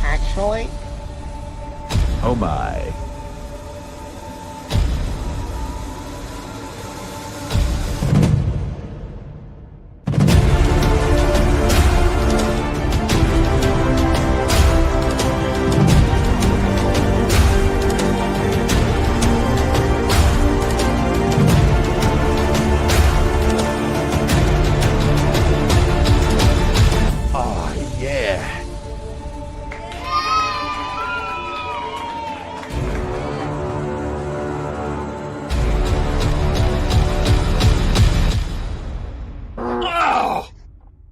Actually? Oh my. Oh yeah.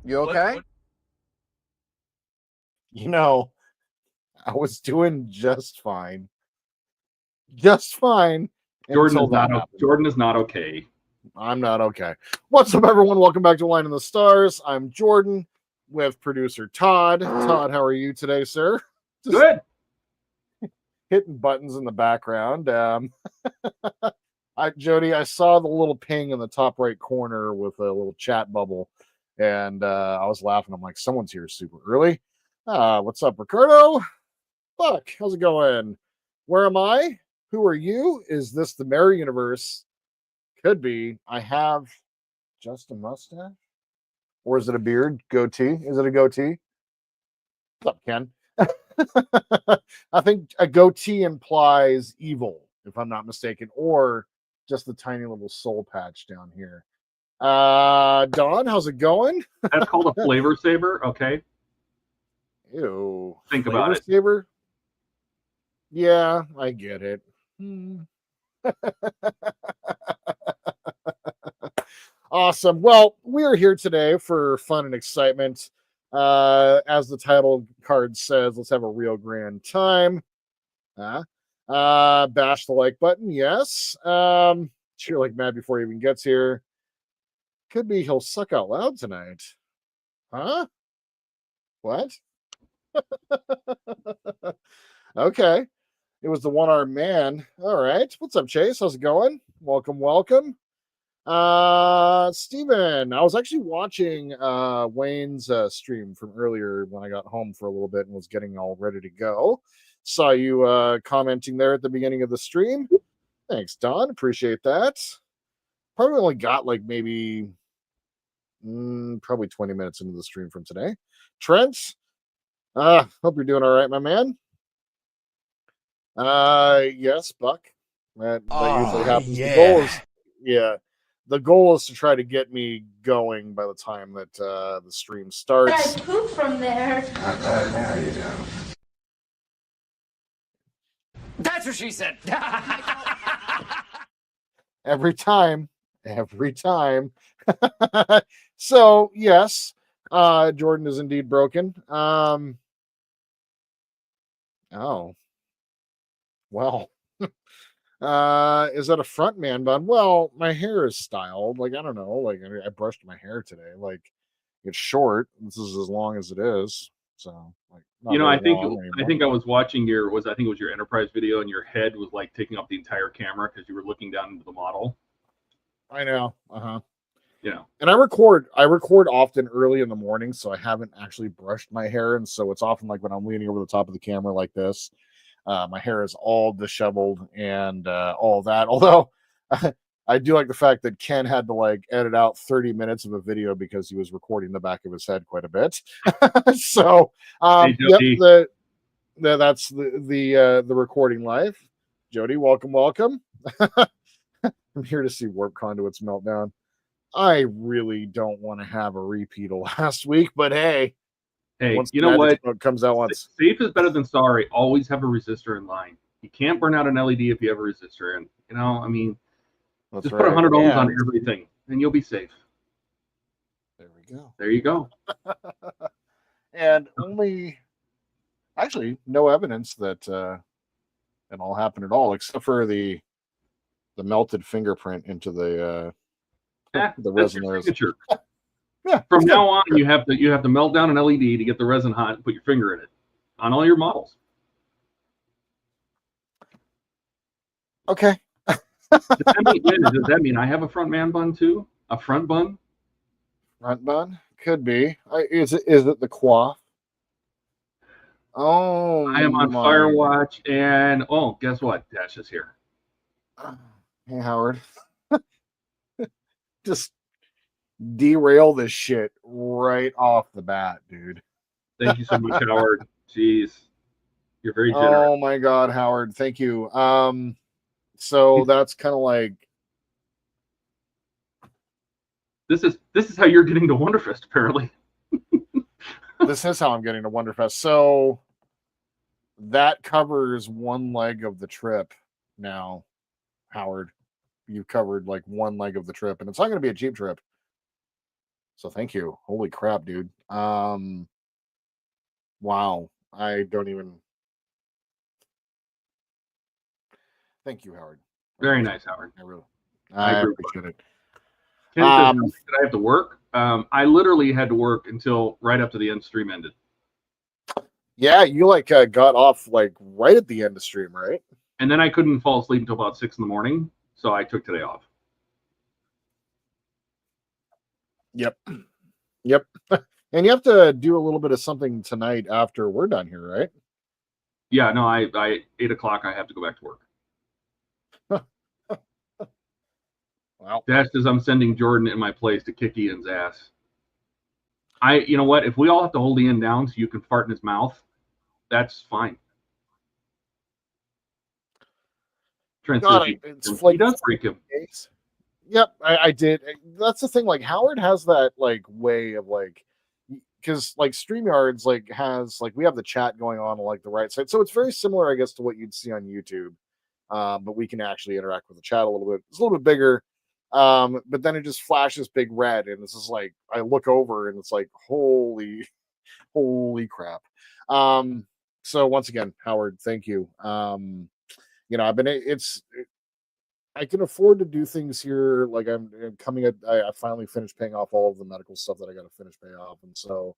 You okay? What? You know, I was doing just fine. Just fine. Jordan until is that not. happened. Jordan is not okay. I'm not okay. What's up, everyone? Welcome back to Line in the Stars. I'm Jordan with producer Todd. Todd, how are you today, sir? Just Good. hitting buttons in the background. Jody, I saw the little ping in the top right corner with a little chat bubble, and I was laughing. I'm like, someone's here super early. What's up, Ricardo? Fuck, how's it going? Where am I? Who are you? Is this the Mary Universe? Could be. I have just a mustache, or is it a beard? Goatee? Is it a goatee? What's up, Ken? I think a goatee implies evil, if I'm not mistaken, or just the tiny little soul patch down here. Dawn, how's it going? That's called a flavor saver. Okay. Ew. Think Flavor about it. saver? Yeah, I get it. Awesome. Well, we are here today for fun and excitement. As the title card says, let's have a Rio Grande time. Bash the like button, yes. Cheer like mad before he even gets here. Could be he'll suck out loud tonight. Huh? What? Okay. It was the one-armed man. All right. What's up, Chase? How's it going? Welcome, welcome. Steven, I was actually watching Wayne's stream from earlier when I got home for a little bit and was getting all ready to go. Saw you commenting there at the beginning of the stream. Thanks, Don. Appreciate that. Probably only got like maybe probably 20 minutes into the stream from today. Trent, hope you're doing all right, my man. Yes, Buck. That usually happens. Yeah. The goal is, yeah, the goal is to try to get me going by the time that the stream starts. I poop from there. Now you do. That's what she said. Every time. So yes, Jordan is indeed broken. Oh, well. Is that a front man bun? Well, my hair is styled. Like, I don't know. Like, I brushed my hair today. Like, it's short. This is as long as it is. So, like, not I really long think anymore. I was watching I think it was your Enterprise video, and your head was like taking up the entire camera because you were looking down into the model. I know. And I record often early in the morning, so I haven't actually brushed my hair, and so it's often like when I'm leaning over the top of the camera like this. My hair is all disheveled and all that. Although I do like the fact that Ken had to like edit out 30 minutes of a video because he was recording the back of his head quite a bit. So yep, that's the recording life. Jody, welcome. I'm here to see Warp Conduit's meltdown. I really don't want to have a repeat of last week, but hey, Hey, once you the know magic what? smoke comes out once. Safe is better than sorry. Always have a resistor in line. You can't burn out an LED if you have a resistor. And, you know, I mean, That's just put right. 100 ohms on And everything, and you'll be safe. there we go. There you go. And actually no evidence that it all happened at all, except for the melted fingerprint into the That's resin your there. signature. Yeah. From now on, you have to melt down an LED to get the resin hot and put your finger in it on all your models. Okay. Does that mean I have a front man bun too? A front bun? Front bun? Could be. Is it the coif? Oh, I am on my. Firewatch, and guess what? Dash is here. Hey, Howard. Just derail this shit right off the bat, dude. Thank you so much, Howard. Jeez, you're very generous. Oh my God, Howard. Thank you. So that's kind of like this is how you're getting to Wonderfest, apparently. this is how I'm getting to Wonderfest. So that covers one leg of the trip now, Howard. You've covered like one leg of the trip, and it's not going to be a cheap trip. So thank you. Holy crap, dude. Wow. I don't even. Thank you, Howard. Very nice, Howard. I appreciate it. Ken says, did I have to work? I literally had to work until right up to the end stream ended. Yeah, you like got off like right at the end of stream, right? And then I couldn't fall asleep until about 6 a.m, so I took today off. Yep. And you have to do a little bit of something tonight after we're done here, right? Yeah, no, I 8 o'clock I have to go back to work. Wow. Dash says I'm sending Jordan in my place to kick Ian's ass. You know what? If we all have to hold Ian down so you can fart in his mouth, that's fine. Trent says he does freak him. Yep, I did. That's the thing. Like Howard has that like way of like, because like StreamYards like has like we have the chat going on like the right side, so it's very similar, I guess, to what you'd see on YouTube. But we can actually interact with the chat a little bit. It's a little bit bigger. But then it just flashes big red, and this is like I look over and it's like holy crap. So once again, Howard, thank you. You know, I can afford to do things here. Like I'm coming at I finally finished paying off all of the medical stuff that I got to finish pay off, and so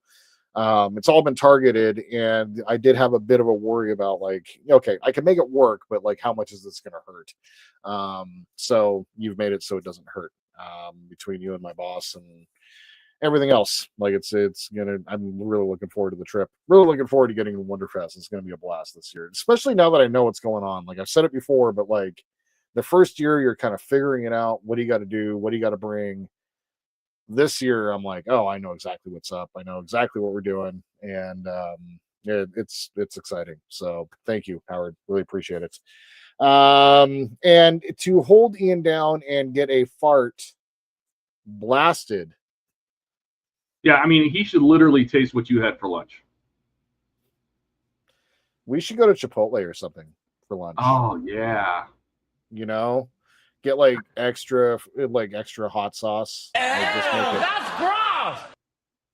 it's all been targeted. And I did have a bit of a worry about like, okay, I can make it work, but like how much is this going to hurt? So you've made it so it doesn't hurt between you and my boss and everything else. Like I'm really looking forward to the trip. Really looking forward to getting to Wonderfest. It's going to be a blast this year, especially now that I know what's going on. Like I've said it before, but like the first year you're kind of figuring it out. What do you got to do? What do you got to bring? This year I'm like, oh, I know exactly what's up. I know exactly what we're doing, and it's exciting. So thank you, Howard. Really appreciate it. And to hold Ian down and get a fart blasted. Yeah, I mean, he should literally taste what you had for lunch. We should go to Chipotle or something for lunch. Oh yeah. You know, get like extra hot sauce. That's gross.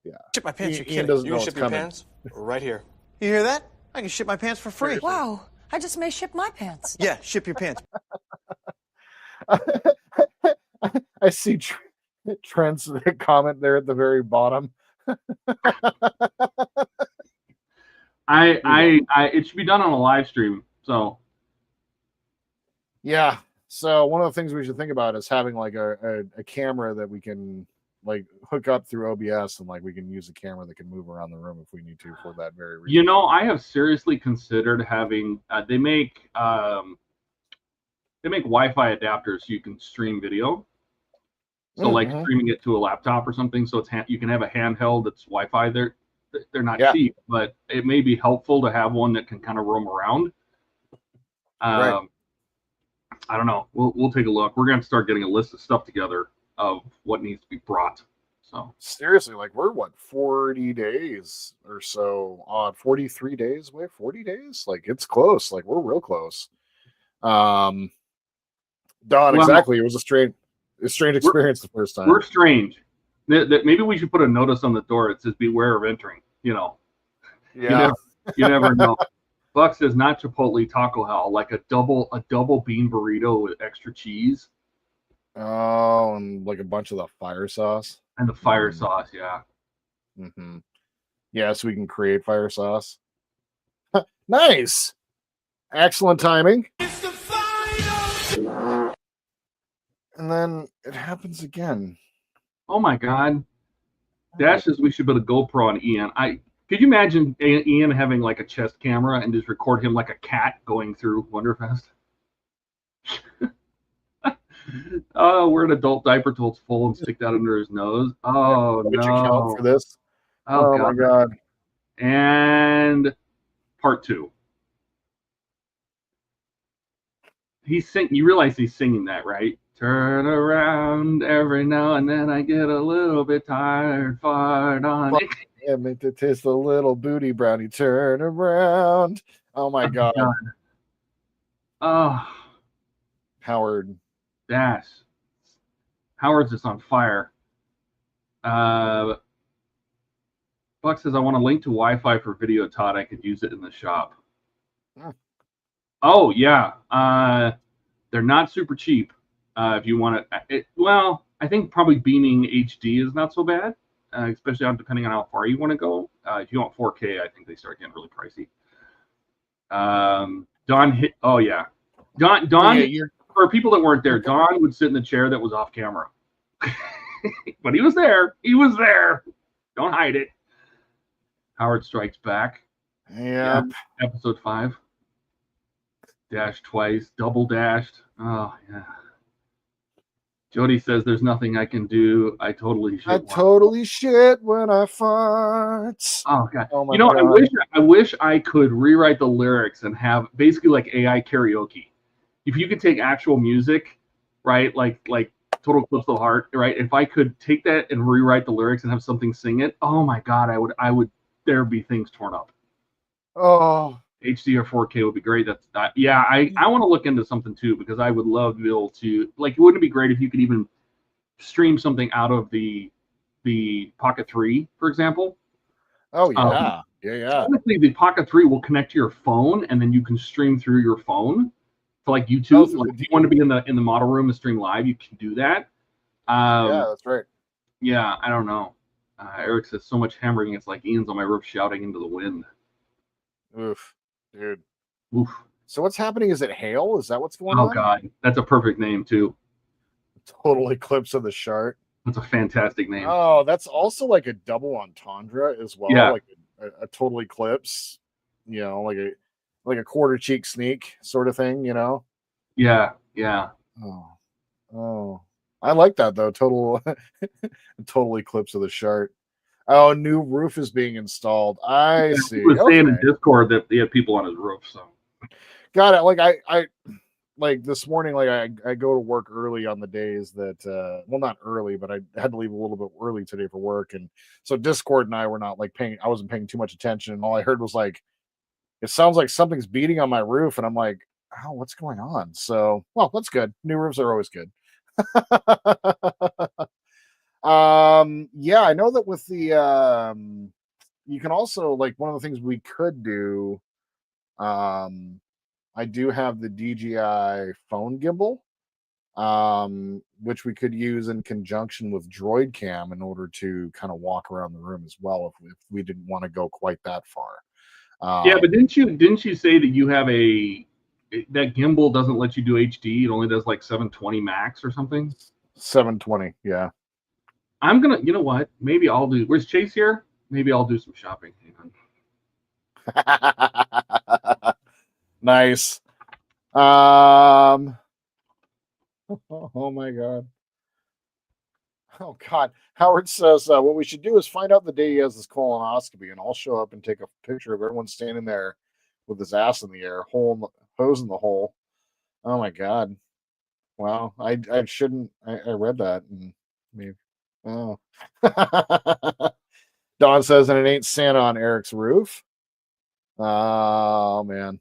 Yeah. Shit my pants. Ian You're kidding. doesn't You know can it's ship your coming. pants right here. You hear that? I can ship my pants for free. Wow, I just may ship my pants. Yeah, ship your pants. I see Trent's comment there at the very bottom. It should be done on a live stream. So yeah. So one of the things we should think about is having like a camera that we can like hook up through OBS, and like we can use a camera that can move around the room if we need to for that very reason. You know, I have seriously considered having they make Wi-Fi adapters so you can stream video. So like streaming it to a laptop or something, so it's you can have a handheld that's Wi-Fi. They're not cheap, but it may be helpful to have one that can kind of roam around. Right. I don't know. We'll take a look. We're gonna have to start getting a list of stuff together of what needs to be brought. So seriously, like we're what 40 days or so on 43 days away, 40 days. Like it's close. Like we're real close. Um, Don, well, exactly. It was a strange we're, experience the first we're time. strange. Maybe we should put a notice on the door that says "Beware of entering." You know, you Yeah. never you never know. Buck says not Chipotle Taco Hell, like a double bean burrito with extra cheese Oh, and like a bunch of the fire sauce. and the fire sauce. Yeah. Mm-hmm. Yeah, so we can create fire sauce. Nice. Excellent timing. And then it happens again. Oh my God. Dash says we should put a GoPro on Ian. Could you imagine Ian having like a chest camera and just record him like a cat going through Wonderfest? Oh, wear an adult diaper till it's full and stick that under his nose. Oh Which account for no. this? Oh My God. God. And part 2. You realize he's singing that, right? Turn around every now and then I get a little bit tired, fart on it. Yeah, make it taste a little booty brownie. Turn around. Oh my God. Oh, Howard. Dash. Howard's just on fire. Buck says, I want a link to Wi-Fi for video, Todd. I could use it in the shop. Hmm. Oh, yeah. They're not super cheap. If you want it, well, I think probably beaming HD is not so bad, especially depending on how far you want to go. If you want 4K, I think they start getting really pricey. Don hit. Oh yeah, Don. Yeah, for people that weren't there, Don would sit in the chair that was off camera, but he was there. He was there. Don't hide it. Howard Strikes Back. Yep. Yeah, episode 5. Dashed twice, double dashed. Oh yeah. Jody says there's nothing I can do. I totally shit when I fart. Oh God. Oh my God. I wish I could rewrite the lyrics and have basically like AI karaoke. If you could take actual music, right? Like Total Eclipse of the Heart, right? If I could take that and rewrite the lyrics and have something sing it, oh my God, I would there'd be things torn up. Oh, HD or 4K would be great. Yeah, I want to look into something too, because I would love to be able to, like, wouldn't it be great if you could even stream something out of the Pocket 3, for example? Oh yeah. Yeah. Honestly, the Pocket 3 will connect to your phone, and then you can stream through your phone to like YouTube. Like if you want to be in the model room and stream live, you can do that. Yeah, that's right. Yeah, I don't know. Eric says so much hammering, it's like Ian's on my roof shouting into the wind. Oof, dude. Oof. So what's happening? Is it hail? Is that what's going on? Oh God, that's a perfect name too. Total Eclipse of the Chart. That's a fantastic name. Oh, that's also like a double entendre as well. Yeah. Like a total eclipse, you know, like a quarter cheek sneak sort of thing, you know? Yeah. Oh. I like that though. Total Eclipse of the Chart. Oh, new roof is being installed. I see. He was saying in Discord that he had people on his roof, so got it. Like I like this morning, like I go to work early on the days that well, not early, but I had to leave a little bit early today for work. And so Discord and I were not like I wasn't paying too much attention. And all I heard was like, it sounds like something's beating on my roof. And I'm like, oh, what's going on? So, well, that's good. New roofs are always good. Yeah, I know that with the you can also, like, one of the things we could do, I do have the DJI phone gimbal, which we could use in conjunction with Droid Cam in order to kind of walk around the room as well if we didn't want to go quite that far. Yeah, but didn't you say that you have that gimbal doesn't let you do HD? It only does like 720 max or something. 720, yeah. I'm gonna, you know what? Maybe I'll do. Where's Chase here? Maybe I'll do some shopping. Hang on. Nice. Oh my God. Oh God. Howard says what we should do is find out the day he has his colonoscopy, and I'll show up and take a picture of everyone standing there with his ass in the air, hose in the hole. Oh my God. Wow. I shouldn't. I read that, and Oh. Don says, and it ain't Santa on Eric's roof. Oh, man.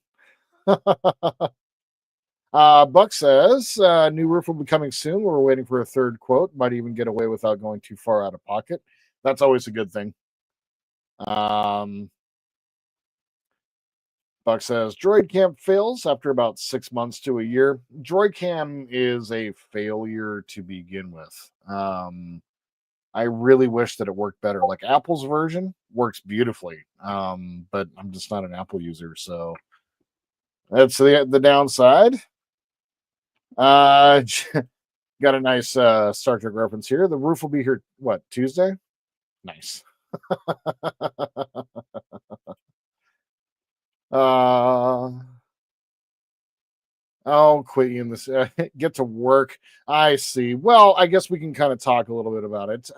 Buck says, new roof will be coming soon. We're waiting for a third quote. Might even get away without going too far out of pocket. That's always a good thing. Buck says, Droid Camp fails after about 6 months to a year. Droid Cam is a failure to begin with. I really wish that it worked better. Like Apple's version works beautifully, but I'm just not an Apple user, so that's the downside. Got a nice Star Trek reference here. The roof will be here, what, Tuesday? Nice. Quit in this. Get to work. I see. Well, I guess we can kind of talk a little bit about it.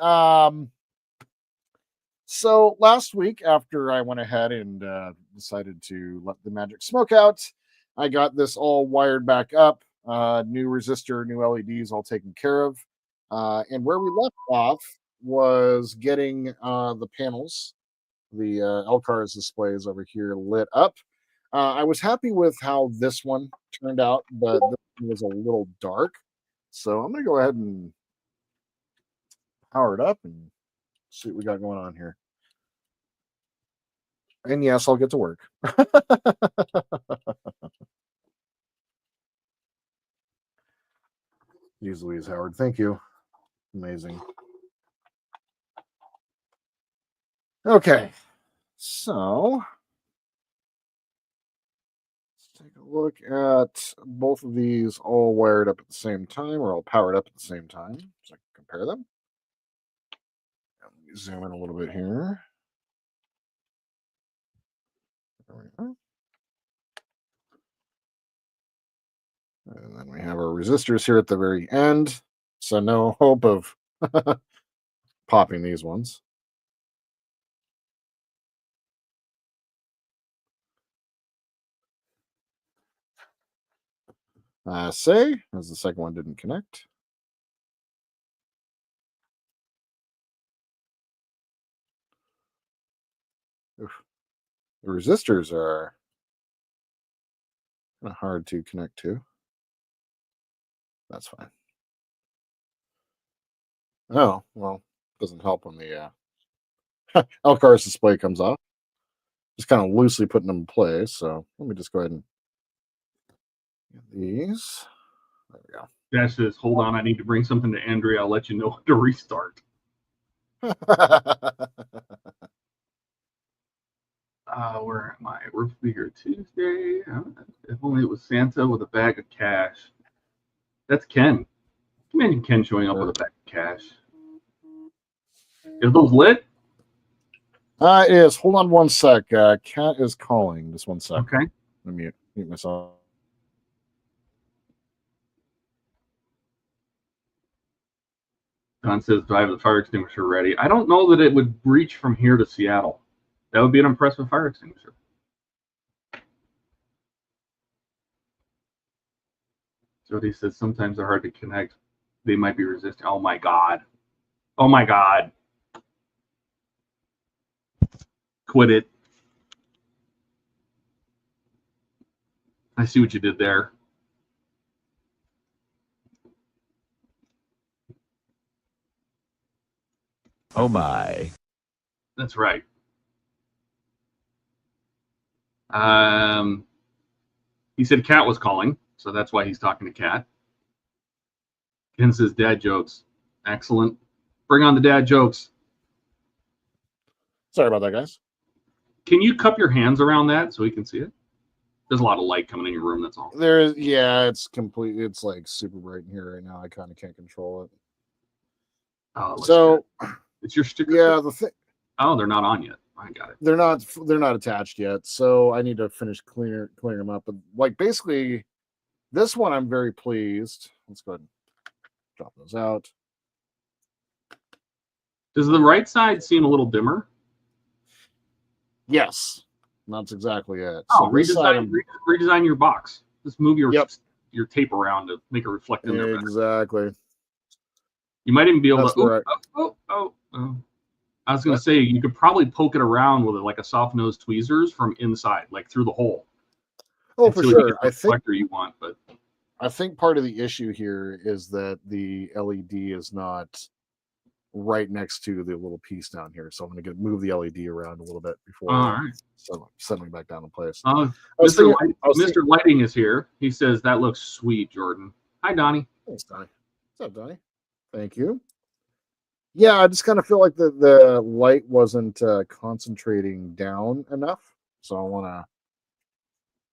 So last week, after I went ahead and decided to let the magic smoke out, I got this all wired back up. New resistor, new LEDs, all taken care of. And where we left off was getting the panels, the LCARS displays over here lit up. I was happy with how this one turned out, but this one was a little dark. So I'm going to go ahead and power it up and see what we got going on here. And yes, I'll get to work. Jeez Louise, Howard. Thank you. Amazing. Okay. So let's take a look at both of these all wired up at the same time, or all powered up at the same time, so I can compare them. Let me zoom in a little bit here. There we go. And then we have our resistors here at the very end. So no hope of popping these ones. Say, as the second one didn't connect. Oof. The resistors are kind of hard to connect to. That's fine. Oh, well, doesn't help when the LCARS display comes off. Just kind of loosely putting them in place. So let me just go ahead and get these. There we go. Dash says, hold on, I need to bring something to Andrea. I'll let you know to restart. Where am I? Roof will be here Tuesday. If only it was Santa with a bag of cash. That's Ken. Imagine Ken showing up with a bag of cash. Is those lit? It is. Hold on one sec. Cat is calling. Just one sec. Okay. Let me mute myself. Don says, do I have the fire extinguisher ready? I don't know that it would reach from here to Seattle. That would be an impressive fire extinguisher. Jody says, sometimes they're hard to connect. They might be resistant. Oh, my God. Oh, my God. Quit it. I see what you did there. Oh my. That's right. He said Cat was calling, so that's why he's talking to Cat. Ken says dad jokes. Excellent. Bring on the dad jokes. Sorry about that, guys. Can you cup your hands around that so we can see it? There's a lot of light coming in your room, that's all. There's, yeah, it's complete. It's like super bright in here right now. I kind of can't control it. Oh, it so good. It's your sticker. Yeah, the thing. Oh, they're not on yet. I got it. They're not attached yet, so I need to finish clearing them up. But like basically, this one I'm very pleased. Let's go ahead and drop those out. Does the right side seem a little dimmer? Yes, that's exactly it. Oh, so redesign your box. Just move your tape around to make it reflect in there better. Exactly. You might even be able That's to. where I was going to say you could probably poke it around with like a soft nose tweezers from inside, like through the hole. Oh, for until you sure. get the reflector you want, but I think part of the issue here is that the LED is not right next to the little piece down here. So I'm going to move the LED around a little bit before all right. settling back down in place. Mr. Lighting is here. He says that looks sweet, Jordan. Hi, Donnie. Thanks, Donnie. What's up, Donnie? Thank you. Yeah, I just kind of feel like the light wasn't concentrating down enough. So I want to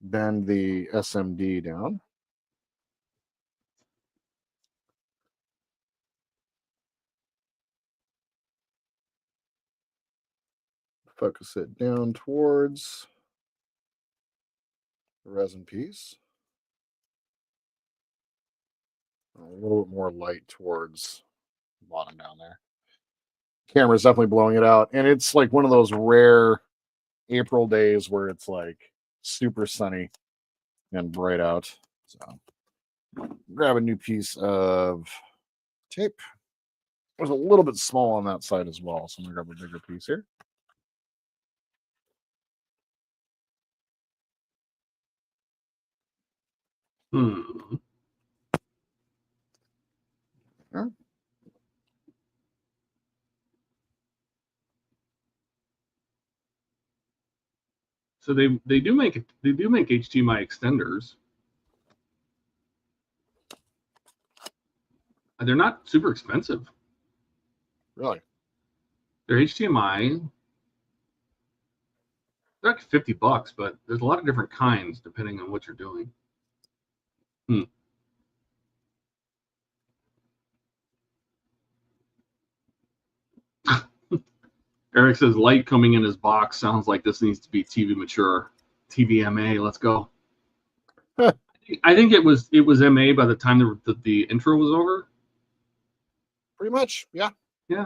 bend the SMD down. Focus it down towards the resin piece. A little bit more light towards the bottom down there. Camera's definitely blowing it out. And it's like one of those rare April days where it's like super sunny and bright out. So grab a new piece of tape. It was a little bit small on that side as well. So I'm gonna grab a bigger piece here. Yeah. So they do make HDMI extenders. They're not super expensive. Really? They're HDMI. They're like $50, but there's a lot of different kinds depending on what you're doing. Eric says light coming in his box sounds like this needs to be TV mature. TVMA, let's go. I think it was MA by the time the intro was over. Pretty much, yeah. Yeah.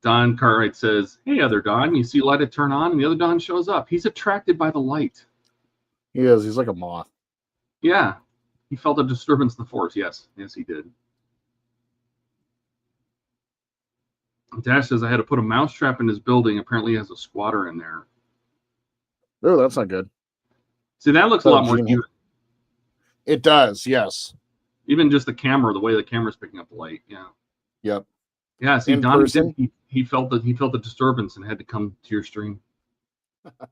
Don Cartwright says, "Hey, other Don, you see light it turn on, and the other Don shows up. He's attracted by the light." He is. He's like a moth. Yeah. He felt a disturbance in the force. Yes, he did. Dash says, "I had to put a mousetrap in his building. Apparently, he has a squatter in there." Oh, that's not good. See, that looks a lot more human. It does, yes. Even just the camera, the way the camera's picking up the light. Yeah. Yep. Yeah. See, In Don person? he felt the disturbance and had to come to your stream. Glad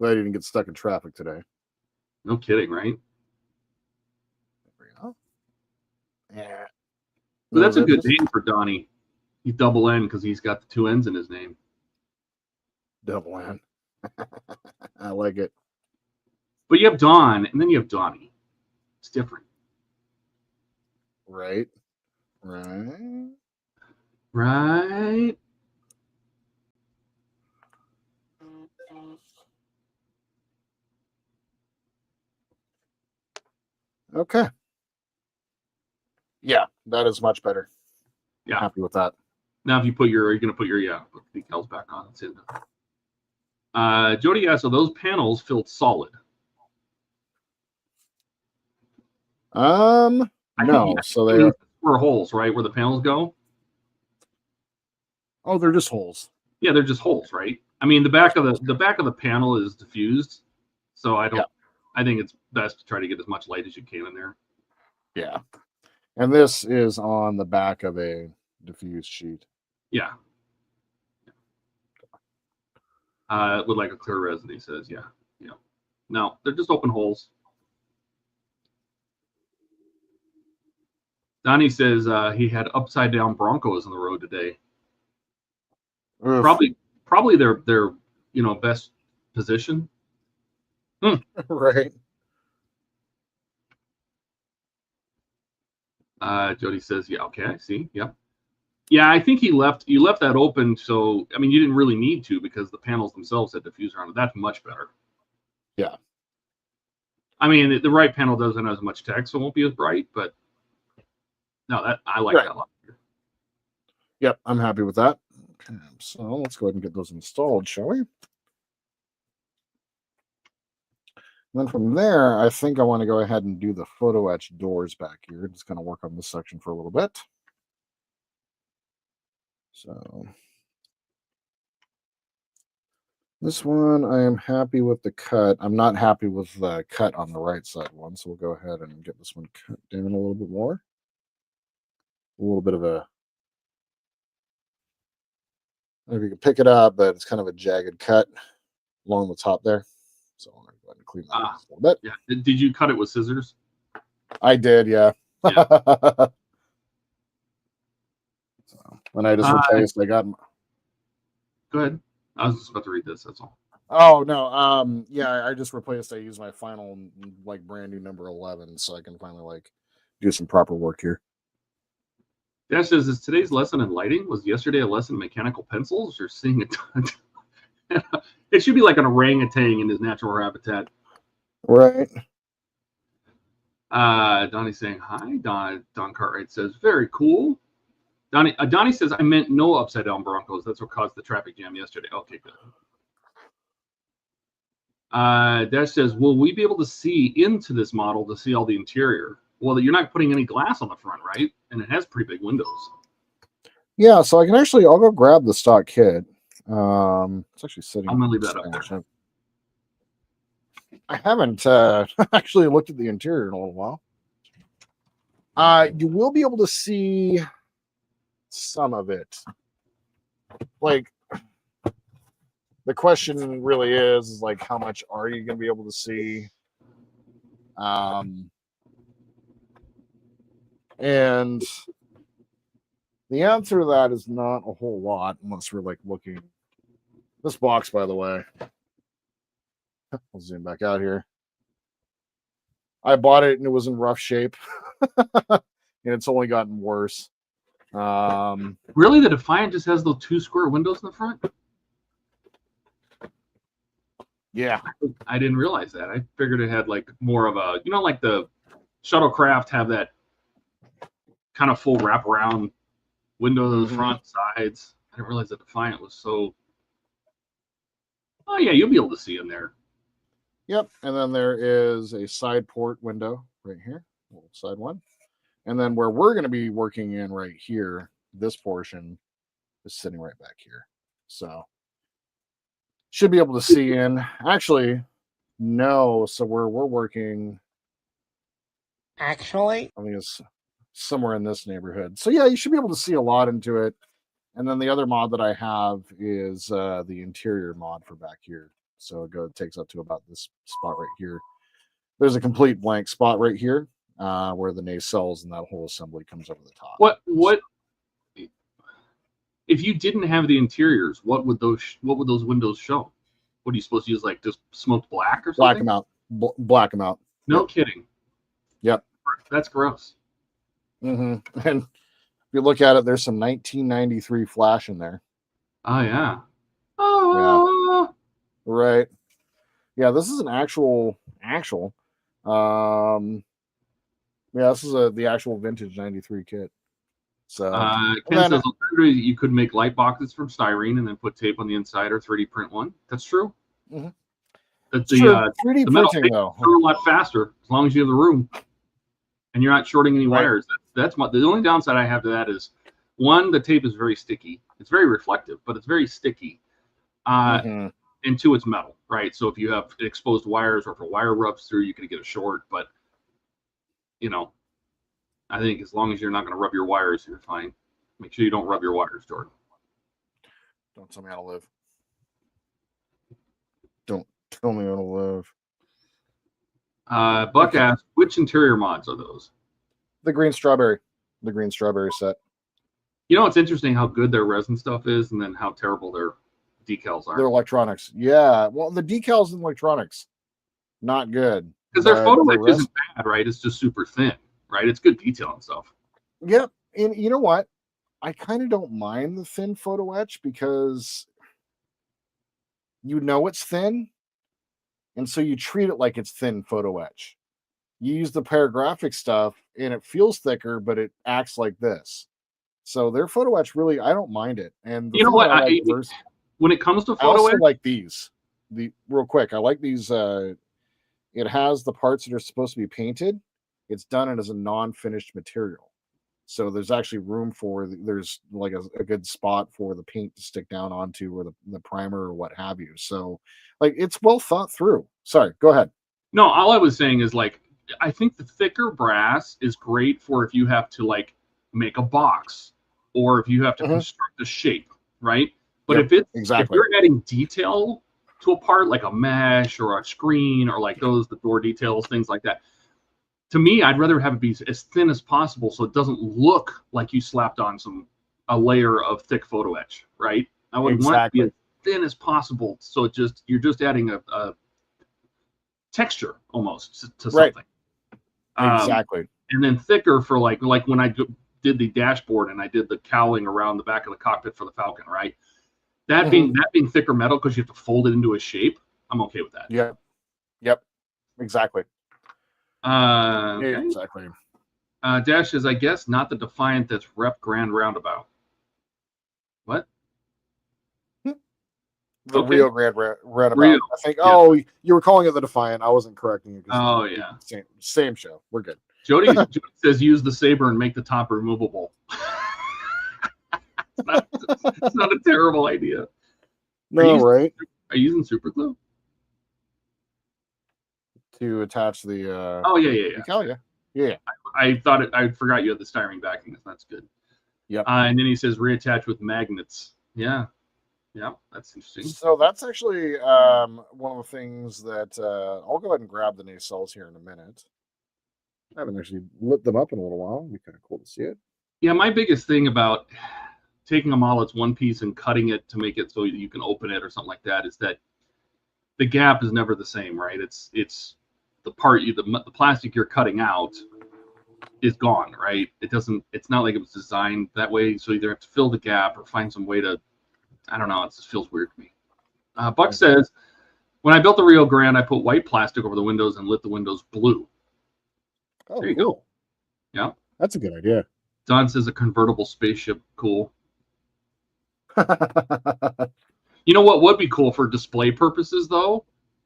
you didn't get stuck in traffic today. No kidding, right? There we go. Yeah. But that's a good name for Donnie. He's double N because he's got the two N's in his name. Double N. I like it. But you have Don, and then you have Donnie. It's different. Right. Okay. Yeah, that is much better. Yeah. Happy with that. Now, if you put you're going to put your put the decals back on. That's it. Jody asks, "Are those panels filled solid?" No. So they are square holes, right, where the panels go. Oh, they're just holes. Yeah, they're just holes, right? I mean, the back of the panel is diffused, so I think it's best to try to get as much light as you can in there. Yeah. And this is on the back of a diffused sheet. Yeah. With like a clear resin, he says, yeah. No, they're just open holes. Donnie says he had upside down Broncos on the road today. Oof. Probably their best position. Right. Jody says, yeah, okay, I see. Yeah. Yeah, I think you left that open, so I mean you didn't really need to because the panels themselves had diffuser on it. That's much better. Yeah. I mean the right panel doesn't have as much text, so it won't be as bright, but no, that I like that a lot. Yep, I'm happy with that. Okay, so let's go ahead and get those installed, shall we? Then from there, I think I want to go ahead and do the photo etch doors back here. Just kind of work on this section for a little bit. So this one, I am happy with the cut. I'm not happy with the cut on the right side one. So we'll go ahead and get this one cut down a little bit more. A little bit of a, I don't know if you can pick it up, but it's kind of a jagged cut along the top there. So I'm going to go ahead and clean that up a little bit. Yeah. Did you cut it with scissors? I did, yeah. Yeah. So when I just replaced, I got. Go ahead. I was just about to read this. That's all. Oh no, yeah, I just replaced. I used my final, like, brand new number 11, so I can finally like do some proper work here. Dash says, "Is today's lesson in lighting? Was yesterday a lesson in mechanical pencils, or seeing it?" It should be like an orangutan in his natural habitat. Right. Donnie's saying hi. Don Cartwright says, "Very cool." Donnie says, "I meant no upside down Broncos. That's what caused the traffic jam yesterday." Okay, good. Dash says, "Will we be able to see into this model to see all the interior?" Well, you're not putting any glass on the front, right? And it has pretty big windows. Yeah, so I can actually, I'll go grab the stock kit. It's actually sitting. I'm gonna leave that up there. I haven't actually looked at the interior in a little while. You will be able to see some of it. Like, the question really is like, how much are you going to be able to see? And the answer to that is not a whole lot unless we're like looking. This box, by the way, I'll zoom back out here. I bought it and it was in rough shape, and it's only gotten worse. Really, the Defiant just has those 2 square windows in the front? Yeah, I didn't realize that. I figured it had like more of a, like the Shuttlecraft have that kind of full wraparound windows, front, sides. I didn't realize the Defiant was so. Oh yeah, you'll be able to see in there. Yep, and then there is a side port window right here, little side one. And then where we're going to be working in right here, this portion is sitting right back here. So should be able to see in. Actually, no. So where we're working, Actually, I think it's somewhere in this neighborhood. So yeah, you should be able to see a lot into it. And then the other mod that I have is the interior mod for back here. So it takes up to about this spot right here. There's a complete blank spot right here where the nacelles and that whole assembly comes over the top. What if you didn't have the interiors? What would those windows show? What are you supposed to use? Like just smoked black or something? Black them out. Black them out. No kidding. Yep. That's gross. And if you look at it, there's some 1993 flash in there. Oh yeah. Oh. Yeah. Right. Yeah, this is an actual. Yeah, this is the actual vintage 93 kit. So Ken says you could make light boxes from styrene and then put tape on the inside or 3D print one. That's true. That's the 3D printing though. A lot faster as long as you have the room and you're not shorting any wires. That's the only downside I have to that is, one, the tape is very sticky. It's very reflective, but it's very sticky. And 2, it's metal, right? So if you have exposed wires or if a wire rubs through, you can get a short. But I think as long as you're not going to rub your wires, you're fine. Make sure you don't rub your wires, Jordan. Don't tell me how to live. Don't tell me how to live. Buck asked, which interior mods are those? The green strawberry set. It's interesting how good their resin stuff is and then how terrible their decals are. Their electronics. Yeah. Well, the decals and electronics, not good. Because their photo etch isn't bad, right? It's just super thin, right? It's good detail and stuff. Yep. And you know what? I kind of don't mind the thin photo etch because it's thin. And so you treat it like it's thin photo etch. You use the paragraphic stuff and it feels thicker, but it acts like this. So their photo etch really, I don't mind it. And you know what? When it comes to photo etch, I like these. Real quick, I like these it has the parts that are supposed to be painted. It's done it as a non-finished material. So there's actually room for there's like a good spot for the paint to stick down onto, or the primer or what have you. So like it's well thought through. Sorry, go ahead. No, all I was saying is like I think the thicker brass is great for if you have to like make a box or if you have to construct a shape, right? But Yep, if exactly. you're adding detail to a part like a mesh or a screen or like the door details, things like that. To me, I'd rather have it be as thin as possible so it doesn't look like you slapped on a layer of thick photo etch, right? I would want it to be as thin as possible so you're just adding a texture almost to something. Exactly. And then thicker for like when I did the dashboard and I did the cowling around the back of the cockpit for the Falcon, right? That being thicker metal because you have to fold it into a shape, I'm okay with that. Yep. Exactly. Okay. Exactly. Dash says, I guess not the Defiant that's Rep Grand Roundabout. What? The Rio Grande Runabout. Rio. I think. Oh, you were calling it the Defiant. I wasn't correcting you. Oh yeah. Same show. We're good. Jody says use the saber and make the top removable. It's not a terrible idea. No, right? Are you using super glue to attach the? Oh yeah. Decal, yeah. I forgot you had the styrene backing. That's good. Yep. And then he says reattach with magnets. Yeah, that's interesting. So that's actually one of the things that I'll go ahead and grab the nacelles here in a minute. I haven't actually lit them up in a little while. It'd be kind of cool to see it. Yeah, my biggest thing about taking them all as one piece and cutting it to make it so you can open it or something like that is that the gap is never the same, right? It's the part the plastic you're cutting out is gone, right? It's not like it was designed that way. So either have to fill the gap or find some way to, I don't know. It just feels weird to me. Buck says, when I built the Rio Grande, I put white plastic over the windows and lit the windows blue. Oh, there you cool. go. Yeah. That's a good idea. Don says a convertible spaceship. Cool. You know what would be cool for display purposes, though,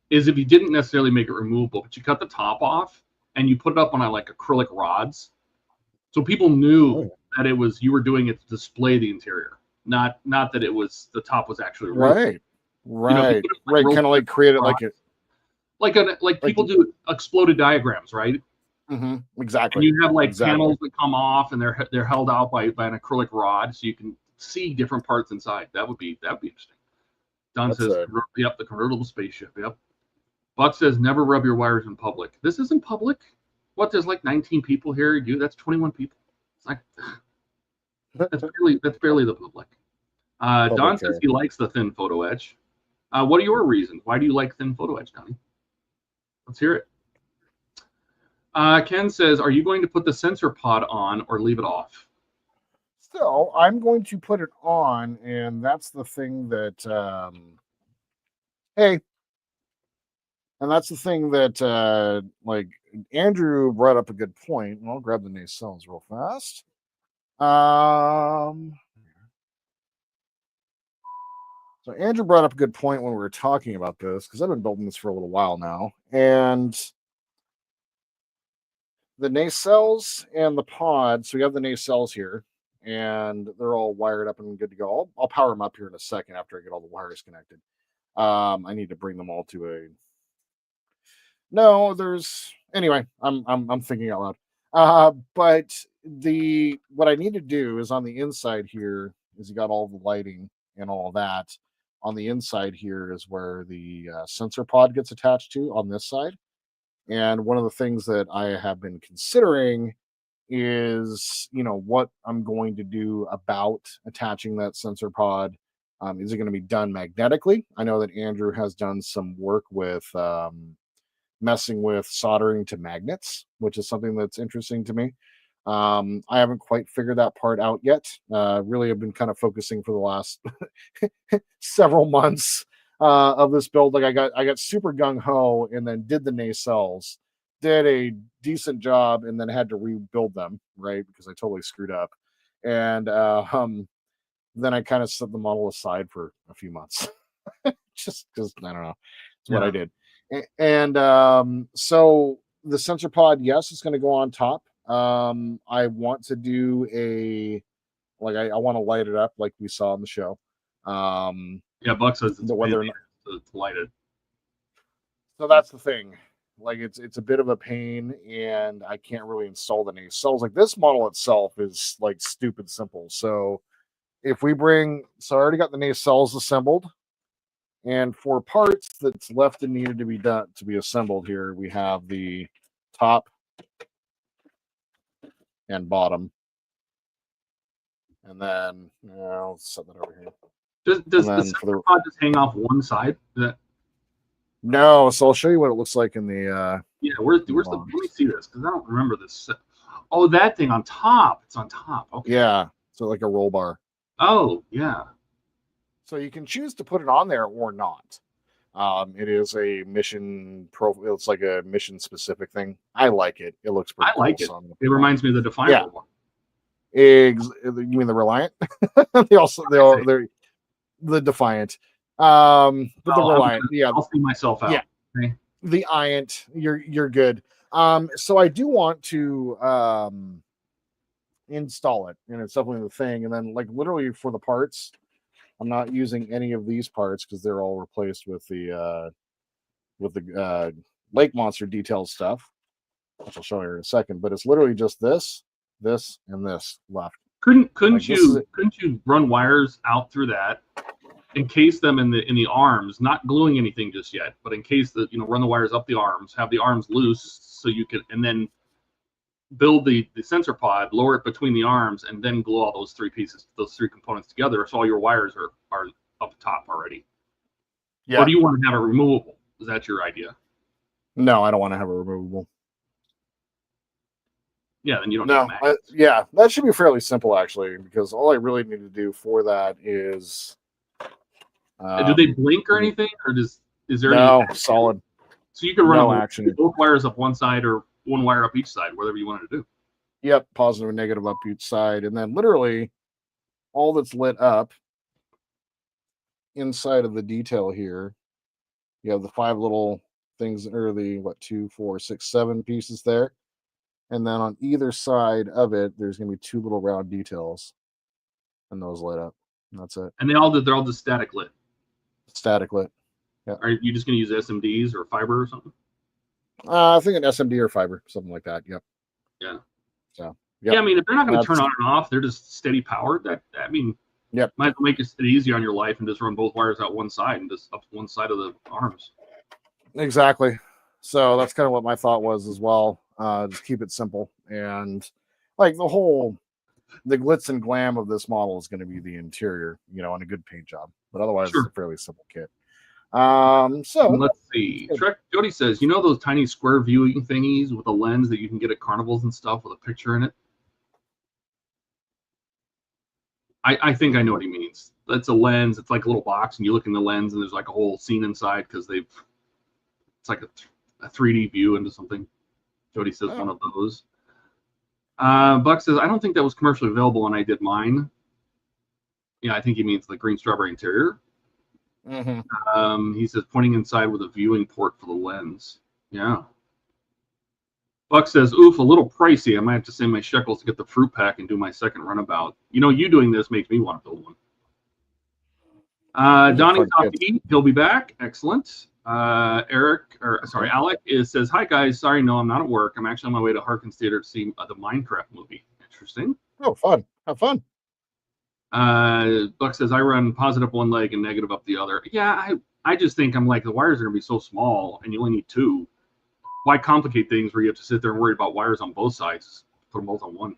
is if you didn't necessarily make it removable, but you cut the top off and you put it up on like acrylic rods. So people knew that you were doing it to display the interior, not that it was the top was actually removed. Right. Kind of like create it like people do exploded diagrams, right? Exactly. And you have panels that come off and they're held out by an acrylic rod, so you can see different parts inside. That'd be interesting. Don says, "Yep, the convertible spaceship." Yep. Buck says, "Never rub your wires in public." This isn't public. What? There's like 19 people here. That's 21 people. It's like that's barely the public. Don says he likes the thin photo etch. What are your reasons? Why do you like thin photo etch, Donnie? Let's hear it. Ken says, "Are you going to put the sensor pod on or leave it off?" So I'm going to put it on, and that's the thing that and that's the thing that like Andrew brought up a good point. And I'll grab the nacelles real fast. So Andrew brought up a good point when we were talking about this, because I've been building this for a little while now, and the nacelles and the pod. So we have the nacelles here, and they're all wired up and good to go. I'll power them up here in a second after I get all the wires connected. I need to bring them all to a. No, anyway. I'm thinking out loud. But what I need to do is on the inside here is you got all the lighting and all that. On the inside here is where the sensor pod gets attached to on this side. And one of the things that I have been considering is, what I'm going to do about attaching that sensor pod. Is it going to be done magnetically? I know that Andrew has done some work with messing with soldering to magnets, which is something that's interesting to me. I haven't quite figured that part out yet. Really, I've been kind of focusing for the last several months of this build. Like I got super gung ho, and then did the nacelles, did a decent job, and then had to rebuild them, right? Because I totally screwed up, and then I kind of set the model aside for a few months, just because I don't know. It's what I did. And so the sensor pod, yes, it's going to go on top. I want to do I want to light it up like we saw in the show. Yeah, Buck says it's whether or not, it's lighted. so that's the thing. Like it's a bit of a pain, and I can't really install the nacelles. Like this model itself is like stupid simple. So if we I already got the nacelles assembled, and for parts that's left and needed to be done to be assembled here, we have the top and bottom, and then I'll set that over here. Does the sensor pod just hang off one side? No, so I'll show you what it looks like in the. Yeah, where's the? Let me see this because I don't remember this. Oh, that thing on top. It's on top. Okay. Yeah, so like a roll bar. Oh, yeah. So you can choose to put it on there or not. It is a mission profile. It's like a mission specific thing. I like it. It looks pretty. I like it. It reminds me of the Defiant one. You mean the Reliant? they're the Defiant. But the Reliant, I'll see myself out. Yeah, okay. The Iant, you're good. So I do want to install it, and it's definitely the thing. And then, like literally for the parts, I'm not using any of these parts because they're all replaced with the Lake Monster detailed stuff, which I'll show you in a second. But it's literally just this, and this left. Couldn't you run wires out through that? Encase them in the arms, not gluing anything just yet, but in case run the wires up the arms, have the arms loose so you can, and then build the sensor pod, lower it between the arms, and then glue all those three components together so all your wires are up top already. Yeah. Or do you want to have it removable? Is that your idea? No, I don't want to have it removable. Yeah, then you don't need magnets. Yeah, that should be fairly simple actually, because all I really need to do for that is do they blink or anything, or is there no any solid? So you can run both wires up one side or one wire up each side, whatever you wanted to do. Yep, positive and negative up each side, and then literally all that's lit up inside of the detail here. You have the 5 little things, or the 2, 4, 6, 7 pieces there, and then on either side of it, there's gonna be 2 little round details, and those lit up. And that's it. And they're all just static lit. Static lit. Yeah. Are you just going to use SMDs or fiber or something? I think an SMD or fiber, something like that. Yep. Yeah. So. Yep. Yeah, I mean, if they're not going to turn on and off, they're just steady powered. Yep. Might make it easy on your life and just run both wires out one side and just up one side of the arms. Exactly. So that's kind of what my thought was as well. Just keep it simple, and like the glitz and glam of this model is going to be the interior, and a good paint job. But otherwise, It's a fairly simple kit. So let's see. Jody says, those tiny square viewing thingies with a lens that you can get at carnivals and stuff with a picture in it? I think I know what he means. That's a lens. It's like a little box, and you look in the lens, and there's like a whole scene inside because it's like a 3D view into something. Jody says one of those. Buck says, I don't think that was commercially available when I did mine. Yeah, I think he means the green strawberry interior. Mm-hmm. He says, pointing inside with a viewing port for the lens. Yeah. Buck says, oof, a little pricey. I might have to save my shekels to get the fruit pack and do my second runabout. You doing this makes me want to build one. Donnie's off to eat. He'll be back. Excellent. Alec says, hi guys, sorry, no, I'm not at work. I'm actually on my way to Harkins Theater to see the Minecraft movie. Interesting. Oh, fun. Have fun. Buck says, I run positive one leg and negative up the other. Yeah, I just think I'm like, the wires are gonna be so small and you only need 2. Why complicate things where you have to sit there and worry about wires on both sides? Put them both on one.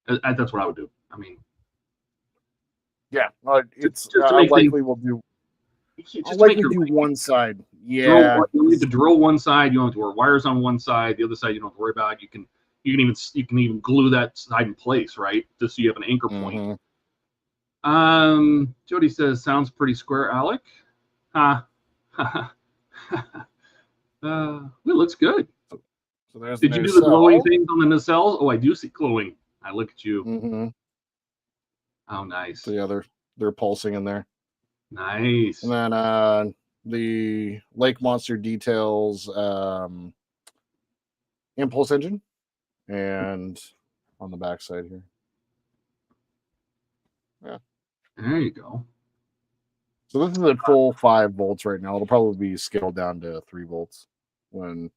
That's what I would do. I mean, yeah, it's just likely we'll do. I'll likely do one side. Yeah, you need to drill one side. You don't have to wear wires on one side. The other side you don't have to worry about. You can even glue that side in place, right? Just so you have an anchor point. Jody says, sounds pretty square, Alec. It looks good. So there's Did you do the glowing things on the nacelles? Oh, I do see glowing. I look at you. Mm-hmm. Oh, nice. So yeah, they're pulsing in there. Nice. And then the Lake Monster Details impulse engine, and on the back side here. Yeah. There you go. So this is at full 5 volts right now. It'll probably be scaled down to 3 volts when.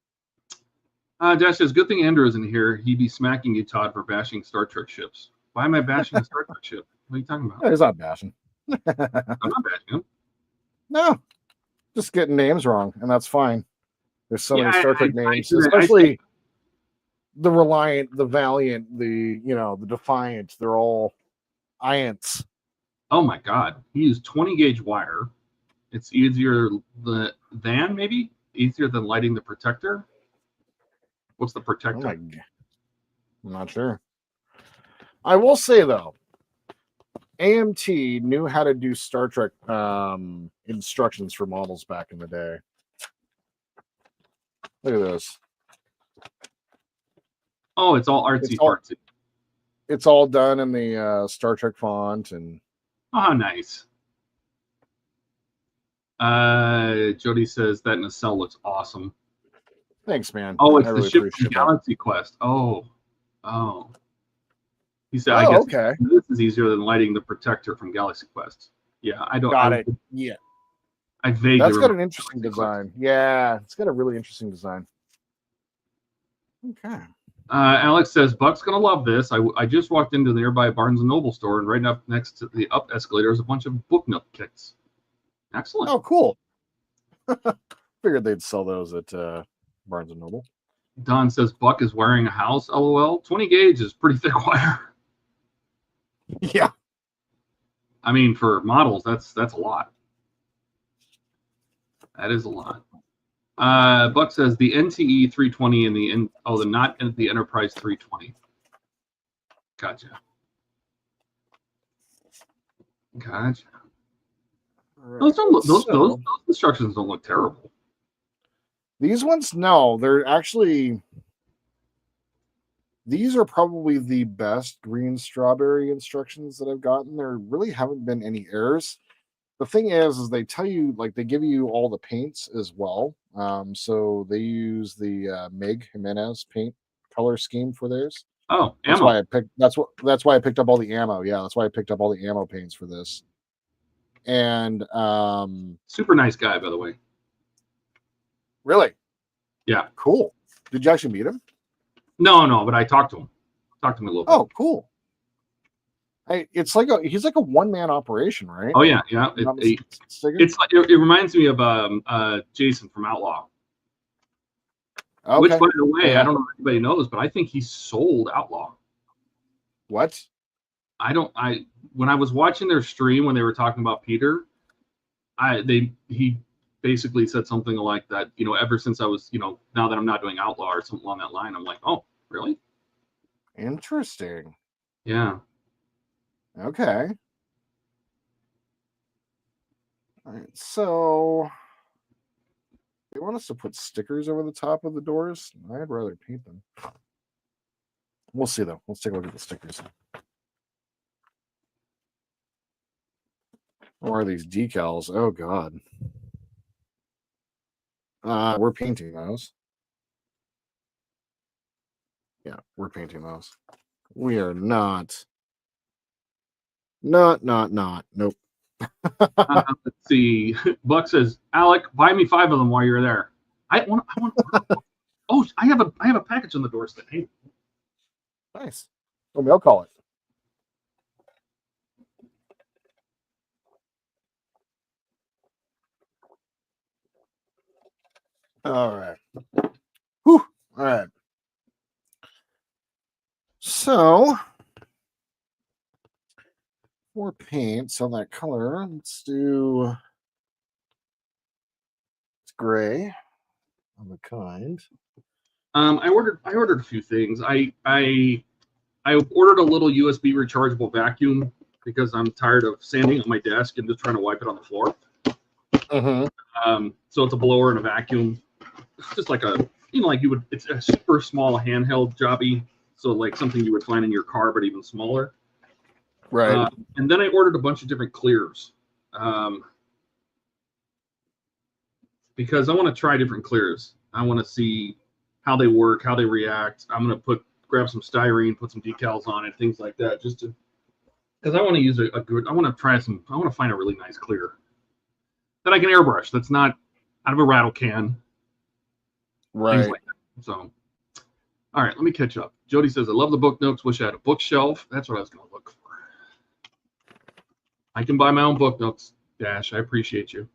Dash says, good thing Andrew isn't here. He'd be smacking you, Todd, for bashing Star Trek ships. Why am I bashing a Star Trek ship? What are you talking about? He's not bashing. I'm not bashing him. No, just getting names wrong, and that's fine. There's so many Star Trek names, I especially the Reliant, the Valiant, the the Defiant. They're all Iants. Oh my God! He used 20 gauge wire. It's easier than lighting the protector. What's the protector? Oh I'm not sure. I will say though, AMT knew how to do Star Trek instructions for models back in the day. Look at this. Oh, it's all artsy fartsy. It's all done in the Star Trek font and. Oh, nice. Jody says that nacelle looks awesome. Thanks, man. Oh, it's really the ship from Galaxy Quest. Oh. He said, I guess okay. This is easier than lighting the protector from Galaxy Quest. Yeah, I don't. Got it. Yeah. I vaguely. That's got an interesting design. Yeah, it's got a really interesting design. Okay. Alex says, Buck's going to love this. I just walked into the nearby Barnes & Noble store, and right up next to the up escalator is a bunch of book nook kits. Excellent. Oh, cool. Figured they'd sell those at Barnes & Noble. Don says, Buck is wearing a house, LOL. 20 gauge is pretty thick wire. Yeah. I mean, for models, that's a lot. That is a lot. Buck says the NTE 320 and the Enterprise 320. Gotcha. Right. Those instructions don't look terrible. These ones, no, they're actually. These are probably the best green strawberry instructions that I've gotten. There really haven't been any errors. The thing is they tell you, like, they give you all the paints as well. So they use the Meg Jimenez paint color scheme for theirs. Oh, that's ammo. why I picked. That's why I picked up all the ammo. Yeah, that's why I picked up all the ammo paints for this. And super nice guy, by the way. Really? Yeah. Cool. Did you actually meet him? No, but I talked to him. Talked to him a little bit. Oh, cool. He's like a one-man operation, right? Oh yeah. It's like it reminds me of Jason from Outlaw. Okay. Which, by the way, I don't know if anybody knows, but I think he sold Outlaw. What? When I was watching their stream when they were talking about Peter, he basically said something like that, ever since I was, now that I'm not doing Outlaw or something along that line, I'm like, oh, really? Interesting. Yeah. Okay. All right. So they want us to put stickers over the top of the doors. I'd rather paint them. We'll see though. Let's take a look at the stickers. Or are these decals? Oh God. We're painting those. Yeah, we're painting those. We are not. Nope. Let's see. Buck says, Alec, buy me 5 of them while you're there. I want. Oh, I have a package on the doorstep. Hey. Nice. Well, I'll call it. All right. Whew. All right. So, for paints on that color, let's do it's gray of a kind. I ordered a few things. I ordered a little USB rechargeable vacuum because I'm tired of sanding on my desk and just trying to wipe it on the floor. Mm-hmm. So it's a blower and a vacuum. It's just like it's a super small handheld jobby. So like something you would find in your car, but even smaller. Right. And then I ordered a bunch of different clears. because I want to try different clears. I want to see how they work, how they react. I'm going to grab some styrene, put some decals on it, things like that, just to, because I want to use a good, I want to find a really nice clear that I can airbrush. That's not out of a rattle can. Right. Things like that. So, all right, let me catch up. Jody says, I love the book notes. Wish I had a bookshelf. That's what I was going to look for. I can buy my own book notes, Dash. I appreciate you.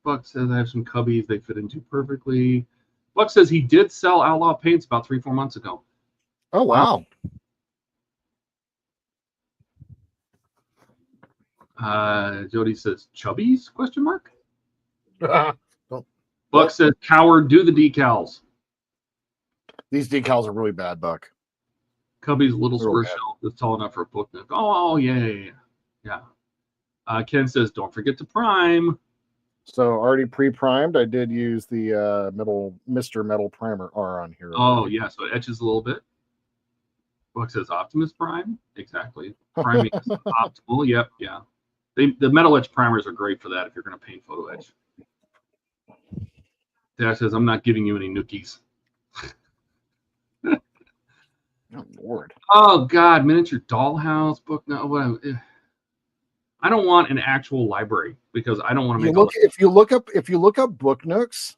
Buck says, I have some cubbies. They fit into perfectly. Buck says he did sell Outlaw Paints about 3-4 months ago. Oh, wow. Jody says, Chubbies? Question mark. Don't- Buck says, Coward, do the decals. These decals are really bad, Buck. Cubby's little Real square bad. shelf is tall enough for a book nook. Oh, yeah. Ken says, don't forget to prime. So already pre-primed. I did use the Mr. Metal Primer R on here. Oh, yeah, so it etches a little bit. Buck says, Optimus Prime. Exactly. Priming is optimal. Yep, yeah. The metal etch primers are great for that if you're going to paint photo etch. Dash says, I'm not giving you any nookies. Oh, Lord. Oh, God, miniature dollhouse book. No, I don't want an actual library because I don't want to make If you look up book nooks,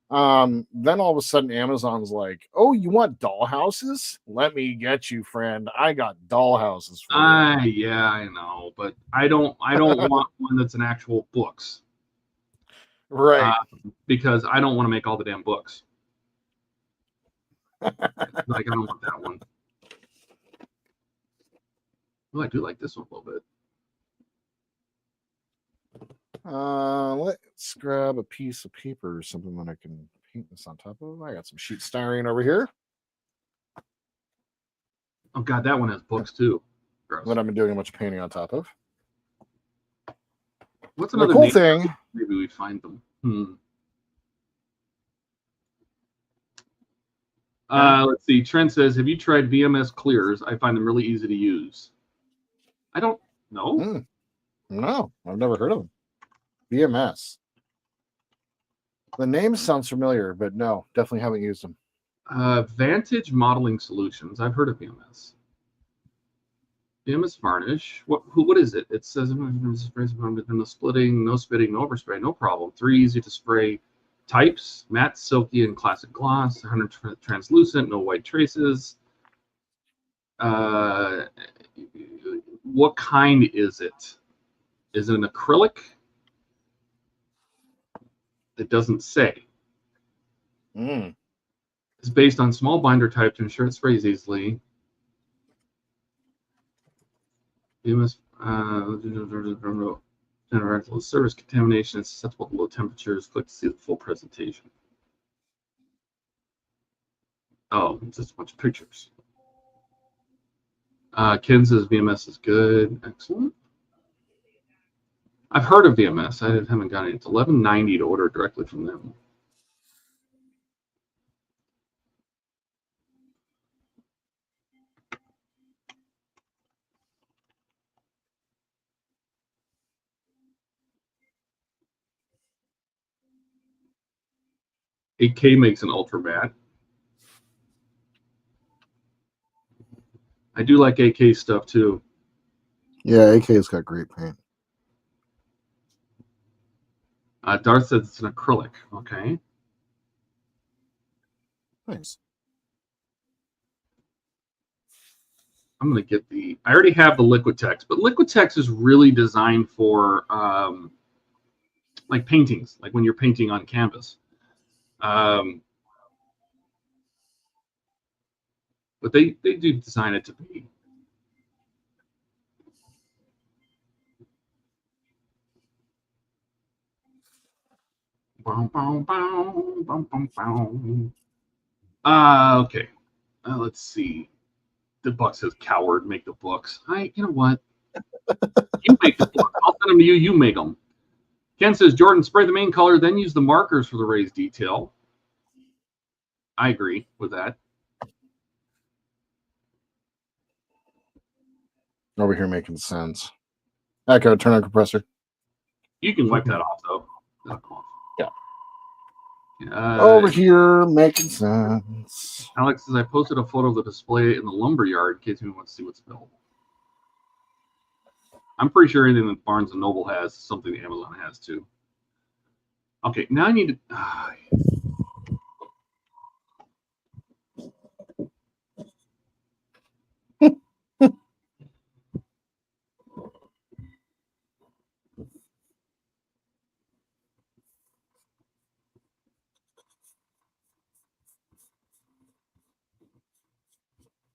then all of a sudden Amazon's like, oh, you want dollhouses? Let me get you, friend. I got dollhouses for you. Yeah, I know, but I don't want one that's an actual books. Right. Because I don't want to make all the damn books. Like, I don't want that one. Oh, I do like this one a little bit. Let's grab a piece of paper or something that I can paint this on top of. I got some sheet styrene over here. Oh, God, that one has books, too. Gross. That I've been doing a bunch of painting on top of. What's The another cool name? thing... Maybe we find them. Let's see. Trent says, have you tried VMS clears? I find them really easy to use. I don't know. No, I've never heard of them. VMS. The name sounds familiar, but no, definitely haven't used them. Vantage Modeling Solutions. I've heard of VMS. VMS varnish. What is it? It says no splitting, no spitting, no overspray, no problem. 3 easy to spray types: matte, silky, and classic gloss. 100% translucent, no white traces. What kind is it? Is it an acrylic? It doesn't say. It's based on small binder type to ensure it sprays easily. VMS general surface contamination is susceptible to low temperatures. Click to see the full presentation. Oh, it's just a bunch of pictures. Ken says VMS is good. Excellent. I've heard of VMS. I haven't got it. It's $11.90 to order directly from them. AK makes an ultra matte. I do like AK stuff too. Yeah, AK's got great paint. Darth says it's an acrylic. Okay. Nice. I'm going to get I already have the Liquitex, but Liquitex is really designed for like paintings, like when you're painting on canvas. But they do design it to be. Okay. Let's see. The Buck says, "Coward, make the books." You know what? You make the book. I'll send them to you. You make them. Ken says, "Jordan, spray the main color, then use the markers for the raised detail." I agree with that. Over here making sense. Echo, turn on compressor. You can wipe that off though. That'll come off. Over here making sense. Alex says I posted a photo of the display in the lumber yard in case anyone wants to see what's available. I'm pretty sure anything that Barnes and Noble has is something that Amazon has too. Okay, now I need to.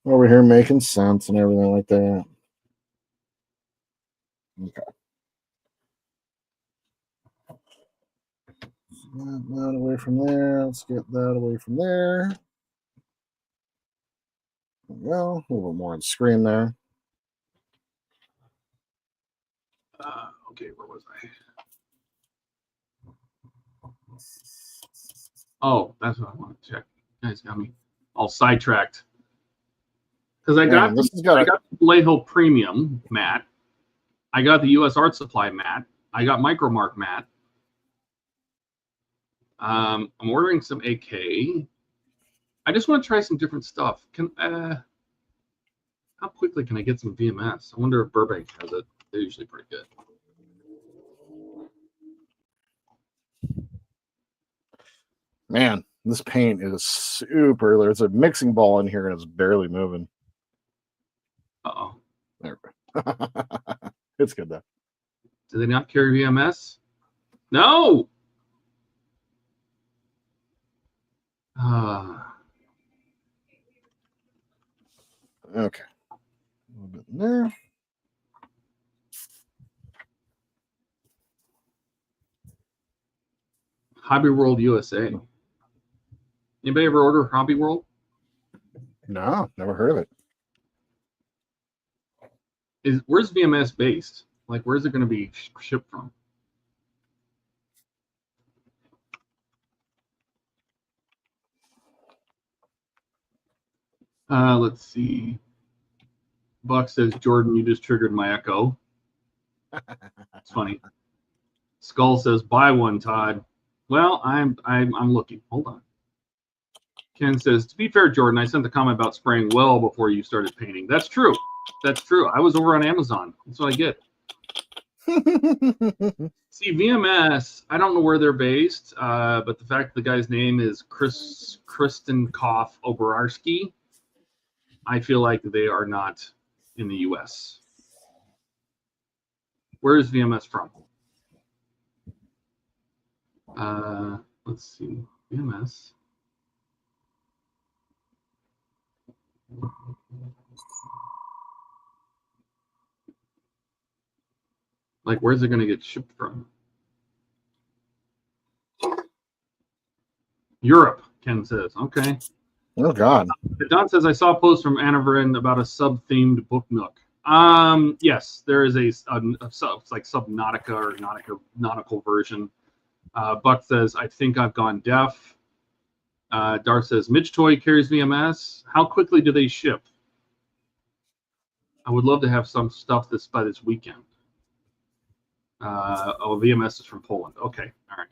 Over here making sense and everything like that. Okay. Get that away from there. Let's get that away from there. There we go. A little more on screen there. Okay, where was I? Oh, that's what I want to check. You guys got me all sidetracked. Because I got the Vallejo Premium mat. I got the U.S. Art Supply mat. I got Micromark mat. I'm ordering some AK. I just want to try some different stuff. How quickly can I get some VMS? I wonder if Burbank has it. They're usually pretty good. Man, this paint is super. There's a mixing ball in here and it's barely moving. Uh-oh. There we go. It's good though. Do they not carry VMS? No. Okay. A little bit in there. Hobby World USA. Anybody ever order Hobby World? No, never heard of it. Where's VMS based? Like, where's it going to be shipped from? Let's see. Buck says, Jordan, you just triggered my echo. It's funny. Skull says, buy one, Todd. Well, I'm looking. Hold on. Ken says, to be fair, Jordan, I sent the comment about spraying well before you started painting. That's true. That's true. I was over on Amazon. That's what I get. See, VMS, I don't know where they're based, but the fact the guy's name is Kristenkoff Oborarski, I feel like they are not in the U.S. Where is VMS from? Let's see. VMS. Like, where's it going to get shipped from? Europe, Ken says. Okay. Oh, God. Don says, I saw a post from Anna Varen about a sub-themed book nook. Yes, there is it's like Subnautica or nautical version. Buck says, I think I've gone deaf. Darth says, Mitch Toy carries VMS. How quickly do they ship? I would love to have some stuff by this weekend. VMS is from Poland. Okay, all right.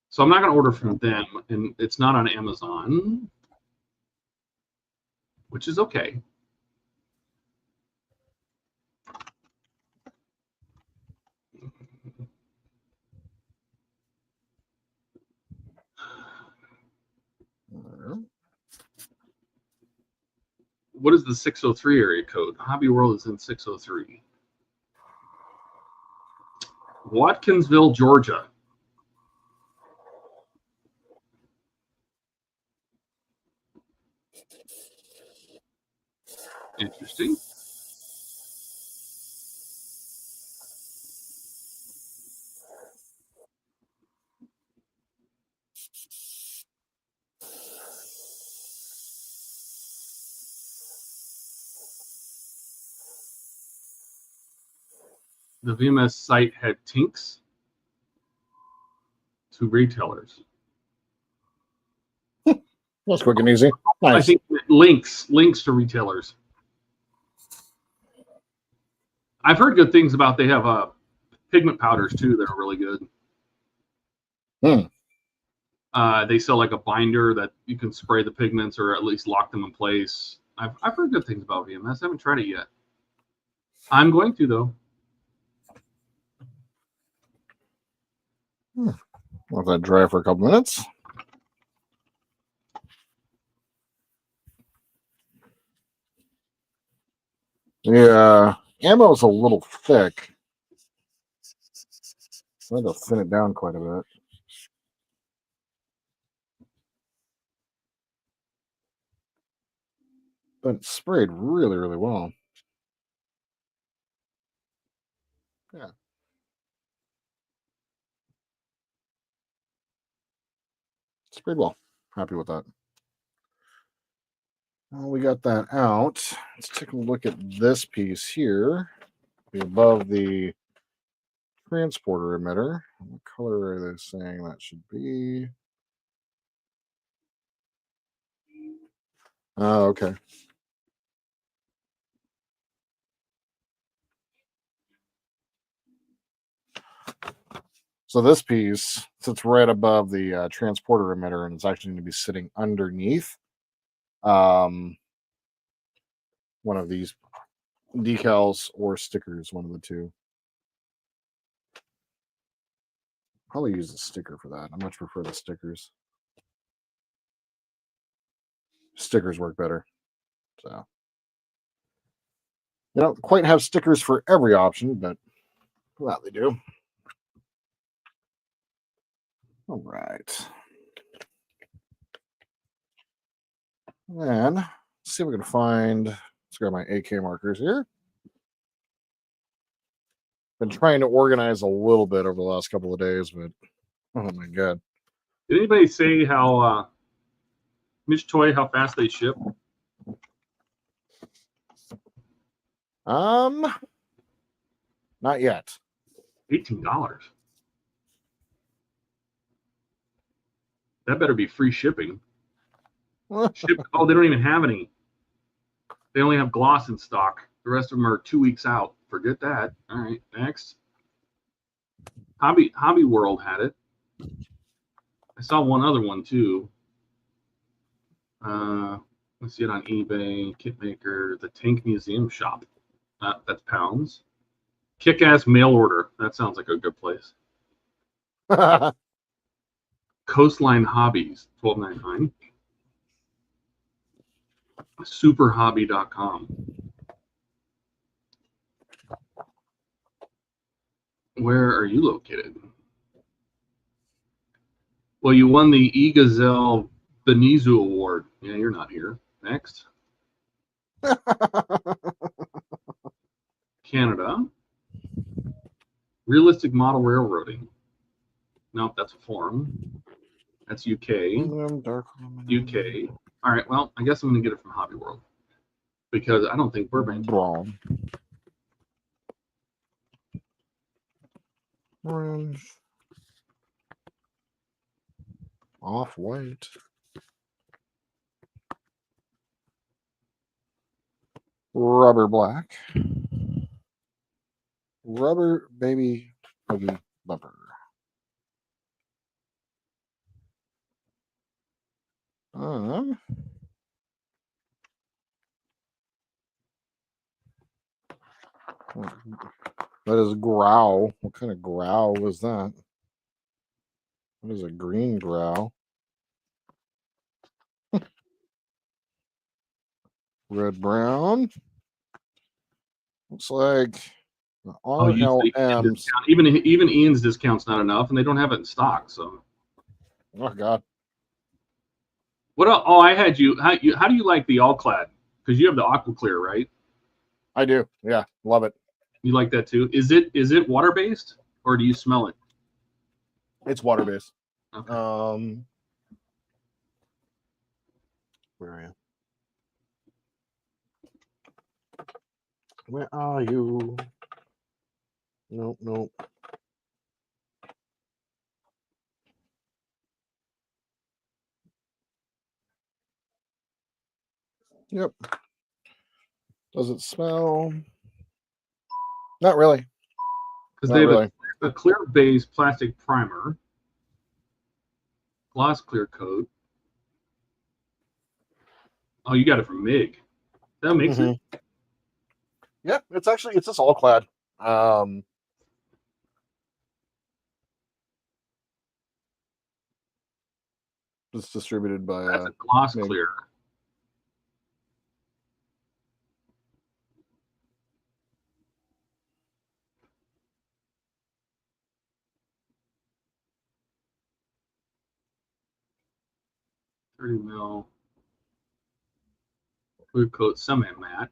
So I'm not going to order from them, and it's not on Amazon, which is okay. What is the 603 area code? Hobby World is in 603. Watkinsville, Georgia. Interesting. The VMS site had tinks to retailers. That's quick and easy. Nice. I think links to retailers. I've heard good things about. They have pigment powders too that are really good. They sell like a binder that you can spray the pigments or at least lock them in place. I've heard good things about VMS. I haven't tried it yet. I'm going to though. Let that dry for a couple minutes. Yeah, ammo is a little thick. I had to thin it down quite a bit. But it sprayed really, really well. Yeah. Sprayed well. Happy with that. Well, we got that out. Let's take a look at this piece here. Above the transporter emitter. What color are they saying that should be? Oh, okay. So this piece sits right above the transporter emitter, and it's actually going to be sitting underneath one of these decals or stickers, one of the two. Probably use the sticker for that. I much prefer the stickers. Stickers work better. So they don't quite have stickers for every option, but well, they do. All right. And let's see if we can find. Let's grab my AK markers here. Been trying to organize a little bit over the last couple of days, but oh my god. Did anybody say how Mitch Toy how fast they ship? Not yet. $18. That better be free shipping. Oh, they don't even have any. They only have gloss in stock. The rest of them are 2 weeks out. Forget that. All right, next. Hobby World had it. I saw one other one too. Let's see it on eBay. Kitmaker, the Tank Museum Shop. That's pounds. Kick-ass mail order. That sounds like a good place. Coastline Hobbies, $12.99. Superhobby.com. Where are you located? Well, you won the E-Gazelle Benizu Award. Yeah, you're not here. Next. Canada. Realistic Model Railroading. Nope, that's a forum. That's UK. UK. All right, well, I guess I'm going to get it from Hobby World because I don't think Burbank's brown. Orange. Off-white. Rubber black. Rubber baby buggy bumper. That is growl. What kind of growl was that? What is a green growl? Red brown. Looks like the RLMs. Even Ian's discount's not enough, and they don't have it in stock. So, oh god. What? Oh, I had you. How do you like the all clad? Because you have the aqua clear, right? I do. Yeah, love it. You like that too? Is it water based or do you smell it? It's water based. Okay. Where are you? Where are you? Nope. Yep. Does it smell? Not really. Because they have a clear base plastic primer, gloss clear coat. Oh, you got it from MIG. That makes it. Yeah, it's just all clad. It's distributed by That's a gloss MIG. clear. $30 mil. Clear coat semi-matte.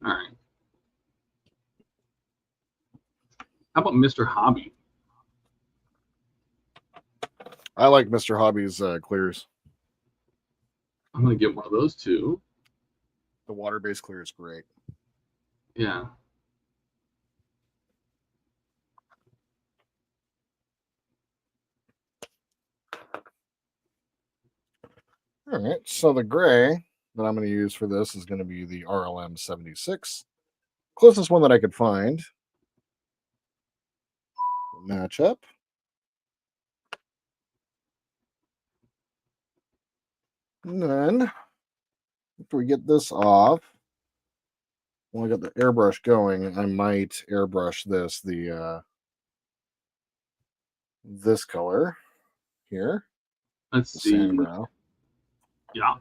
All right. How about Mr. Hobby? I like Mr. Hobby's clears. I'm going to get one of those too. The water-based clear is great. Yeah. All right, so the gray that I'm going to use for this is going to be the RLM 76. Closest one that I could find. Match up. And then, after we get this off, when I got the airbrush going, I might airbrush this color here. Let's The see. sandbrow. Yeah.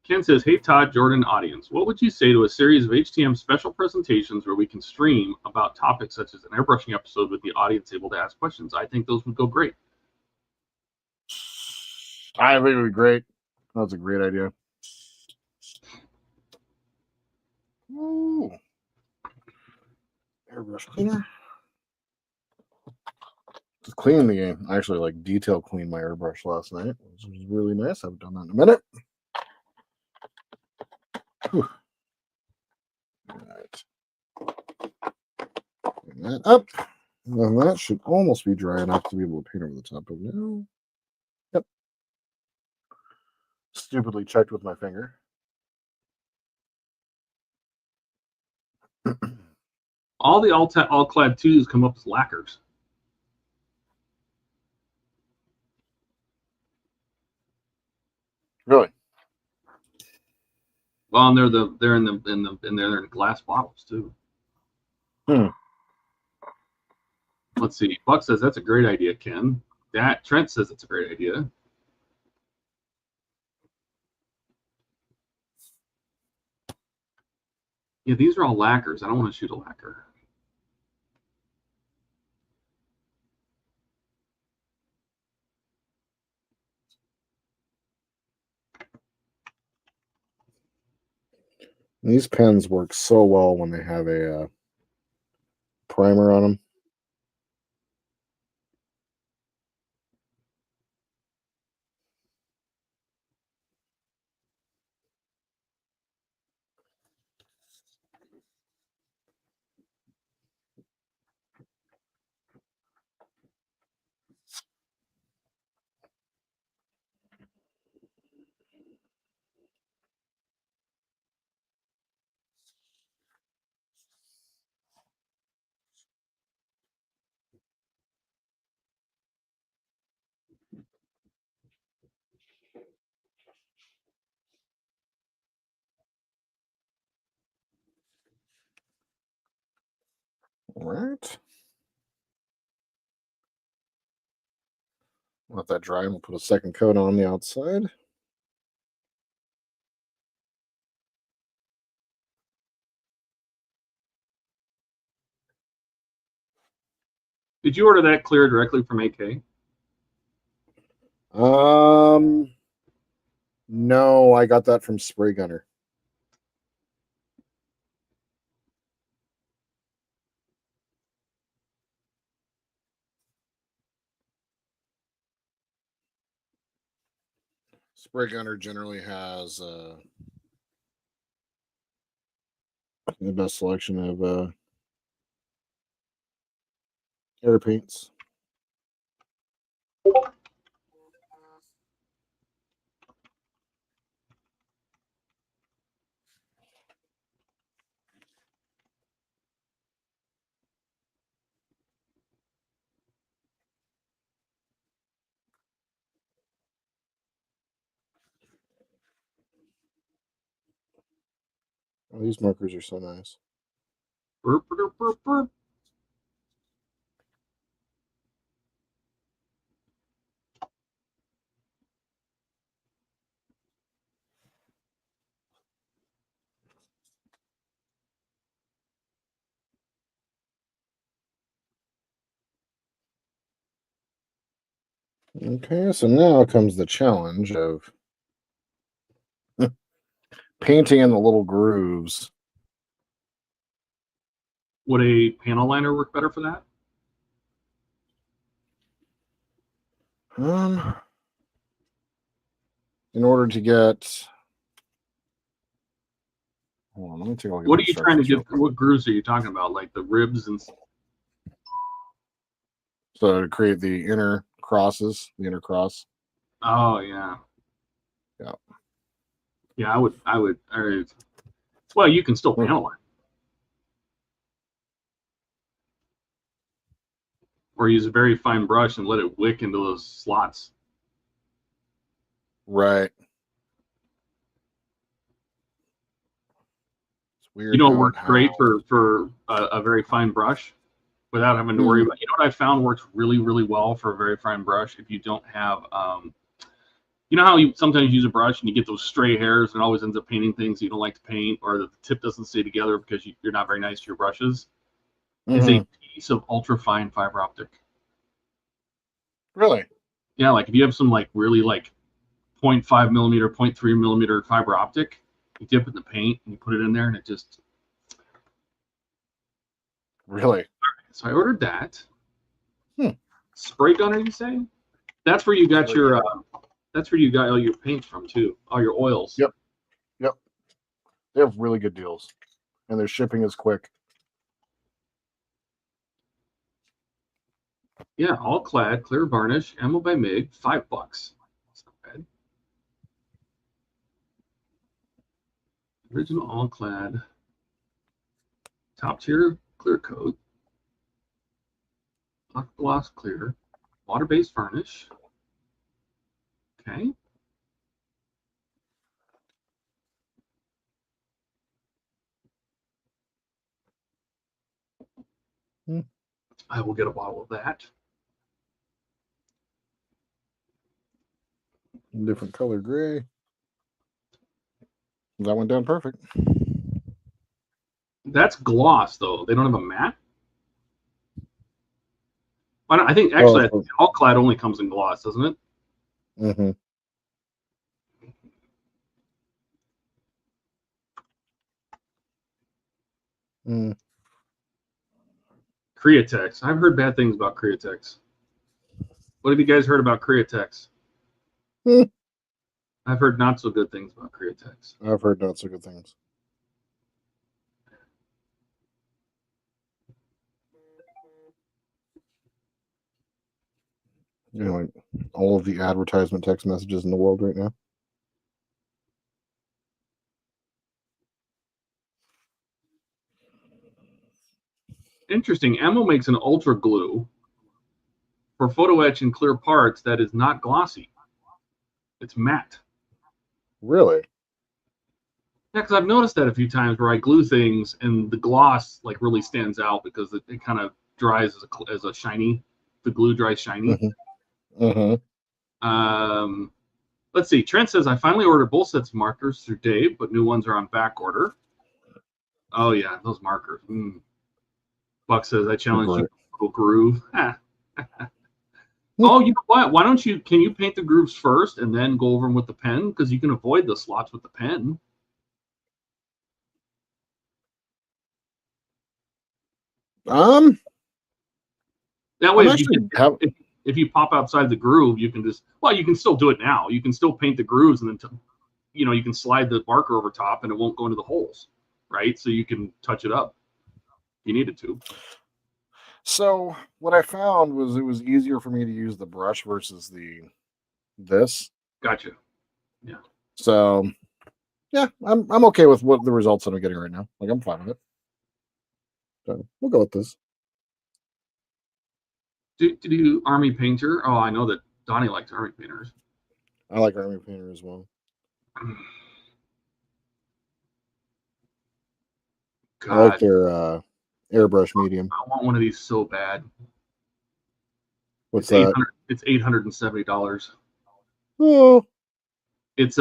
Ken says, hey, Todd, Jordan, audience, what would you say to a series of HTM special presentations where we can stream about topics such as an airbrushing episode with the audience able to ask questions? I think those would go great. I think it would be great. That's a great idea. Ooh. Airbrush cleaner. Just cleaning the game. I actually like detail cleaned my airbrush last night, which was really nice. I haven't done that in a minute. Whew. All right. Bring that up. And then that should almost be dry enough to be able to paint over the top of it now. Yep. Stupidly checked with my finger. All the all-clad 2s come up as lacquers. Really? Well, and they're in glass bottles too. Let's see. Buck says that's a great idea, Ken. Trent says it's a great idea. Yeah, these are all lacquers. I don't want to shoot a lacquer. These pens work so well when they have a primer on them. All right. Let that dry and we'll put a second coat on the outside. Did you order that clear directly from AK? No, I got that from Spray Gunner. Spray Gunner generally has the best selection of air paints. Oh, these markers are so nice. Burp, burp, burp, burp. Okay, so now comes the challenge of painting in the little grooves. Would a panel liner work better for that? In order to get, hold on, let me take a look at What the are you trying to instructions real get? quick. What grooves are you talking about? Like the ribs and So to create the inner crosses, the inner cross. oh yeah. Yeah. Yeah, I would. Well, you can still panel line. Or use a very fine brush and let it wick into those slots. Right. It's weird. You know, it how works how- great for a very fine brush without having to worry about. You know what I found works really, really well for a very fine brush if you don't have. You know how you sometimes use a brush and you get those stray hairs and it always ends up painting things you don't like to paint, or the tip doesn't stay together because you're not very nice to your brushes. Is a piece of ultra fine fiber optic. Really? Yeah, like if you have some like really like 0.5 millimeter, 0.3 millimeter fiber optic, you dip it in the paint and you put it in there and it just. Really? So I ordered that. Hmm. Spray gunner, you say? That's where you got your. That's where you got all your paints from too. All your oils. Yep. Yep. They have really good deals, and their shipping is quick. Yeah, all clad, clear varnish, ammo by MIG, $5. That's not bad. Original all clad, top tier clear coat, gloss clear, water based varnish. Okay. I will get a bottle of that. Different color gray. That went down perfect. That's gloss though. They don't have a matte. I think actually all clad only comes in gloss, doesn't it? Mm-hmm. Createx. I've heard bad things about Createx. What have you guys heard about Createx? I've heard not so good things about Createx. I've heard not so good things. You know, like all of the advertisement text messages in the world right now. Interesting. Ammo makes an ultra glue for photo etch and clear parts that is not glossy. It's matte. Really? Yeah, because I've noticed that a few times where I glue things and the gloss like really stands out because it kind of dries as a shiny. The glue dries shiny. Let's see. Trent says I finally ordered both sets of markers through Dave, but new ones are on back order. Oh yeah, those markers. Buck says I challenge you to groove. Oh, you know what? Why don't you? Can you paint the grooves first and then go over them with the pen? Because you can avoid the slots with the pen. That way, if you pop outside the groove, you can just. Well, you can still do it now. You can still paint the grooves and then, you can slide the marker over top and it won't go into the holes, right? So you can touch it up. If you needed to. So what I found was it was easier for me to use the brush versus this. Gotcha. Yeah. So yeah, I'm okay with what the results that I'm getting right now. Like I'm fine with it. So we'll go with this. Do Army Painter? Oh, I know that Donnie likes Army Painters. I like Army Painter as well. I like God, their airbrush medium. I want one of these so bad. What's It's that? It's $870. Oh, It's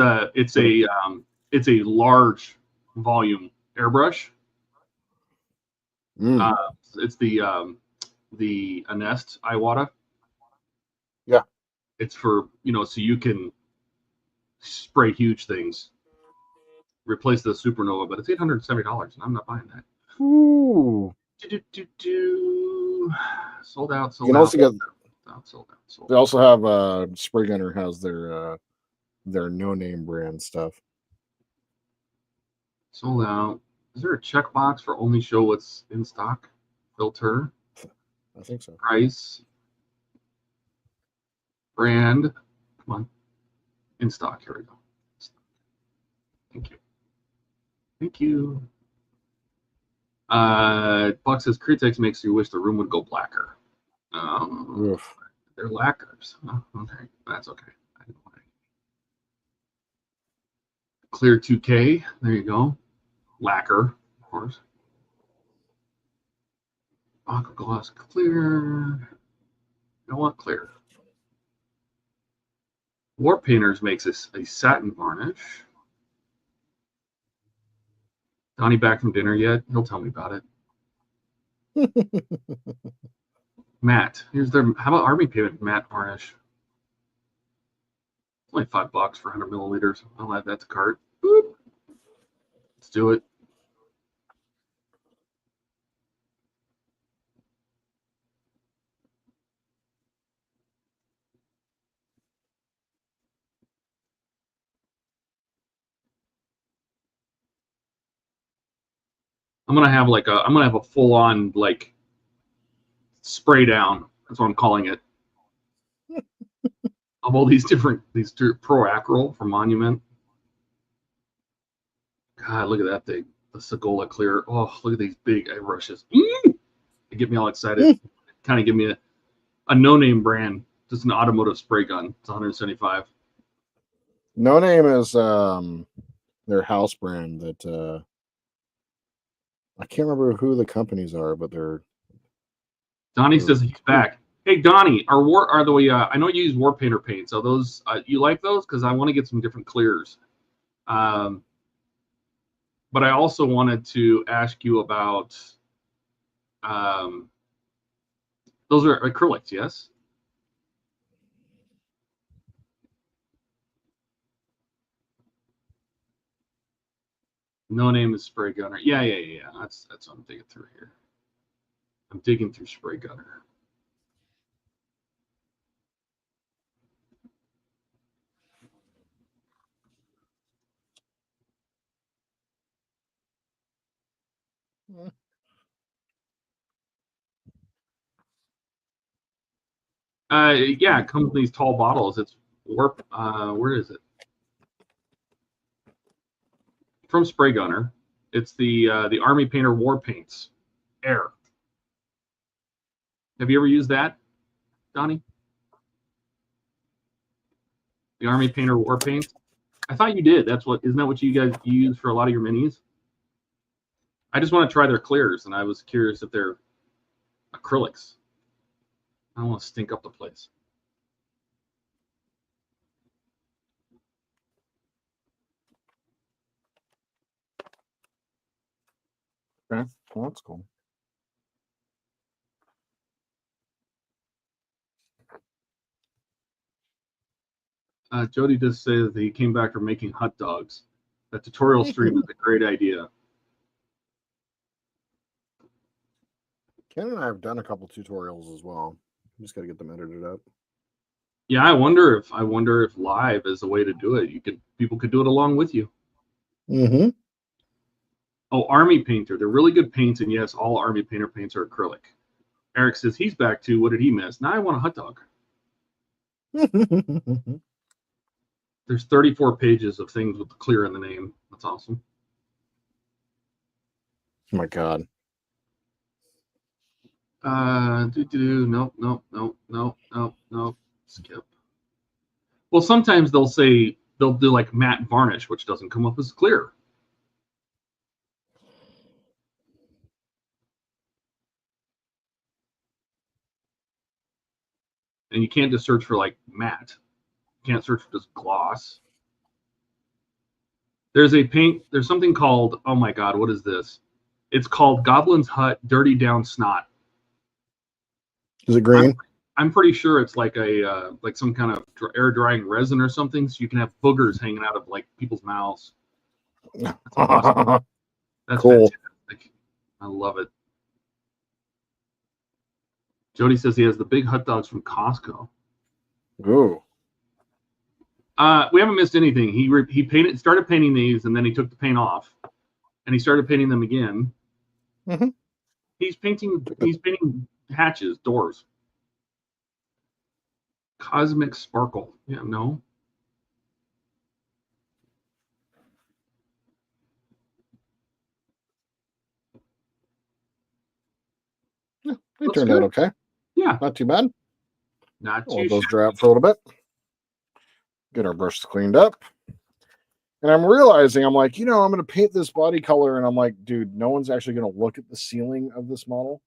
a large volume airbrush. mm, It's the Anest Iwata. yeah. It's for so you can spray huge things, replace the Supernova, but it's $870, and I'm not buying that. Ooh. Sold out. You can also get. Sold out. They also have Spray Gunner has their no name brand stuff. Sold out. Is there a checkbox for only show what's in stock? Filter, I think so. price, brand. Come on. In stock. Here we go. Thank you. Thank you. Buck says Cretex makes you wish the room would go blacker. Oof. They're lacquers. Oh, okay. That's okay. I didn't want to. Clear 2K. There you go. Lacquer, of course. Aqua gloss clear. I want clear. War Painters makes a satin varnish. Donnie back from dinner yet? He'll tell me about it. Matte. Here's their. How about Army Paint matte varnish? It's only $5 for 100 milliliters. I'll add that to cart. Boop. Let's do it. I'm gonna have a full on like spray down. That's what I'm calling it. Of all these Pro Acryl from Monument. God, look at that thing. The Segola Clear. Oh, look at these big airbrushes. They get me all excited. Kind of give me a no-name brand, just an automotive spray gun. It's 175. No name is their house brand that I can't remember who the companies are, but they're. Donnie says he's back. Hey Donnie, I know you use War Painter paints. Are those you like those? Because I want to get some different clears. But I also wanted to ask you about those are acrylics, yes? No name is Spray Gunner. Yeah. That's what I'm digging through here. I'm digging through Spray Gunner. Yeah, it comes in these tall bottles. It's warp. Where is it? From Spray Gunner. It's the Army Painter War Paints Air. Have you ever used that, Donnie? The Army Painter War Paints. I thought you did. Isn't that what you use for a lot of your minis? I just want to try their clears, and I was curious if they're acrylics. I don't want to stink up the place. Okay, well, that's cool. Jody just says that he came back from making hot dogs. That tutorial stream is a great idea. Ken and I have done a couple tutorials as well. Just got to get them edited up. Yeah, I wonder if live is a way to do it. People could do it along with you. Mm-hmm. Oh, Army Painter. They're really good paints, and yes, all Army Painter paints are acrylic. Eric says he's back too. What did he miss? Now I want a hot dog. There's 34 pages of things with the clear in the name. That's awesome. Oh my God. Nope. Skip. Well, sometimes they'll do like matte varnish, which doesn't come up as clear. And you can't just search for like matte. You can't search for just gloss. There's something called, oh my God, what is this? It's called Goblin's Hut Dirty Down Snot. Is it green? I'm pretty sure it's like a like some kind of air drying resin or something, so you can have boogers hanging out of like people's mouths. That's awesome. That's cool. Fantastic. I love it. Jody says he has the big hot dogs from Costco. Ooh. We haven't missed anything. He started painting these, and then he took the paint off, and he started painting them again. Mm-hmm. He's painting hatches, doors. Cosmic Sparkle. Yeah, no. Yeah, they turned out okay. Yeah. Not too bad. Not We'll too those dry out for a little bit. Get our brushes cleaned up. And I'm realizing, I'm like, I'm going to paint this body color. And I'm like, dude, no one's actually going to look at the ceiling of this model.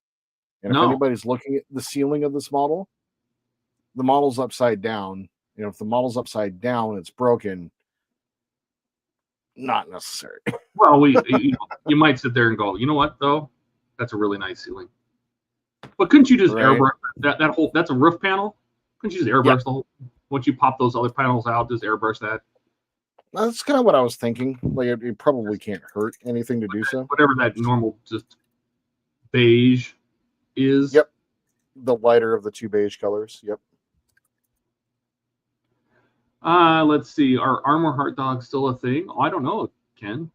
And if anybody's looking at the ceiling of this model, the model's upside down. If the model's upside down, it's broken. Not necessary. Well, you might sit there and go, you know what, though? That's a really nice ceiling. But couldn't you just airbrush that whole, that's a roof panel? Couldn't you just airbrush the whole, once you pop those other panels out, just airbrush that? That's kind of what I was thinking. Like, it probably can't hurt anything to do so. Whatever that normal just beige is. Yep. The lighter of the two beige colors. Yep. Let's see. Are Armor Heart Dogs still a thing? Oh, I don't know, Ken.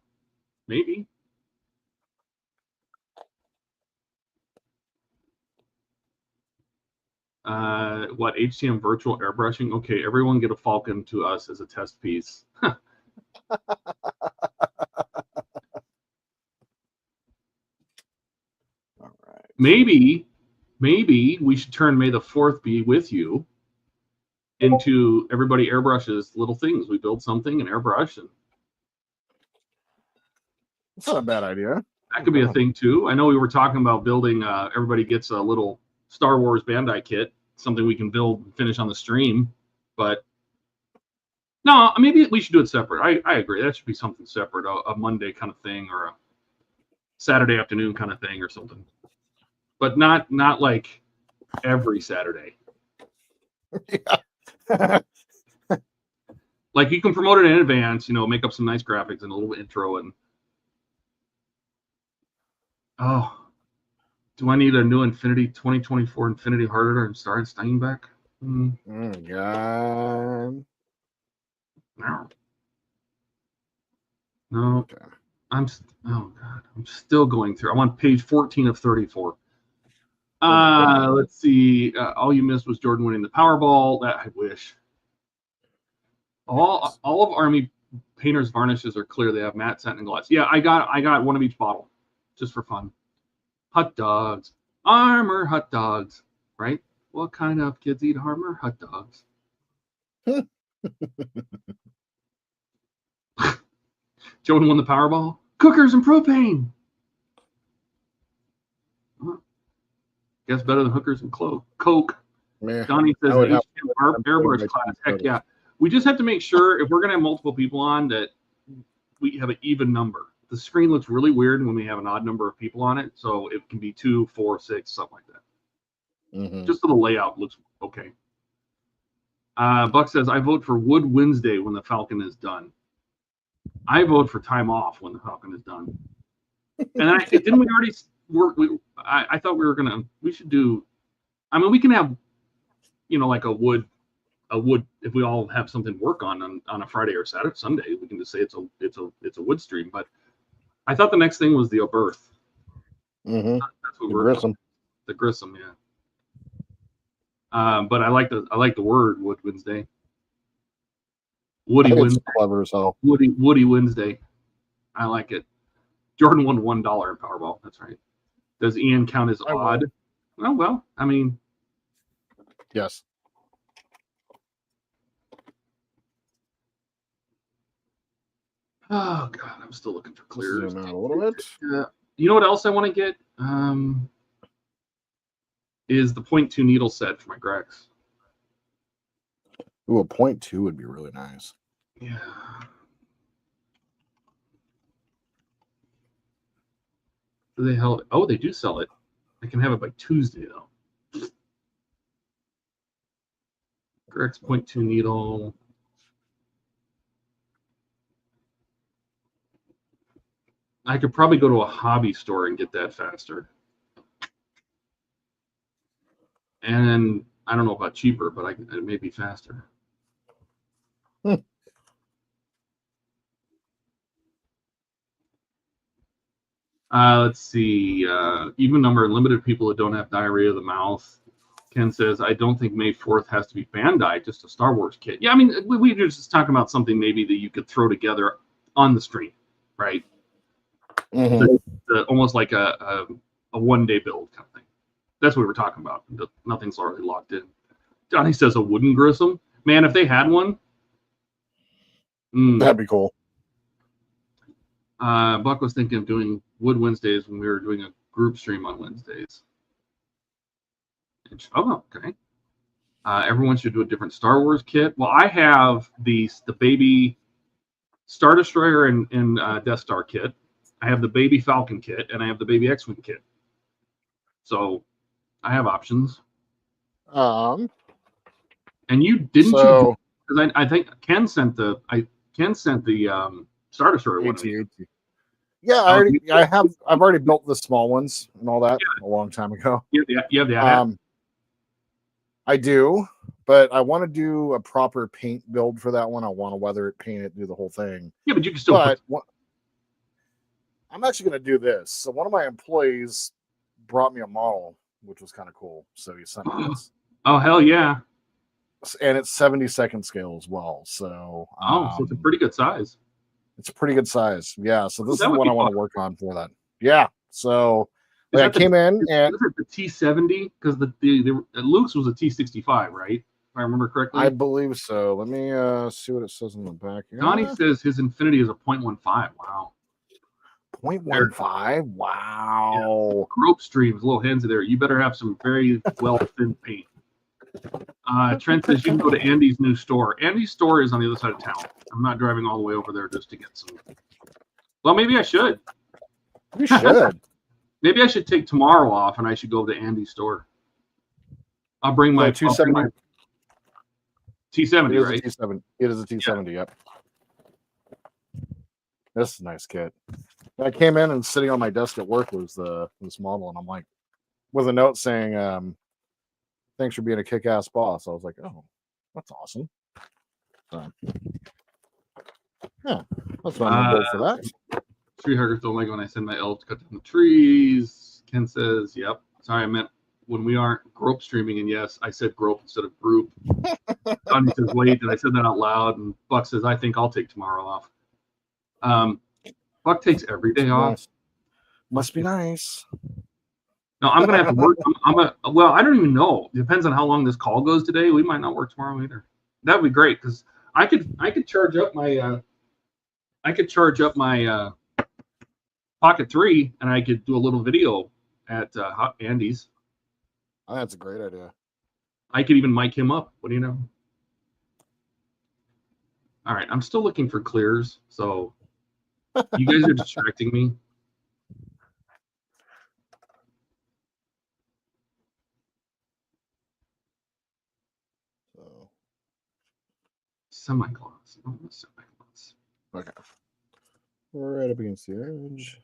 Maybe. What, HTM virtual airbrushing? Okay, everyone get a Falcon to us as a test piece. All right. Maybe we should turn May the 4th be with you into everybody airbrushes little things. We build something and airbrush, and That's not a bad idea. that could be a thing too. I know we were talking about building. Everybody gets a little Star Wars Bandai kit, something we can build and finish on the stream. But no, maybe we should do it separate. I agree. That should be something separate, a Monday kind of thing or a Saturday afternoon kind of thing or something. But not like every Saturday. Yeah. Like you can promote it in advance, make up some nice graphics and a little intro and do I need a new Infinity 2024 Infinity Harder and start Steinbeck? God. No. Okay. I'm still going through. I'm on page 14 of 34. Let's see. All you missed was Jordan winning the Powerball. That I wish. All of Army Painter's varnishes are clear. They have matte, satin, and gloss. Yeah, I got one of each bottle, just for fun. Hot dogs, Armor hot dogs, right? What kind of kids eat Armor hot dogs? Jordan won the Powerball. Cookers and propane. Guess better than hookers and Coke. Man, Donnie says airbrush class. Heck yeah. We just have to make sure if we're gonna have multiple people on that we have an even number. The screen looks really weird when we have an odd number of people on it, so it can be 2, 4, 6, something like that. Mm-hmm. Just so the layout looks okay. Buck says, I vote for Wood Wednesday when the Falcon is done. I vote for time off when the Falcon is done. And didn't we already work? I thought we should do, we can have, like a wood, if we all have something to work on a Friday or Saturday, Sunday, we can just say it's a wood stream. But I thought the next thing was the Oberth. Mm-hmm. That's what The we're Grissom. The Grissom, yeah. But I like the word Wood Wednesday. Woody Wednesday. Clever as hell. Woody Wednesday. I like it. Jordan won $1 in Powerball. That's right. Does Ian count as odd? Oh well, yes. Oh God, I'm still looking for clears. Zoom out a little bit. You know what else I want to get? Is the .2 needle set for my Grex. Ooh, a 0.2 would be really nice. Yeah. Do they hell? Oh, they do sell it. I can have it by Tuesday though. Correct 0.2 needle. I could probably go to a hobby store and get that faster. And then I don't know about cheaper, but it may be faster. Let's see. Even number of limited people that don't have diarrhea of the mouth. Ken says, I don't think May 4th has to be Bandai, just a Star Wars kit. Yeah, I mean, we were just talking about something maybe that you could throw together on the stream, right? Almost like a one-day build kind of thing. That's what we were talking about. Nothing's already locked in. Johnny says a wooden Grissom. Man, if they had one. That'd be cool. Buck was thinking of doing Wood Wednesdays when we were doing a group stream on Wednesdays. Oh, okay. Everyone should do a different Star Wars kit. Well, I have the baby Star Destroyer and Death Star kit. I have the baby Falcon kit, and I have the baby X-Wing kit. So I have options. And you didn't you? Because I think Ken sent the Star Destroyer one. Yeah, I've already built the small ones and all that a long time ago. You have the I do, but I want to do a proper paint build for that one. I want to weather it, paint it, do the whole thing. Yeah, but you can still. I'm actually going to do this. So one of my employees brought me a model, which was kind of cool. So he sent me this. Oh, hell yeah. And it's 72nd scale as well. So so it's a pretty good size. It's a pretty good size. Yeah. So this is what I want to work on for that. Yeah. So I came in and was it the T70? Because the Luke's was a T65, right? If I remember correctly. I believe so. Let me see what it says on the back here. Donnie says his Infinity is a 0.15. Wow. 0.15? Wow. Yeah. Grope streams, little hands there. You better have some very well thin paint. Trent says you can go to Andy's new store. Andy's store is on the other side of town. I'm not driving all the way over there just to get some. Well, maybe I should. You should. Maybe I should take tomorrow off and I should go to Andy's store. I'll bring my T70. T70, right? It is a T70, yep. This is a nice kit. I came in and sitting on my desk at work was this model, and I'm like, with a note saying, thanks for being a kick-ass boss. I was like, oh, that's awesome. Yeah, that's what I'm going to for that. Tree huggers don't like when I send my elves to cut down the trees. Ken says, yep. Sorry, I meant when we aren't grope streaming, and yes, I said grope instead of group. Donnie says, wait, and I said that out loud, and Buck says, I think I'll take tomorrow off. Buck takes every day off. Must be nice. No, I'm gonna have to work. Well, I don't even know. Depends on how long this call goes today. We might not work tomorrow either. That'd be great because I could charge up my Pocket 3 and I could do a little video at Andy's. Oh, that's a great idea. I could even mic him up. What do you know? All right, I'm still looking for clears, so you guys are distracting me. Semi-gloss. Oh, semi-gloss. Okay. Right up against the edge.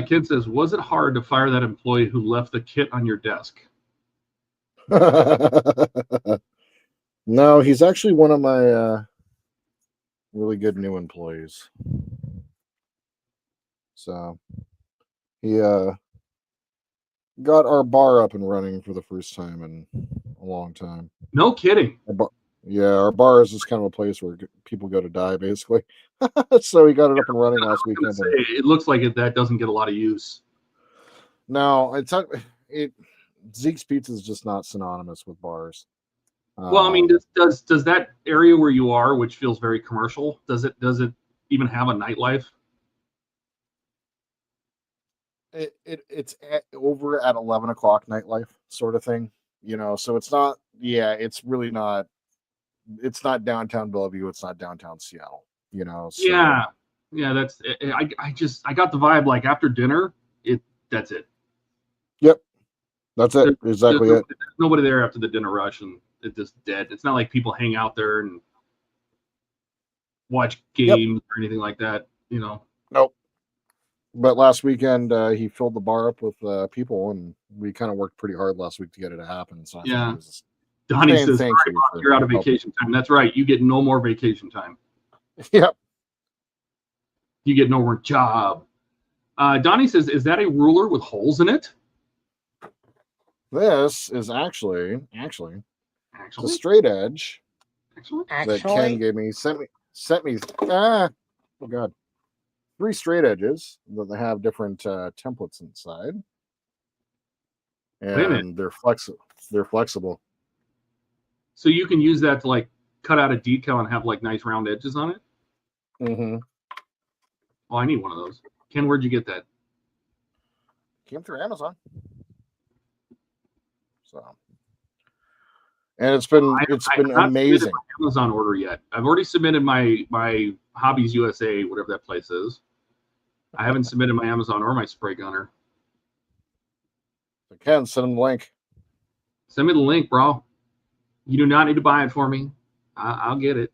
Kid says, was it hard to fire that employee who left the kit on your desk? No, he's actually one of my really good new employees. So he got our bar up and running for the first time in a long time. No kidding. Our bar is just kind of a place where people go to die, basically. So he got it up and running last weekend. It looks like that doesn't get a lot of use. No, Zeke's Pizza is just not synonymous with bars. Well, I mean, does that area where you are, which feels very commercial, does it even have a nightlife? It's over at 11 o'clock nightlife sort of thing. You know, so it's not. Yeah, it's really not. It's not downtown Bellevue. It's not downtown Seattle. You know. So, Yeah, that's. I got the vibe like after dinner, that's it. Yep. That's it. Exactly it. There's nobody there after the dinner rush, and it's just dead. It's not like people hang out there and watch games or anything like that. You know. Nope. But last weekend, he filled the bar up with people, and we kind of worked pretty hard last week to get it to happen. So I think it was Donnie says, thank sorry, you Bob, you're out of vacation time. That's right. You get no more vacation time. Yep. You get no more job. Donnie says, is that a ruler with holes in it? This is actually it's a Actually, straight edge actually, that Ken gave me. Sent me. Oh God. 3 straight edges that they have different templates inside, and they're flexible. So you can use that to like cut out a decal and have like nice round edges on it. Mm-hmm. Oh, I need one of those. Ken, where'd you get that? Came through Amazon. So, and it's been amazing. My Amazon order yet? I've already submitted my Hobbies USA, whatever that place is. I haven't submitted my Amazon or my spray gunner. I can send them the link. Send me the link, bro. You do not need to buy it for me. I'll get it.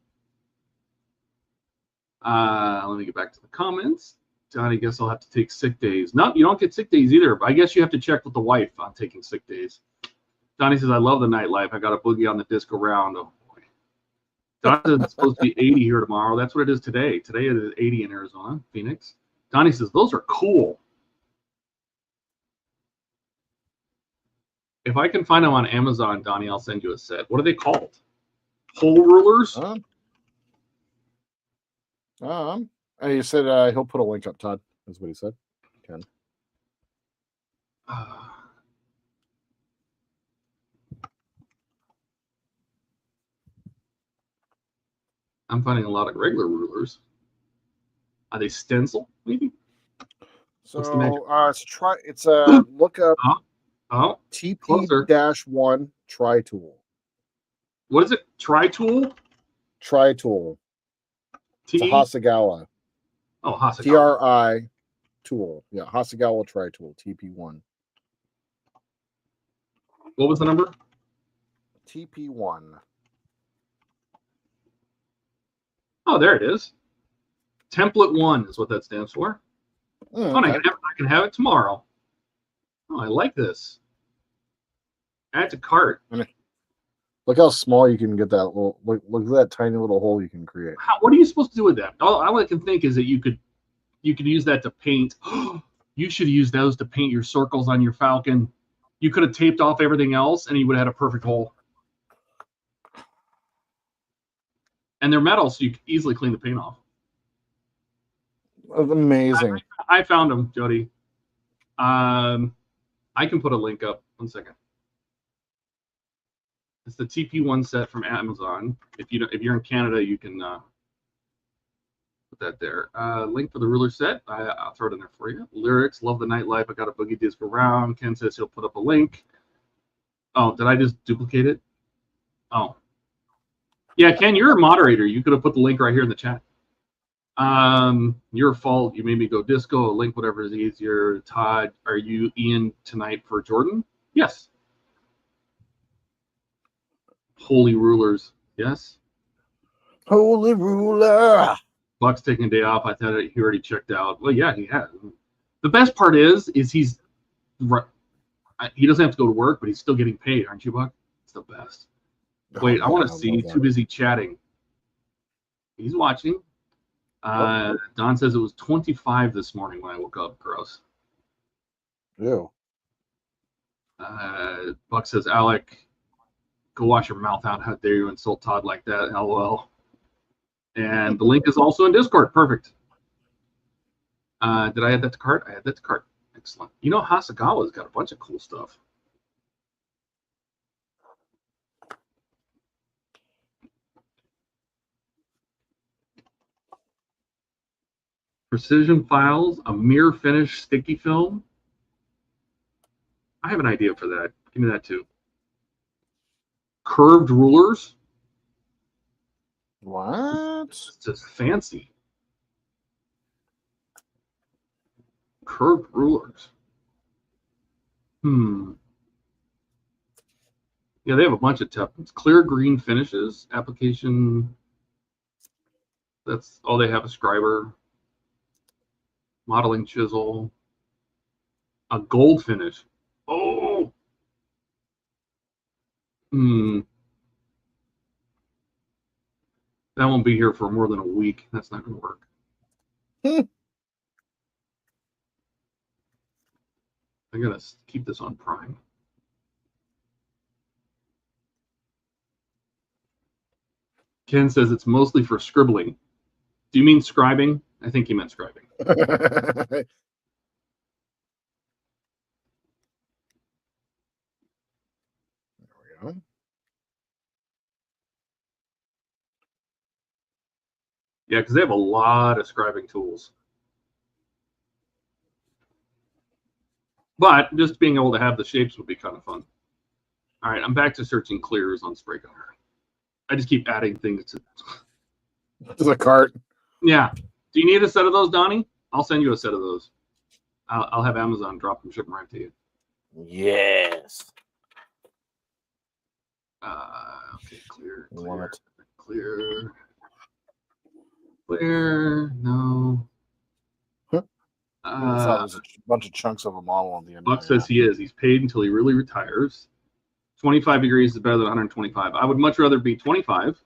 Let me get back to the comments. Johnny, guess I'll have to take sick days. No, you don't get sick days either. But I guess you have to check with the wife on taking sick days. Johnny says, I love the nightlife. I got a boogie on the disco round. Oh, boy. Johnny says it's supposed to be 80 here tomorrow. That's what it is today. Today it is 80 in Arizona, Phoenix. Donnie says, those are cool. If I can find them on Amazon, Donnie, I'll send you a set. What are they called? Hole rulers? And he said he'll put a link up, Todd. That's what he said. Ken. I'm finding a lot of regular rulers. Are they stencil, maybe? So it's a look up TP-1 tri-tool. What is it? Tri-tool? Tri-tool. It's a Hasegawa. Oh, Hasegawa. TRI tool. Yeah, Hasegawa tri-tool, TP-1. What was the number? TP-1. Oh, there it is. Template 1 is what that stands for. Okay. I can have it tomorrow. Oh, I like this. Add to cart. Look how small you can get that little. Look at that tiny little hole you can create. What are you supposed to do with that? All I can think is that you could use that to paint. You should use those to paint your circles on your Falcon. You could have taped off everything else, and you would have had a perfect hole. And they're metal, so you can easily clean the paint off. That's amazing. I found them, Jody. I can put a link up. 1 second. It's the TP-1 set from Amazon. If you're in Canada, you can put that there. Link for the ruler set. I'll throw it in there for you. Lyrics. Love the nightlife. I got a boogie disc around. Ken says he'll put up a link. Oh, did I just duplicate it? Oh. Yeah, Ken, you're a moderator. You could have put the link right here in the chat. Your fault. You made me go disco. A link, whatever is easier. Todd, are you Ian tonight for Jordan? Yes. Holy rulers. Yes. Holy ruler. Buck's taking a day off. I thought he already checked out. Well, yeah, he has. The best part is he doesn't have to go to work, but he's still getting paid, aren't you, Buck? It's the best. Wait, I want to see. Too busy chatting. He's watching. Don says it was 25 this morning when I woke up. Gross. Ew. Buck says, Alec, go wash your mouth out. How dare you insult Todd like that? LOL. And the link is also in Discord. Perfect. Did I add that to cart? I add that to cart. Excellent. You know, Hasegawa's got a bunch of cool stuff. Precision Files, a mirror finish sticky film. I have an idea for that. Give me that too. curved rulers. What? It's just fancy. Curved rulers. Yeah, they have a bunch of templates. Clear green finishes, application. That's all they have. A scriber, modeling chisel, a gold finish. Oh, that won't be here for more than a week. That's not going to work. I gotta keep this on Prime. Ken says it's mostly for scribbling. Do you mean scribing? I think he meant scribing. There we go. Yeah, because they have a lot of scribing tools. But just being able to have the shapes would be kind of fun. All right, I'm back to searching clears on Spray Gunner. I just keep adding things to the cart. Yeah. Do you need a set of those, Donnie? I'll send you a set of those. I'll have Amazon drop them, ship them right to you. Yes. Okay, clear. No. I thought it was a bunch of chunks of a model on the end. Buck says he is. He's paid until he really retires. 25 degrees is better than 125. I would much rather be 25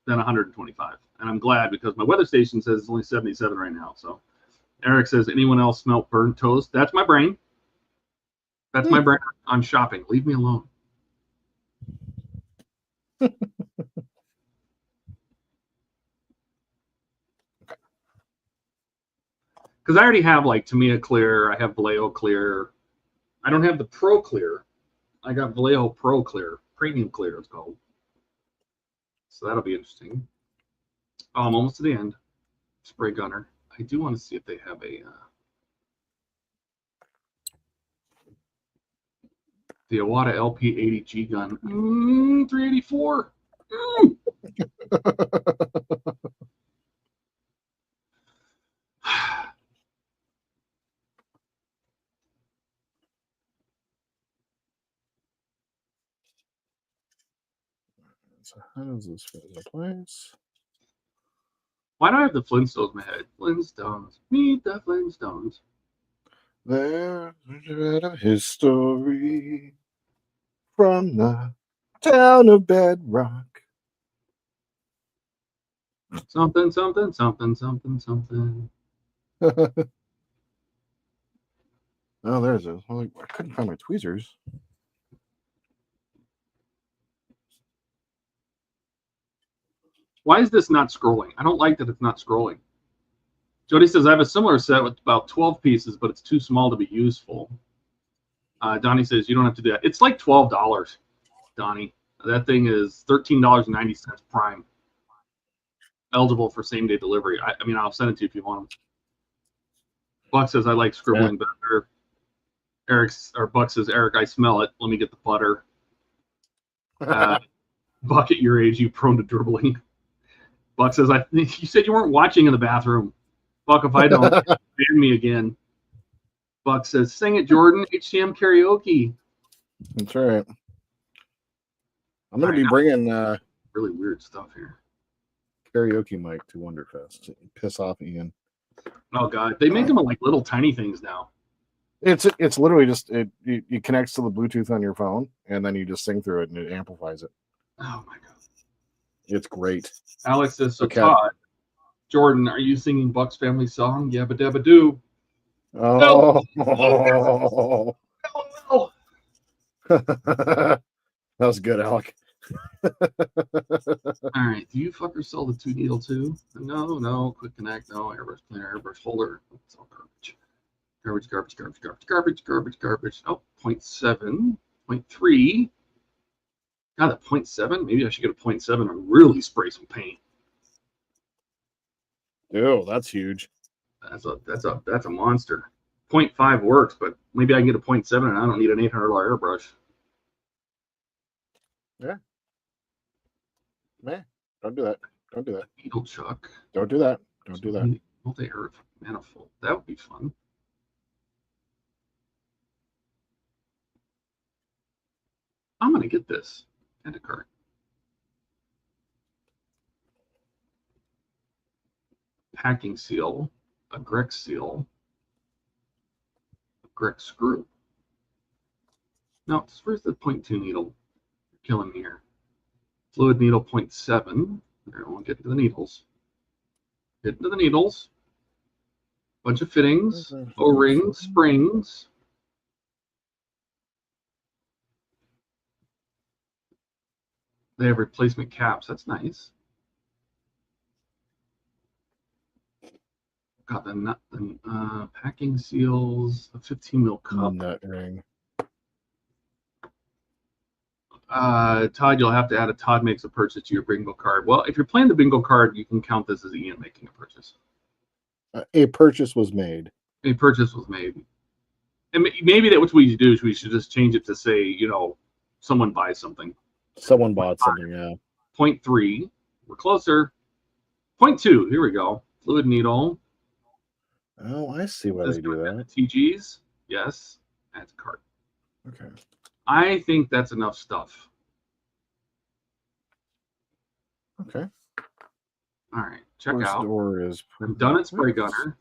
than 125. And I'm glad because my weather station says it's only 77 right now. So Eric says, anyone else smelt burnt toast? That's my brain. That's my brain. I'm shopping. Leave me alone. Because I already have like Tamiya Clear. I have Vallejo Clear. I don't have the Pro Clear. I got Vallejo Pro Clear. Premium Clear it's called. So that'll be interesting. Oh, I'm almost to the end. Spray Gunner. I do want to see if they have a the Iwata LP80G gun. 384. So how does this fit into place? Why do I have the Flintstones in my head? Flintstones. Meet the Flintstones. There's a bit of history from the town of Bedrock. Something, something, something, something, something. Oh, there's a. Well, I couldn't find my tweezers. Why is this not scrolling? I don't like that it's not scrolling. Jody says, I have a similar set with about 12 pieces, but it's too small to be useful. Donnie says, you don't have to do that. It's like $12, Donnie. That thing is $13.90 Prime. Eligible for same-day delivery. I mean, I'll send it to you if you want them. Buck says, I like scribbling better. Buck says, Eric, I smell it. Let me get the butter. Buck, at your age, you prone to dribbling. Buck says, you said you weren't watching in the bathroom. Buck, if I don't, ban me again. Buck says, sing it, Jordan. HCM karaoke. That's right. I'm going to be bringing really weird stuff here. Karaoke mic to Wonderfest. Piss off Ian. Oh God, they make them like little tiny things now. It's literally just it connects to the Bluetooth on your phone, and then you just sing through it, and it amplifies it. Oh my God, it's great. Alex says, so Todd, Jordan, are you singing Buck's family song? Yabba dabba doo. Oh. No. No. That was good, Alec. All right, do you fuckers sell the 2 needle too? No, quick connect, no, airbrush cleaner, airbrush holder. It's all garbage. Garbage. Oh, 0.7, 0.3. God, a 0.7? Maybe I should get a 0.7 and really spray some paint. Ew, that's huge. That's a monster. 0.5 works, but maybe I can get a 0.7 and I don't need an $800 airbrush. Yeah. Man, don't do that. Don't do that. Needle chuck. Don't do that. Don't do that. Multi-earth manifold. That would be fun. I'm gonna get this. Add a card. Packing seal, a Grex seal, a Grex screw. No, where's the 0.2 needle? You're killing me here. Fluid needle 0.7. There, I won't get into the needles. Get into the needles. Bunch of fittings, O-rings, springs. They have replacement caps. That's nice. Got the nut, packing seals, a 15 mil cup. Nut ring. Todd, you'll have to add a Todd makes a purchase to your bingo card. Well, if you're playing the bingo card, you can count this as Ian making a purchase. A purchase was made. A purchase was made. And maybe that's what we should do is we should just change it to say, you know, someone buys something. Someone bought something, yeah. 0.3. We're closer. 0.2. Here we go. Fluid needle. Oh, I see why they do that. TGs. Yes. That's a card. Okay. I think that's enough stuff. Okay. All right. Check First out. door is. I'm done at Spray Gunner.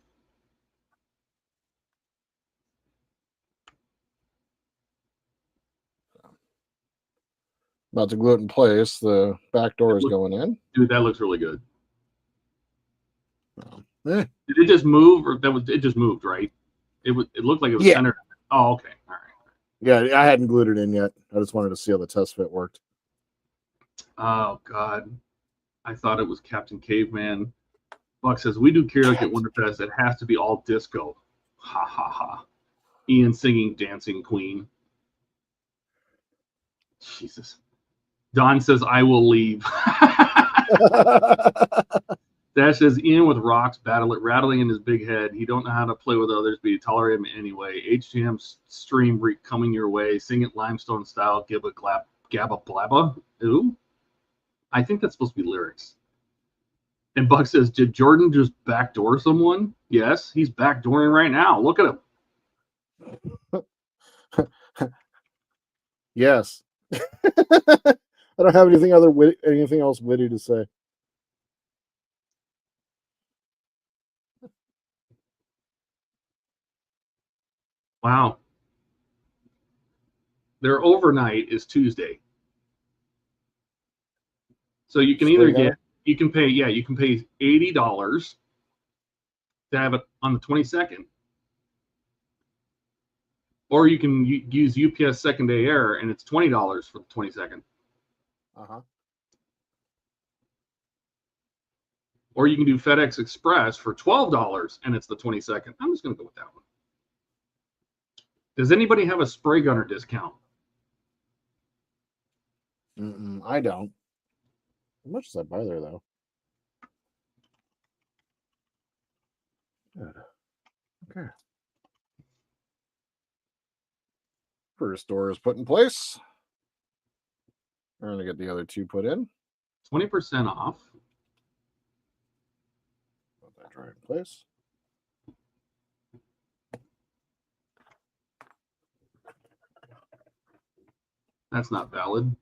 About to glue it in place. The back door is going in. Dude, that looks really good. Eh. Did it just move, or it just moved, right? It looked like it was centered. Oh, okay. All right. Yeah, I hadn't glued it in yet. I just wanted to see how the test fit worked. Oh God, I thought it was Captain Caveman. Buck says we do karaoke at Winterfest. It has to be all disco. Ha ha ha. Ian singing "Dancing Queen." Jesus. Don says I will leave. Dash says Ian with rocks rattling in his big head. He don't know how to play with others, but you tolerate him anyway. HGM stream coming your way. Sing it limestone style. Gibba gabba blabba. Ooh. I think that's supposed to be lyrics. And Buck says, did Jordan just backdoor someone? Yes, he's backdooring right now. Look at him. Yes. I don't have anything else witty to say. Wow. Their overnight is Tuesday. So you can you can pay $80 to have it on the 22nd. Or you can use UPS second day air and it's $20 for the 22nd. Uh-huh. Or you can do FedEx Express for $12 and it's the 22nd. I'm just going to go with that one. Does anybody have a spray gunner discount? I don't. How much does that buy there, though? Good. Okay. First door is put in place. We're going to get the other two put in. 20% off. Put that right in place. That's not valid.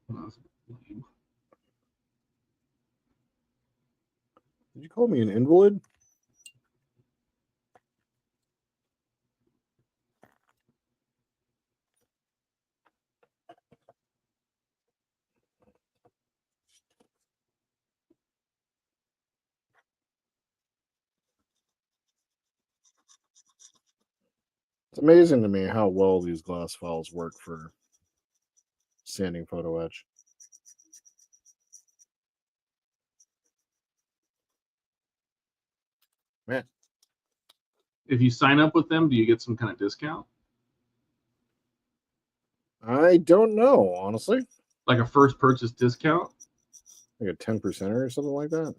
Did you call me an invalid? It's amazing to me how well these glass files work for sanding photo etch. Man. If you sign up with them, do you get some kind of discount? I don't know, honestly. Like a first purchase discount? Like a 10% or something like that.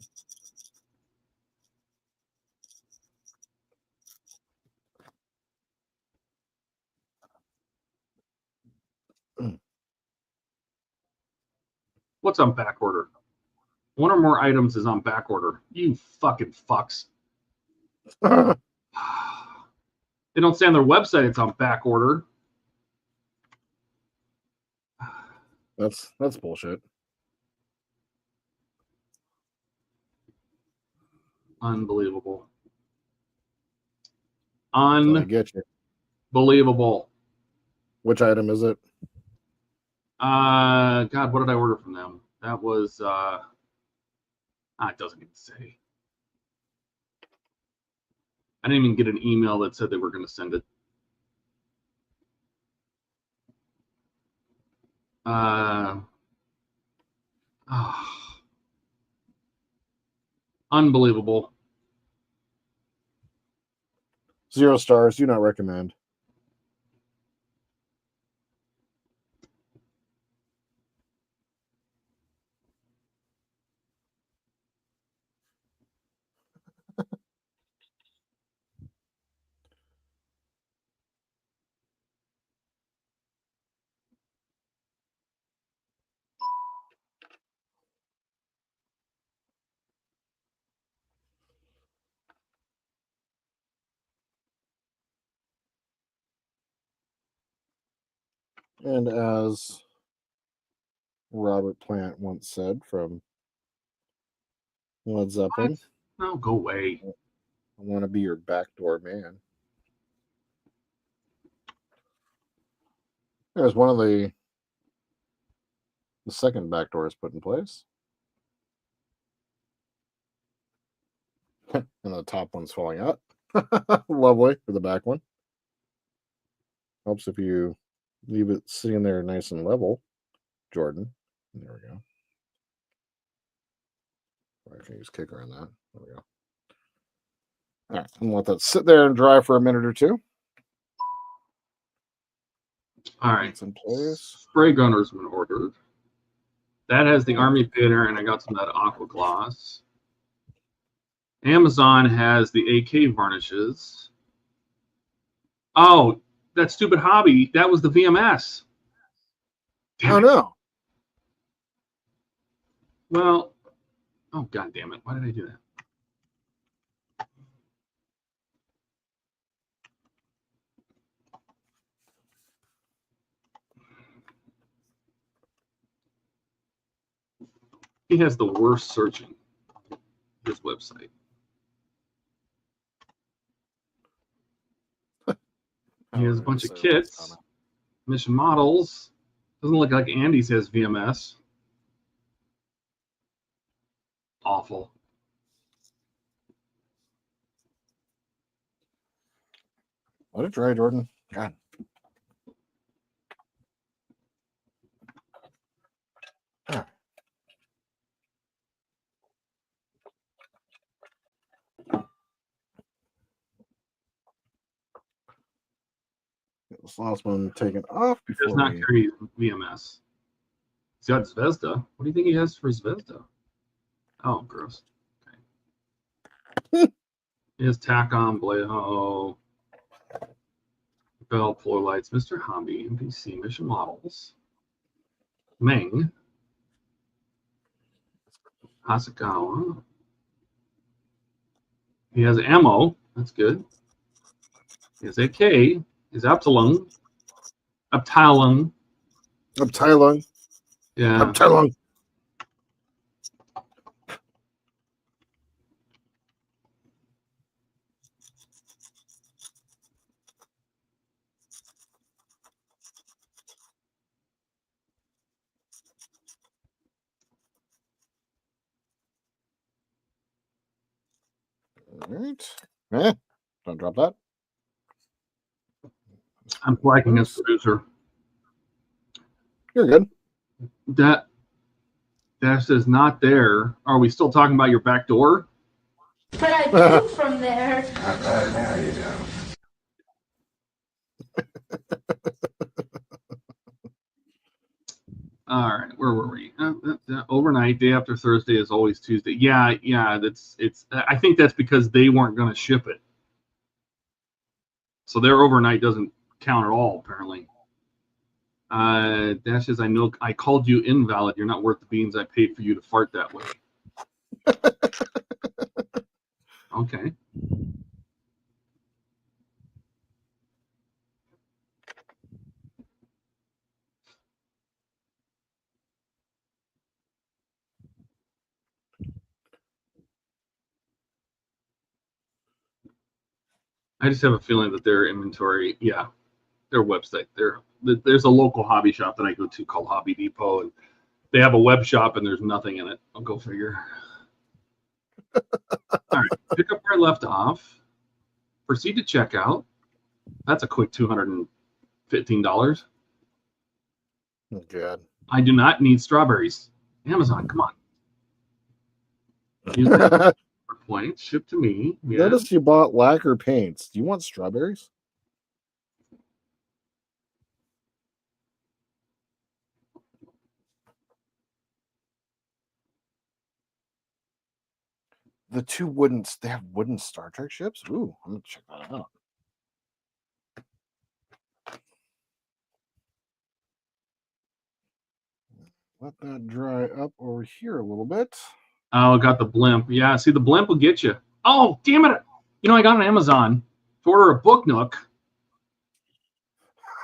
What's on back order? One or more items is on back order. You fucking fucks. They don't say on their website it's on back order. That's bullshit. Unbelievable. I get you. Unbelievable. Which item is it? God, what did I order from them? That was it doesn't even say. I didn't even get an email that said they were going to send it. Unbelievable. 0 stars. Do not recommend. And as Robert Plant once said from Led Zeppelin, No, go away. I want to be your backdoor man. There's one of the second back doors put in place. And the top one's falling out. Lovely for the back one. Helps if you leave it sitting there nice and level, Jordan. There we go. I can use kicker on that. There we go. All right, I'm gonna let that sit there and dry for a minute or two. All right. It's in place. Spray gunner's been ordered. That has the Army painter, and I got some of that aqua gloss. Amazon has the AK varnishes. Oh, that stupid hobby. That was the VMS. Oh no. Well, oh god damn it. Why did I do that? He has the worst searching. His website. He has a bunch of kits, mission models. Doesn't look like Andy says VMS. Awful. Let it dry, Jordan. God. Ah. Get this last one taken off He before does not carry VMS. He's got Zvezda. What do you think he has for Zvezda? Oh, gross. Okay. He has Tacom, Bleho, Bell, Floor Lights, Mr. Hobby, NPC, Mission Models, Meng, Hasakawa. He has ammo. That's good. He has AK. He has Abtalung. Yeah. Abtalung. All right. Don't drop that. I'm flagging as producer. You're good. That says not there. Are we still talking about your back door? But I poop from there. Not bad. How you doing? All right, where were we? Overnight, day after Thursday is always Tuesday. Yeah. It's. I think that's because they weren't going to ship it, so their overnight doesn't count at all. Apparently, Dash says, "I know I called you invalid. You're not worth the beans I paid for you to fart that way." Okay. I just have a feeling that their inventory, yeah, their website, there's a local hobby shop that I go to called Hobby Depot, and they have a web shop and there's nothing in it. I'll go figure. All right, pick up where I left off. Proceed to checkout. That's a quick $215. Oh, God. I do not need strawberries. Amazon, come on. Use my points. Ship to me. Yeah. Notice you bought lacquer paints. Do you want strawberries? The two wooden, they have wooden Star Trek ships? Ooh, I'm going to check that out. Let that dry up over here a little bit. Oh, got the blimp. Yeah, see, the blimp will get you. Oh, damn it. You know, I got on Amazon to order a book nook,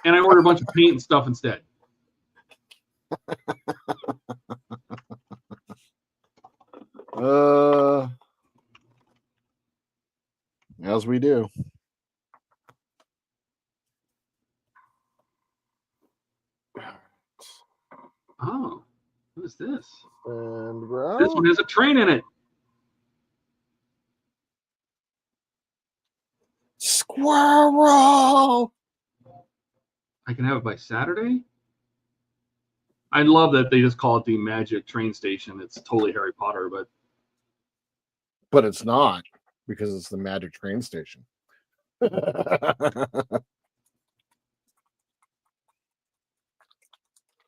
and I ordered a bunch of paint and stuff instead. As we do. Oh, what is this? And This one has a train in it. Squirrel! I can have it by Saturday. I love that they just call it the Magic Train Station. It's totally Harry Potter, But it's not, because it's the Magic Train Station.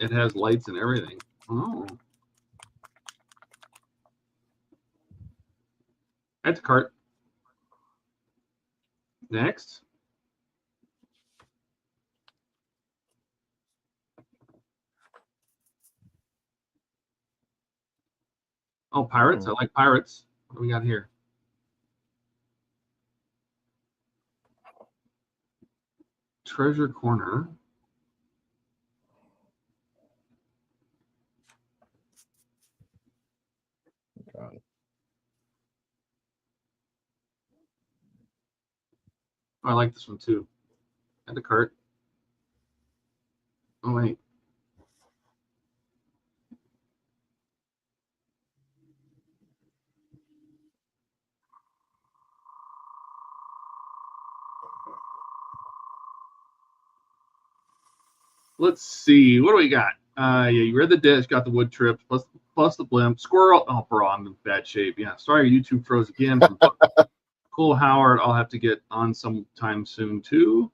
it has lights and everything. Oh. Add to cart. Next. Oh, pirates. I like pirates. What do we got here? Treasure Corner. God. Oh, I like this one too. Add to cart. Oh, wait. Let's see. What do we got? Yeah, you read the dish, got the wood trips, plus the blimp. Squirrel. Oh, bro, I'm in bad shape. Yeah, sorry, YouTube froze again. From Cool Howard. I'll have to get on sometime soon too.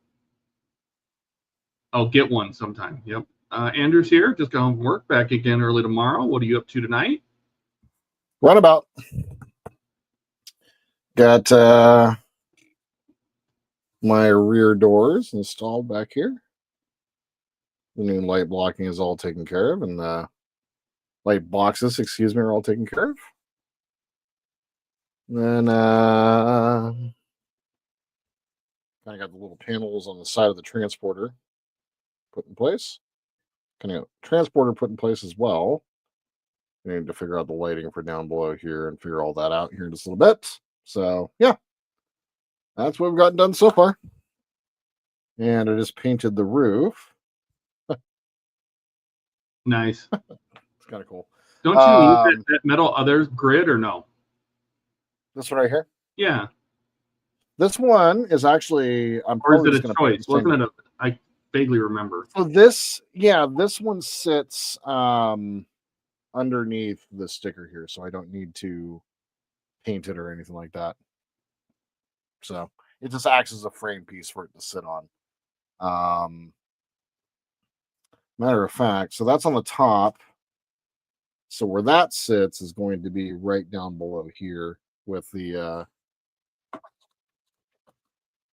I'll get one sometime. Yep. Andrew's here. Just got home from work. Back again early tomorrow. What are you up to tonight? Runabout. Got my rear doors installed back here. The new light blocking is all taken care of, and light boxes, excuse me, are all taken care of. And then kind of got the little panels on the side of the transporter put in place. Kind of got transporter put in place as well. I need to figure out the lighting for down below here and figure all that out here in just a little bit. So yeah, that's what we've gotten done so far. And I just painted the roof. Nice. It's kind of cool. Don't you need that metal other grid or no? This one right here. Yeah. This one is actually. I'm Or is probably it just a going to choice? Wasn't it I vaguely remember. So this one sits underneath the sticker here, so I don't need to paint it or anything like that. So it just acts as a frame piece for it to sit on. Matter of fact, so that's on the top. So where that sits is going to be right down below here with the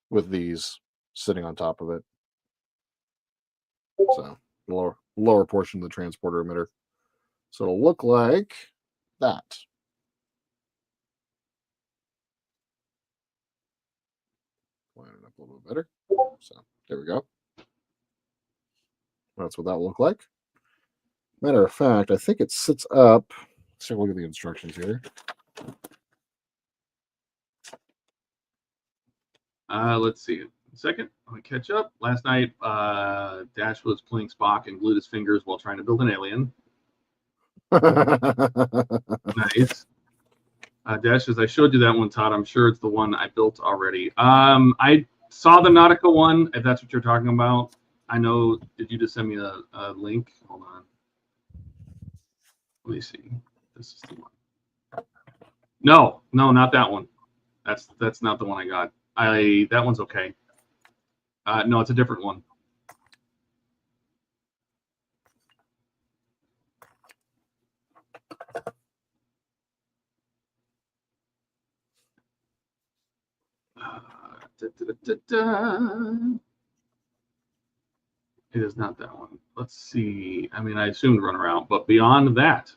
with these sitting on top of it. So lower portion of the transporter emitter. So it'll look like that. line it up a little bit better. So there we go. That's what that will look like. Matter of fact, I think it sits up. Let's take a look at the instructions here. Let's see. A second. Let me catch up. Last night, Dash was playing Spock and glued his fingers while trying to build an alien. Nice. Dash says, I showed you that one, Todd. I'm sure it's the one I built already. I saw the Nautica one, if that's what you're talking about. I know. Did you just send me a link? Hold on. Let me see. This is the one. No, not that one. That's not the one I got. That one's okay. No, it's a different one. It is not that one. Let's see. I mean, I assumed Runabout, but beyond that,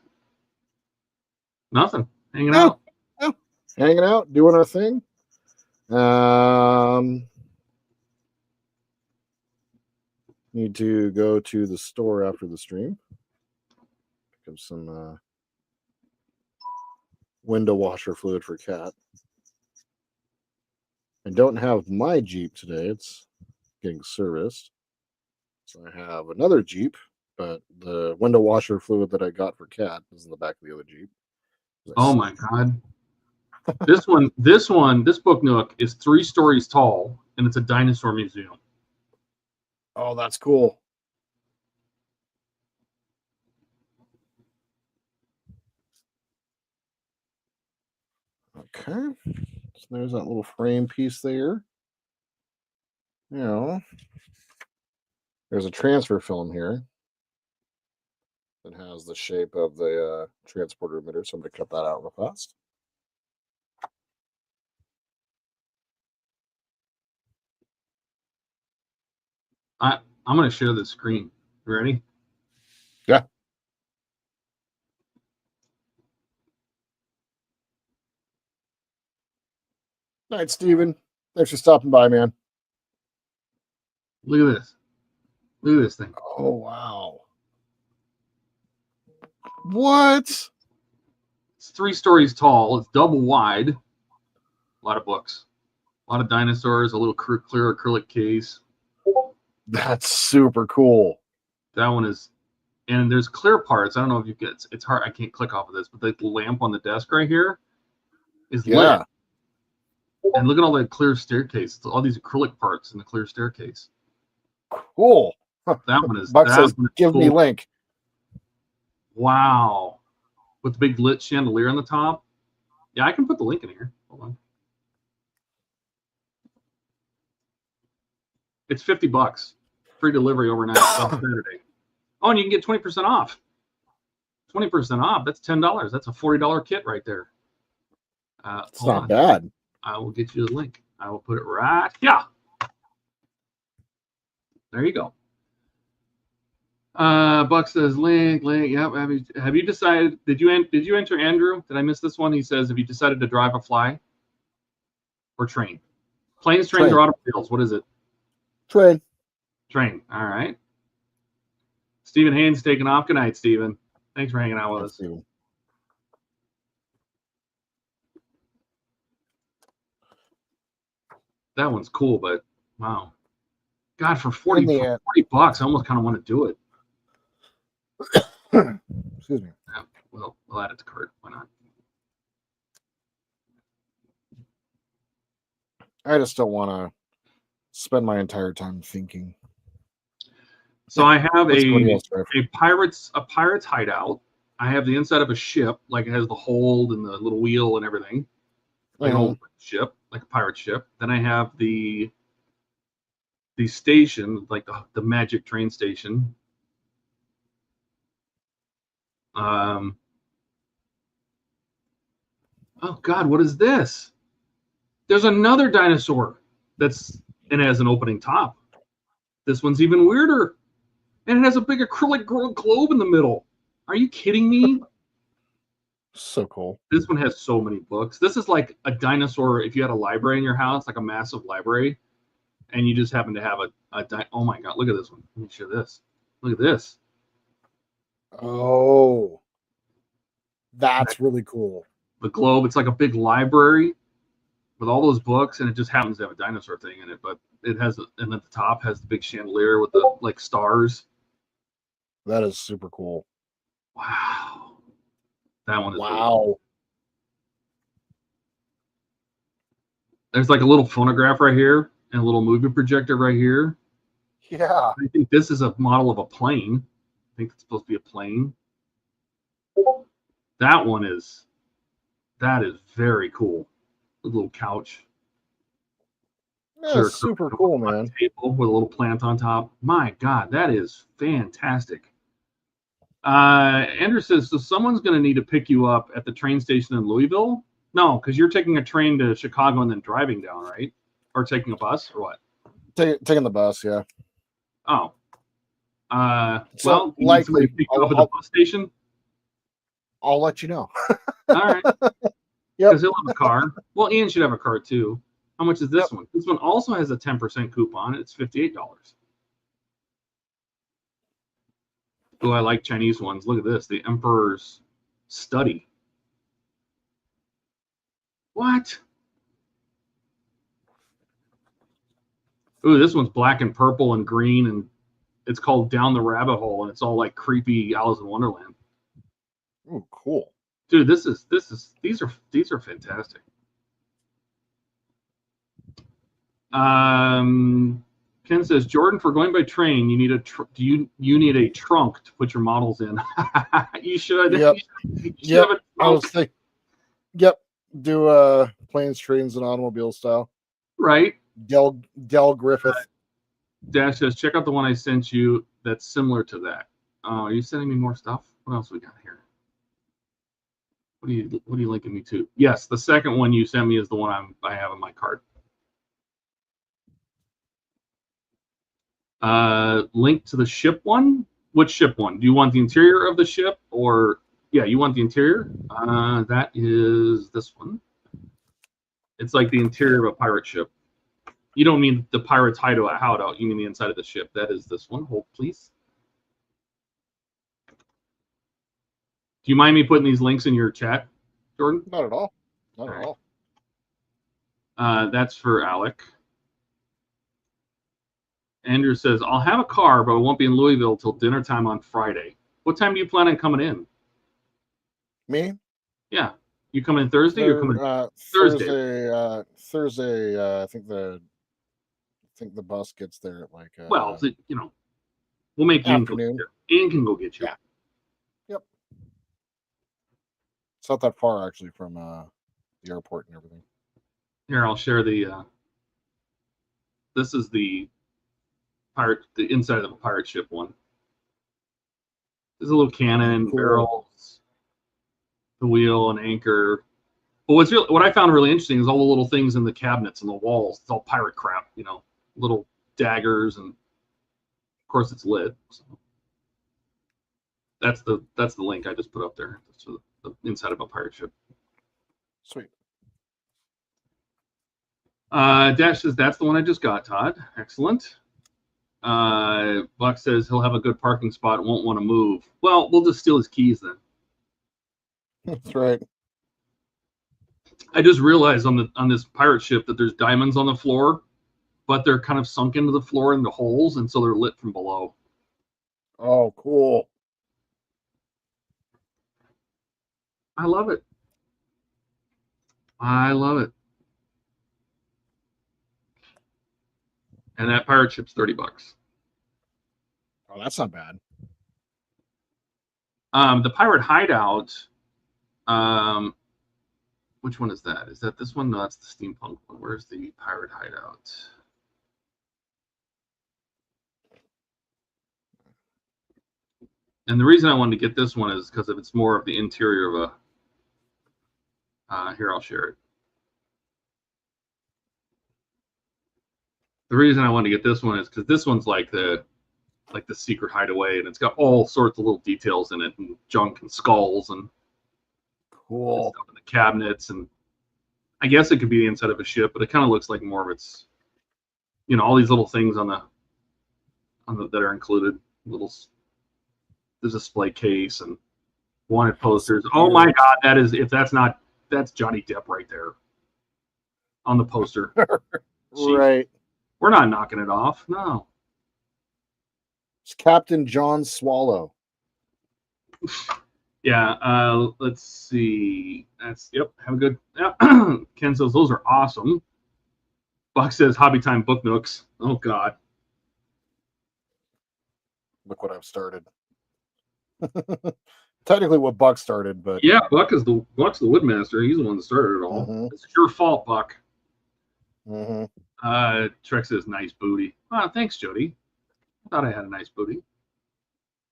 nothing. Hanging out. Yeah. Hanging out, doing our thing. Need to go to the store after the stream. Pick up some window washer fluid for Cat. I don't have my Jeep today. It's getting serviced. So I have another Jeep, but the window washer fluid that I got for Cat is in the back of the other Jeep. Oh my God. This book nook is 3 stories tall, and it's a dinosaur museum. Oh, that's cool. Okay. So there's that little frame piece there. You know, there's a transfer film here that has the shape of the transporter emitter. So I'm going to cut that out real fast. I'm going to share the screen. You ready? Yeah. Night, Steven. Thanks for stopping by, man. Look at this. Look at this thing. Oh, wow. What? It's 3 stories tall. It's double wide. A lot of books. A lot of dinosaurs. A little clear acrylic case. That's super cool. That one is, and there's clear parts. I don't know if you get. It's hard. I can't click off of this, but the lamp on the desk right here is lit. And look at all that clear staircase. All these acrylic parts in the clear staircase. Cool. That one is. Buck says, "Give cool. me link." Wow, with the big lit chandelier on the top. Yeah, I can put the link in here. Hold on. It's $50. Free delivery overnight on Saturday. Oh, and you can get 20% off. 20% off. That's $10. That's a $40 kit right there. It's not bad. I will get you the link. I will put it right here. There you go. Buck says link. Yep. Have you decided? Did you enter Andrew? Did I miss this one? He says, have you decided to drive or fly or train? Planes, trains, or automobiles? What is it? Train. Train. All right. Stephen Haynes taking off. Good night, Stephen. Thanks for hanging out with us. Steven. That one's cool, but wow. God, for $40, I almost kind of want to do it. Excuse me. Yeah, well, we'll add it to cart. Why not? I just don't want to spend my entire time thinking. So I have a pirate's hideout. I have the inside of a ship, like it has the hold and the little wheel and everything, like an old ship, like a pirate ship. Then I have the station, like the magic train station. Oh God, what is this? There's another dinosaur and it has an opening top. This one's even weirder. And it has a big acrylic globe in the middle. Are you kidding me? So cool. This one has so many books. This is like a dinosaur. If you had a library in your house, like a massive library, and you just happen to have oh my god, look at this one. Let me show this. Look at this. Oh, that's really cool. The globe, it's like a big library with all those books, and it just happens to have a dinosaur thing in it, but it has, and at the top has the big chandelier with the like stars. That is super cool. Wow. That one is really Wow. cool. There's like a little phonograph right here and a little movie projector right here. Yeah. I think this is a model of a plane. I think it's supposed to be a plane. That is very cool. A little couch. That's super cool, man. Table with a little plant on top. My God, that is fantastic. Andrew says, so someone's going to need to pick you up at the train station in Louisville? No, because you're taking a train to Chicago and then driving down, right? Or taking a bus, or what? Taking the bus, yeah. Oh. So well, you likely, need somebody to pick you up at the bus station? I'll let you know. All right. Yep. Because he'll have a car. Well, Ian should have a car too. How much is this one? This one also has a 10% coupon. It's $58. Oh, I like Chinese ones. Look at this. The Emperor's Study. What? Ooh, this one's black and purple and green, and it's called Down the Rabbit Hole, and it's all like creepy Alice in Wonderland. Ooh, cool. Dude, these are fantastic. Ken says, Jordan, for going by train, you need you need a trunk to put your models in. You should. Yep. You should have a I was trunk. thinking. Yep. Do planes, trains, and automobile style. Right. Del Griffith. Dash says, check out the one I sent you that's similar to that. Are you sending me more stuff? What else we got here? What are you linking me to? Yes, the second one you sent me is the one I have in my cart. Link to the ship one. Which ship one? Do you want the interior of the ship, or yeah, you want the interior? That is this one. It's like the interior of a pirate ship. You don't mean the pirate's hideout. You mean the inside of the ship. That is this one. Hold, please. Do you mind me putting these links in your chat, Jordan? Not at all. Not at all. That's for Alec. Andrew says, I'll have a car, but I won't be in Louisville till dinner time on Friday. What time do you plan on coming in? Me? Yeah. You coming in Thursday? You're coming Thursday. Thursday. I think the bus gets there at like. Well, we'll make Ian go get you. Ian can go get you. Yeah. Yep. It's not that far actually from the airport and everything. Here, I'll share the. This is the inside of the pirate ship one. There's a little cannon, barrels, the wheel, and anchor. But what I found really interesting is all the little things in the cabinets and the walls. It's all pirate crap, little daggers, and of course it's lit. So that's the link I just put up there. That's the inside of a pirate ship. Sweet. Dash says that's the one I just got, Todd. Excellent. Buck says he'll have a good parking spot, won't want to move. Well, we'll just steal his keys then. That's right. I just realized on this pirate ship that there's diamonds on the floor, but they're kind of sunk into the floor in the holes, and so they're lit from below. Oh, cool. I love it. I love it. And that pirate ship's $30. Oh, that's not bad. The pirate hideout. Which one is that? Is that this one? No, that's the steampunk one. Where's the pirate hideout? And the reason I wanted to get this one is because it's more of the interior of a. Here, I'll share it. The reason I wanted to get this one is because this one's like the secret hideaway, and it's got all sorts of little details in it, and junk and skulls and cool stuff in the cabinets, and I guess it could be the inside of a ship, but it kind of looks like more of its You know, all these little things on the that are included. There's a display case and wanted posters. Oh my God, that's Johnny Depp right there on the poster. Right. We're not knocking it off. No. It's Captain John Swallow. Yeah, let's see. Yep, have a good. Yeah. Ken says those are awesome. Buck says Hobby Time Book Nooks. Oh God. Look what I've started. Technically what Buck started, but Yeah, Buck's the woodmaster. He's the one that started it all. Mhm. It's your fault, Buck. Mhm. Trek says nice booty. Oh, thanks, Jody. I thought I had a nice booty.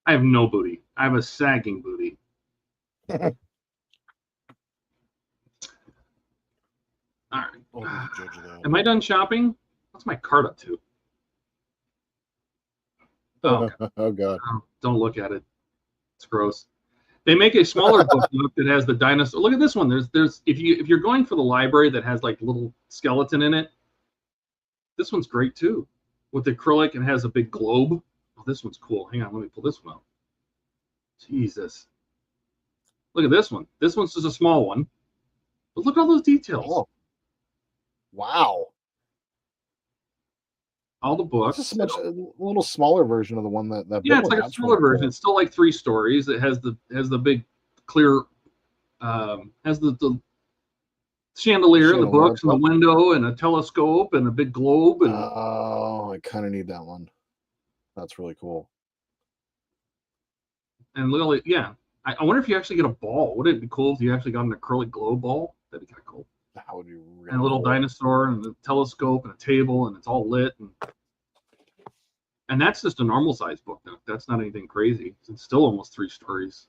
I have no booty. I have a sagging booty. All right. Oh, judge that. Am I done shopping? What's my cart up to? Oh, okay. Oh God. Oh, don't look at it. It's gross. They make a smaller book that has the dinosaur. Look at this one. There's if you're going for the library that has like little skeleton in it, this one's great too. With acrylic and has a big globe. Oh, this one's cool. Hang on, let me pull this one out. Jesus. Look at this one. This one's just a small one. But look at all those details. Oh. Wow. All the books. It's just a little smaller version of the one that Yeah, big it's one like a has smaller for it. version. It's still like 3 stories. It has the big clear has the chandelier, the books, and the window, and a telescope, and a big globe. And oh, I kind of need that one. That's really cool. And literally, yeah. I wonder if you actually get a ball. Would it be cool if you actually got an acrylic globe ball? That'd be kind of cool. That would be really And a little cool. dinosaur, and a telescope, and a table, and it's all lit. And that's just a normal size book now. That's not anything crazy. It's still almost 3 stories.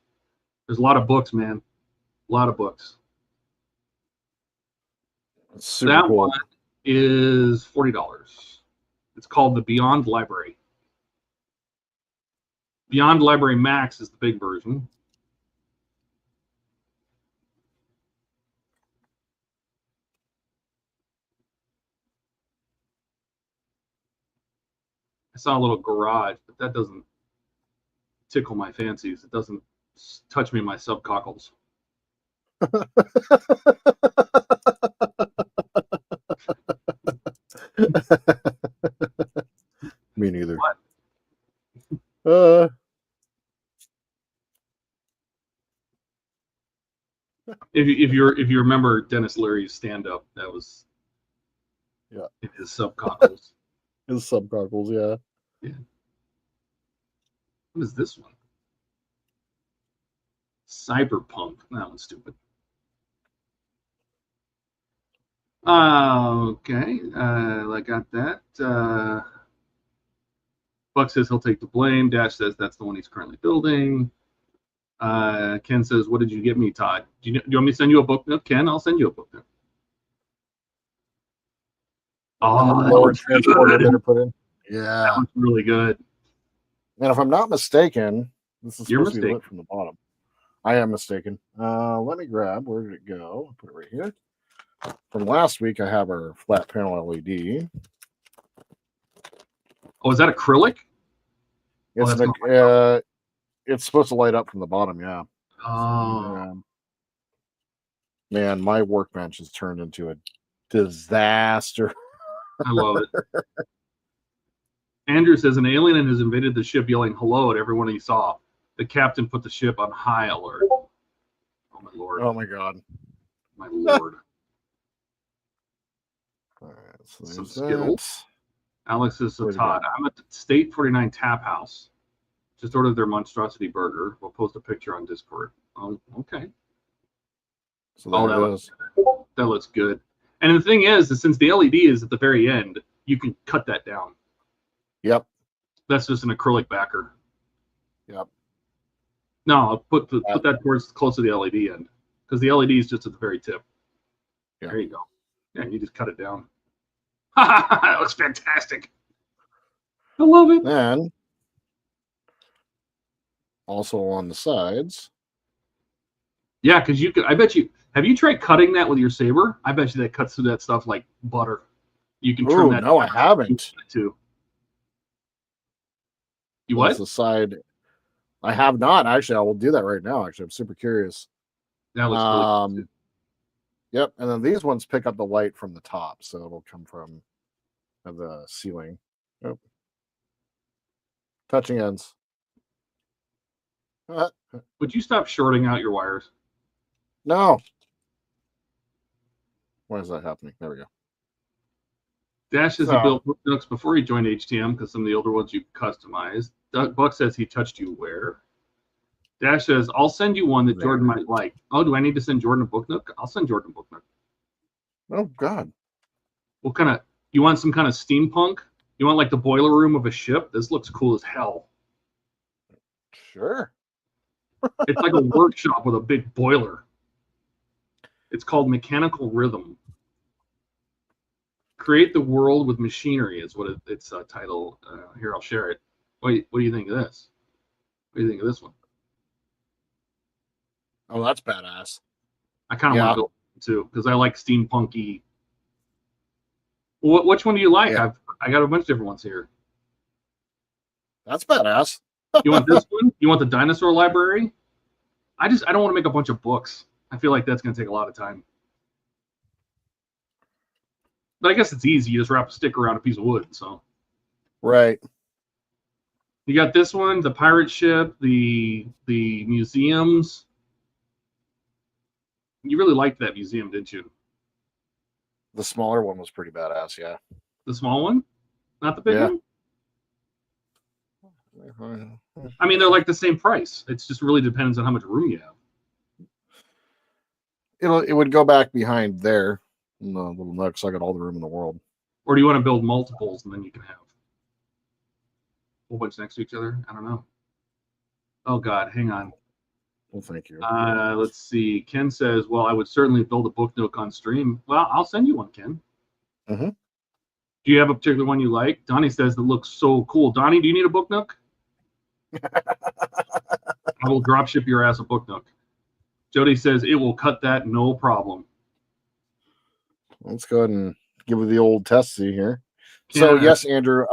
There's a lot of books, man. A lot of books. It's super That cool. one is $40. It's called the Beyond Library. Beyond Library Max is the big version. I saw a little garage, but that doesn't tickle my fancies. It doesn't touch me in my subcockles. Me neither. What? If you remember Dennis Leary's stand up, that was Yeah. in his subcockles. His subcockles, yeah. Yeah. What is this one? Cyberpunk. That one's stupid. Okay. I got that. Buck says he'll take the blame. Dash says that's the one he's currently building. Ken says, what did you get me, Todd? Do you want me to send you a book note? Ken, I'll send you a book note. Oh, transporter that are put in. that Yeah. one's really good. And if I'm not mistaken, this is You're supposed to be mistaken. lit from the bottom. I am mistaken. Let me grab. Where did it go? I'll put it right here. From last week, I have our flat panel LED. Oh, is that acrylic? It's that's it's supposed to light up from the bottom. Yeah. Oh, Man, my workbench has turned into a disaster. I love it. Andrew says an alien has invaded the ship yelling hello at everyone he saw. The captain put the ship on high alert. Oh, my Lord. Oh my God. My Lord. All right, so Some there's Skittles. that. Alex says, so Where'd it Todd, I'm at the State 49 Tap House. Just ordered their monstrosity burger. We'll post a picture on Discord. Oh, okay. So Oh, there that it looks, is. that looks good. And the thing is that since the LED is at the very end, you can cut that down. Yep. That's just an acrylic backer. Yep. No, I'll put that towards close to the LED end because the LED is just at the very tip. Yeah. There you go. Yeah, you just cut it down. That looks fantastic. I love it. Then also on the sides. Yeah, because you could. I bet you. Have you tried cutting that with your saber? I bet you that cuts through that stuff like butter. You can trim Ooh, that. no, I haven't. Too. You That's what? the side. I have not actually. I will do that right now. Actually, I'm super curious. That looks really cool too. Yep, and then these ones pick up the light from the top, so it'll come from the ceiling. Yep. Touching ends. Would you stop shorting out your wires? No. Why is that happening? There we go. Dash says he built book nooks before he joined HTM because some of the older ones you customized. Buck says he touched you where? Dash says, I'll send you one that Jordan might like. Oh, do I need to send Jordan a book nook? I'll send Jordan a book nook. Oh, God. What kind of, you want some kind of steampunk? You want like the boiler room of a ship? This looks cool as hell. Sure. It's like a workshop with a big boiler. It's called Mechanical Rhythm. Create the world with machinery is what its title. Here, I'll share it. Wait, what do you think of this? What do you think of this one? Oh, that's badass. I kind of want to build it too because I like steampunky. Which one do you like? Yeah. I got a bunch of different ones here. That's badass. You want this one? You want the dinosaur library? I don't want to make a bunch of books. I feel like that's going to take a lot of time. But I guess it's easy. You just wrap a stick around a piece of wood. So, right. You got this one, the pirate ship, the museums. You really liked that museum, didn't you? The smaller one was pretty badass, yeah. The small one? Not the big one? I mean, they're like the same price. It just really depends on how much room you have. It would go back behind there in the little nook, so I got all the room in the world. Or do you want to build multiples and then you can have a whole bunch next to each other? I don't know. Oh, God, hang on. Well, thank you. Let's see. Ken says, well, I would certainly build a book nook on stream. Well, I'll send you one, Ken. Mm-hmm. Do you have a particular one you like? Donnie says it looks so cool. Donnie, do you need a book nook? I will drop ship your ass a book nook. Jody says it will cut that no problem. Let's go ahead and give it the old testy here. So yes, Andrew,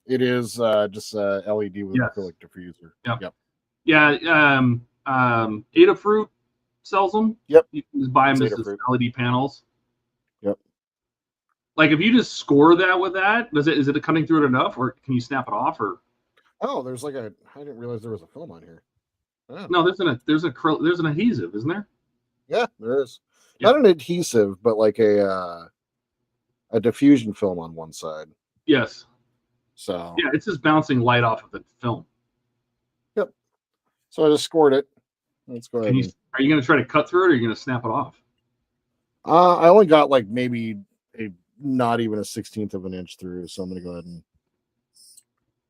it is just a LED with acrylic diffuser. Yep. Yeah. Adafruit sells them. Yep. You can just buy them as LED panels. Yep. Like if you just score that with that, is it cutting through it enough, or can you snap it off? Or there's like I didn't realize there was a film on here. Oh. No, there's an adhesive, isn't there? Yeah, there is. Yep. Not an adhesive, but like a diffusion film on one side. Yes. So yeah, it's just bouncing light off of the film. Yep. So I just scored it. Let's go ahead. Are you going to try to cut through it, or are you going to snap it off? I only got like maybe not even a 16th of an inch through, so I'm going to go ahead and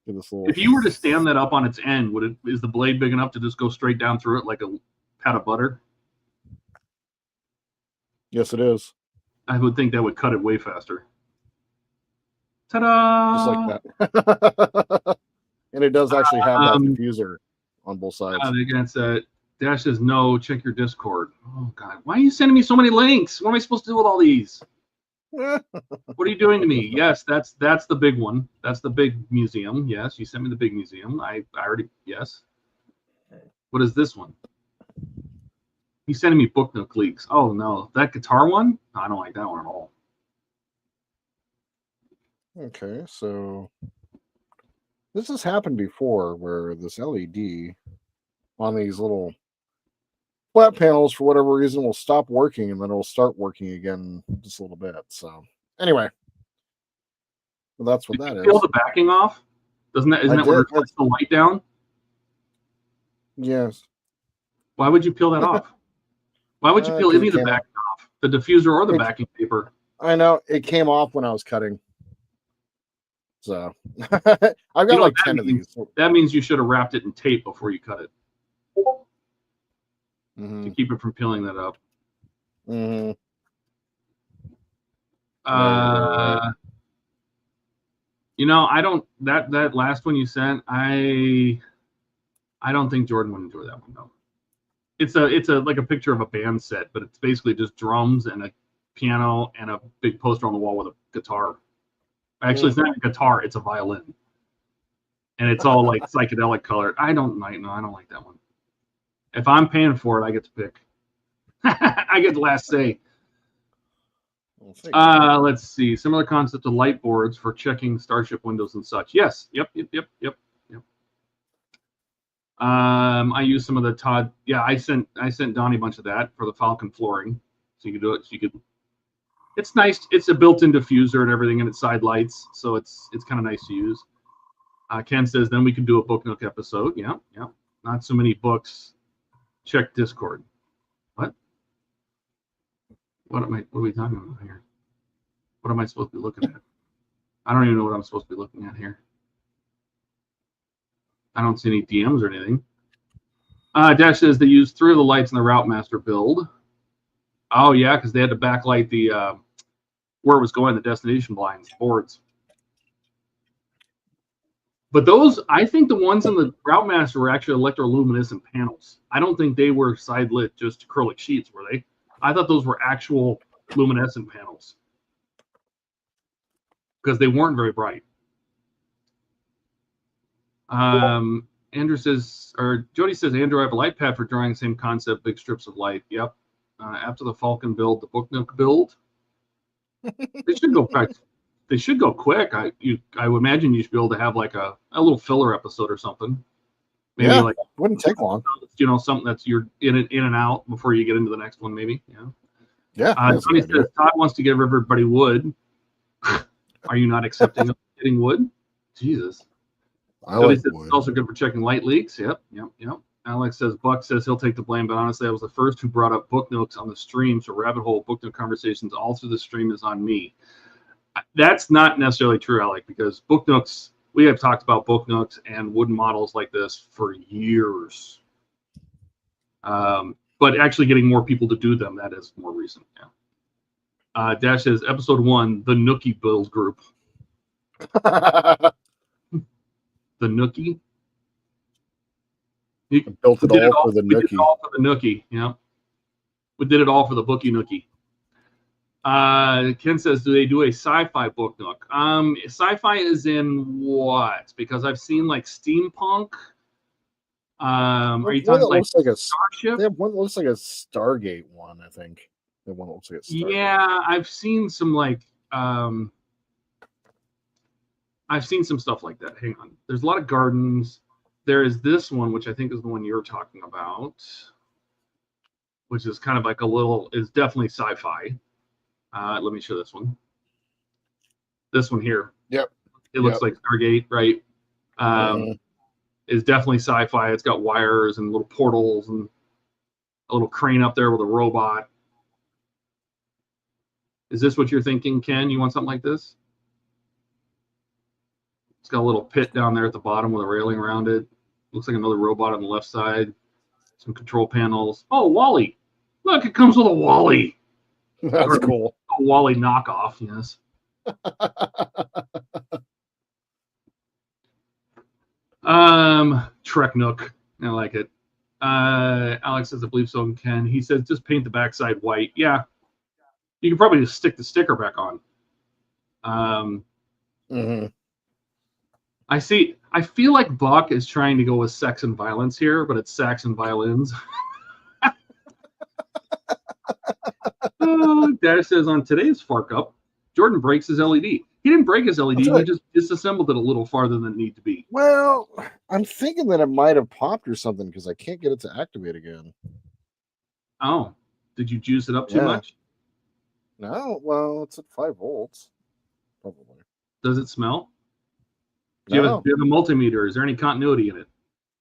give this a little. If you were to stand that up on its end, is the blade big enough to just go straight down through it like a pat of butter? Yes, it is. I would think that would cut it way faster. Ta-da! Just like that. And it does actually have that diffuser on both sides. Against Dash says no. Check your Discord. Oh God, why are you sending me so many links? What am I supposed to do with all these? What are you doing to me? Yes, that's the big one. That's the big museum. Yes, you sent me the big museum. I already yes. What is this one? He's sending me book nook leaks. Oh no, that guitar one? No, I don't like that one at all. Okay, so this has happened before where this LED on these little flat panels for whatever reason will stop working and then it'll start working again just a little bit. So anyway, well, that's what that is. Peel the backing off? Isn't that what reflects the light down? Yes. Why would you peel that off? Why would you peel any of the backing off? The diffuser or the backing paper? I know it came off when I was cutting. So I've got like 10 of these. That means you should have wrapped it in tape before you cut it. Mm-hmm. To keep it from peeling that up. Mm-hmm. I don't that last one you sent, I don't think Jordan would enjoy that one though. It's a like a picture of a band set, but it's basically just drums and a piano and a big poster on the wall with a guitar. Actually, it's not a guitar; it's a violin, and it's all like psychedelic colored. I don't like that one. If I'm paying for it, I get to pick. I get the last say. Let's see. Similar concept to light boards for checking Starship windows and such. Yes. Yep. I used some of the Todd. Yeah, I sent Donnie a bunch of that for the Falcon flooring, so you could do it. So you could. It's nice. It's a built-in diffuser and everything, and it's side lights, so it's kind of nice to use. Ken says then we can do a Book Nook episode. Yeah. Not so many books. Check Discord. What? What are we talking about here? What am I supposed to be looking at? I don't even know what I'm supposed to be looking at here. I don't see any DMs or anything. Dash says they used 3 of the lights in the Route Master build. Oh yeah, because they had to backlight the where it was going, the destination blinds, boards. But those, I think the ones in the Route Master were actually electroluminescent panels. I don't think they were side lit, just acrylic sheets, were they? I thought those were actual luminescent panels because they weren't very bright. Andrew says, or Jody says, Andrew, I have a light pad for drawing the same concept, big strips of light. Yep. After the Falcon build, the Book Nook build, they should go back. They should go quick. I would imagine you should be able to have like a little filler episode or something. Maybe like wouldn't take long. Something that's you're in and out before you get into the next one. Maybe. Yeah. Tony says Todd wants to give everybody wood. Are you not accepting of getting wood? Jesus. I like says wood. It's also good for checking light leaks. Yep. Alex says Buck says he'll take the blame, but honestly, I was the first who brought up Book Nooks on the stream. So rabbit hole Book Nook conversations all through the stream is on me. That's not necessarily true, Alec, because Book Nooks, we have talked about Book Nooks and wooden models like this for years. But actually getting more people to do them, that is more recent. Yeah. Dash says episode 1, the Nookie build group. The Nookie. Built it all for the Nookie. We did it all for the Nookie. Yeah. We did it all for the Bookie Nookie. Ken says, do they do a sci-fi Book Nook? Sci-fi is in what? Because I've seen like steampunk. Are you talking like like a Starship? They have one that looks like a Stargate one, I think. The one that looks like a Stargate. Yeah, I've seen some like I've seen some stuff like that. Hang on. There's a lot of gardens. There is this one, which I think is the one you're talking about, which is kind of like is definitely sci-fi. Let me show this one. This one here. Yep. It looks like Stargate, right? Is definitely sci-fi. It's got wires and little portals and a little crane up there with a robot. Is this what you're thinking, Ken? You want something like this? It's got a little pit down there at the bottom with a railing around it. Looks like another robot on the left side. Some control panels. Oh, Wally. Look, it comes with a Wally. That's cool. A Wally knockoff, yes. Trek Nook. I like it. Alex says, I believe so, and Ken. He says, just paint the backside white. Yeah. You can probably just stick the sticker back on. I feel like Buck is trying to go with sex and violence here, but it's sax and violins. Dash says on today's Fark Up, Jordan breaks his LED. He didn't break his LED. He just disassembled it a little farther than it needed to be. Well, I'm thinking that it might have popped or something because I can't get it to activate again. Oh, did you juice it up too much? No, well, it's at 5 volts. Probably. Does it smell? Do you have a multimeter? Is there any continuity in it?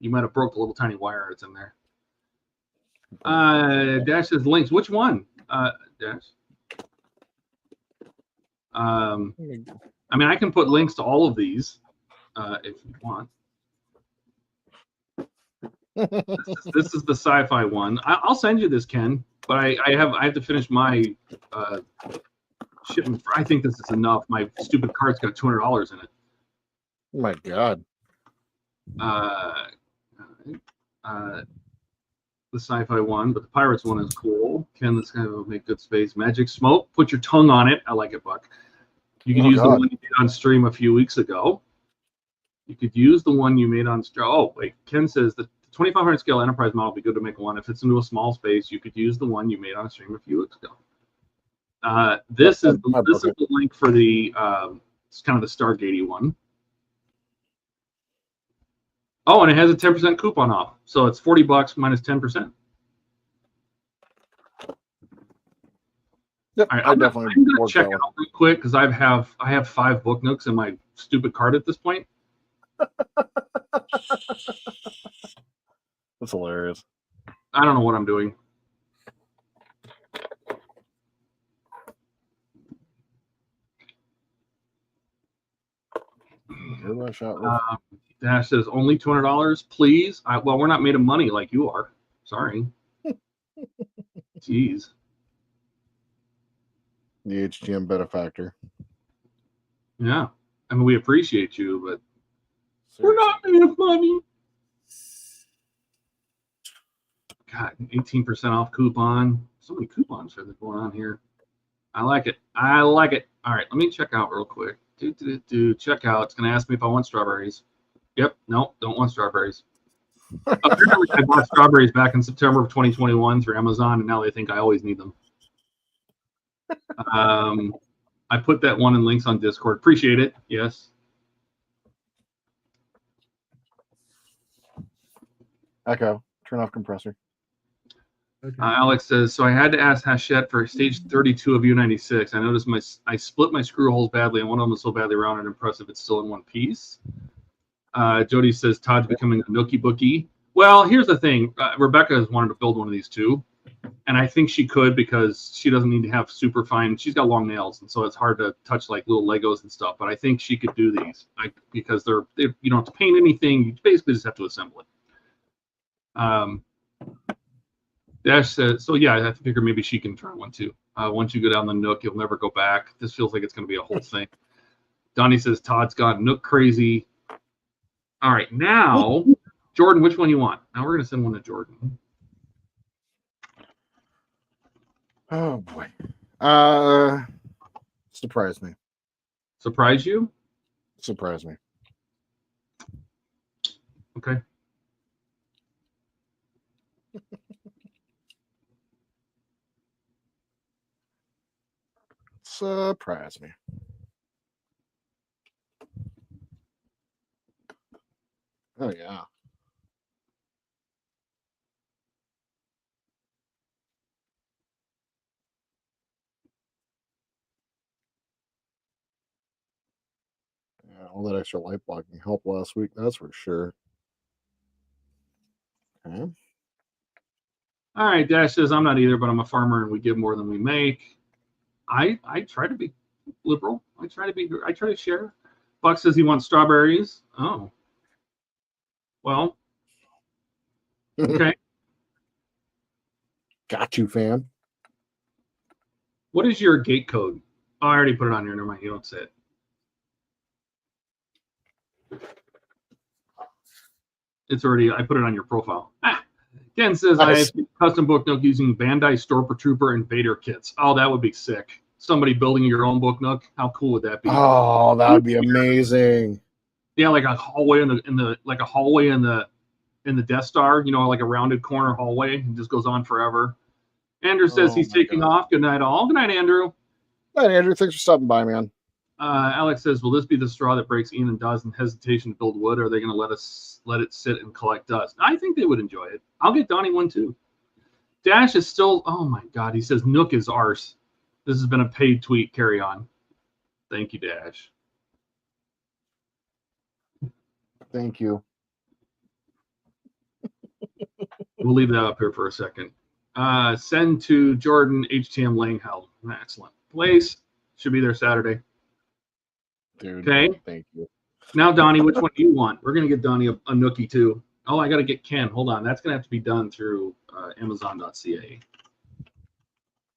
You might have broke the little tiny wire that's in there. Dash says links. Which one? Dash. I mean, I can put links to all of these if you want. This is the sci-fi one. I'll send you this, Ken. But I have to finish my shipment. I think this is enough. My stupid card's got $200 in it. Oh my God. the sci-fi one, but the Pirates one is cool. Ken, this guy will make good space. Magic Smoke, put your tongue on it. I like it, Buck. You could use the one you made on stream a few weeks ago. You could use the one you made on stream. Oh, wait. Ken says the 2500 scale Enterprise model would be good to make one. If it's into a small space, you could use the one you made on stream a few weeks ago. This is the link for the it's kind of the Stargate one. Oh, and it has a 10% coupon off, so it's $40 minus 10%. Yep, all right, I'm gonna check out real quick because I have 5 book nooks in my stupid cart at this point. That's hilarious. I don't know what I'm doing. Dash says only $200, please. Well, we're not made of money like you are. Sorry. Jeez. The HTM benefactor. Yeah, I mean we appreciate you, but we're not made of money. God, 18% off coupon. So many coupons are going on here. I like it. I like it. All right, let me check out real quick. Check out. It's going to ask me if I want strawberries. Yep. Nope. Don't want strawberries. Apparently, I bought strawberries back in September of 2021 through Amazon, and now they think I always need them. I put that one in links on Discord. Appreciate it. Yes. Echo. Turn off compressor. Okay. Alex says, so I had to ask Hachette for stage 32 of U96. I noticed I split my screw holes badly, and one of them was so badly round and impressive it's still in one piece. Jody says, Todd's becoming a nookie bookie. Well, here's the thing. Rebecca has wanted to build one of these too, and I think she could because she doesn't need to have super fine. She's got long nails, and so it's hard to touch like little Legos and stuff. But I think she could do these because they you don't have to paint anything. You basically just have to assemble it. Dash says, so yeah, I figure maybe she can try one too. Once you go down the Nook, you'll never go back. This feels like it's going to be a whole thing. Donnie says, Todd's gone Nook crazy. All right, now, Jordan, which one you want? Now we're going to send one to Jordan. Oh, boy. Surprise me. Surprise you? Surprise me. Okay. Surprise me. Oh, yeah. Yeah, all that extra light blocking helped last week, that's for sure. Okay. All right, Dash says, I'm not either, but I'm a farmer and we give more than we make. I try to be liberal. I try to share. Buck says he wants strawberries. Oh. Well. Okay. Got you, fam. What is your gate code? Oh, I already put it on here. Never mind. You don't say it. It's already, I put it on your profile. Ken says, nice. I have custom book nook using Bandai Stormtrooper and Vader kits. Oh, that would be sick. Somebody building your own book nook. How cool would that be? Oh, that would be amazing. Yeah, like a hallway in the Death Star, you know, like a rounded corner hallway. It just goes on forever. Andrew says he's taking off. Good night, all. Good night, Andrew. Good night, Andrew. Thanks for stopping by, man. Alex says, will this be the straw that breaks Ian and Dawes' hesitation to build wood? Or are they going to let it sit and collect dust? I think they would enjoy it. I'll get Donnie one too. Dash is still, oh my God. He says, Nook is arse. This has been a paid tweet. Carry on. Thank you, Dash. Thank you. We'll leave that up here for a second. Send to Jordan HTM Langheld. Excellent. Place. Should be there Saturday. Dude, okay. Thank you. Now, Donnie, which one do you want? We're going to get Donnie a nookie too. Oh, I got to get Ken. Hold on. That's going to have to be done through Amazon.ca,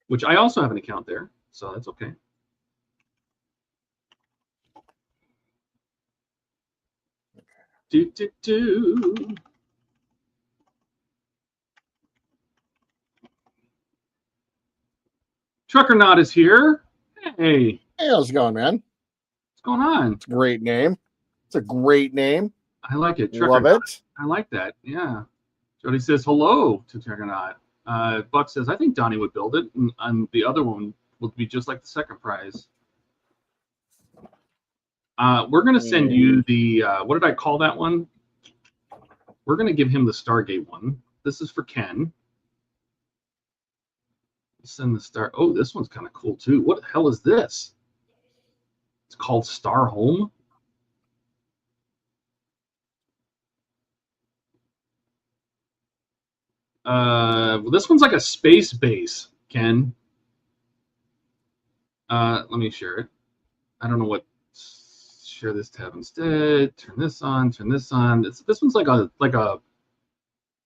which I also have an account there. So that's okay. Do. Truckernaut is here. Hey, Hey, how's it going, man? what's going on? It's a great name. It's a great name. I like it. Love Truckernaut. it. I like that. Yeah. Jody says hello to Truckernaut. Buck says, I think Donnie would build it, and the other one would be just like the second prize. We're going to send you the, what did I call that one? We're going to give him the Stargate one. This is for Ken. Send the star. Oh, this one's kind of cool too. What the hell is this? It's called Star Home. Well, this one's like a space base, Ken. Let me share it. I don't know what. Share this tab instead. Turn this on. Turn this on. This one's like a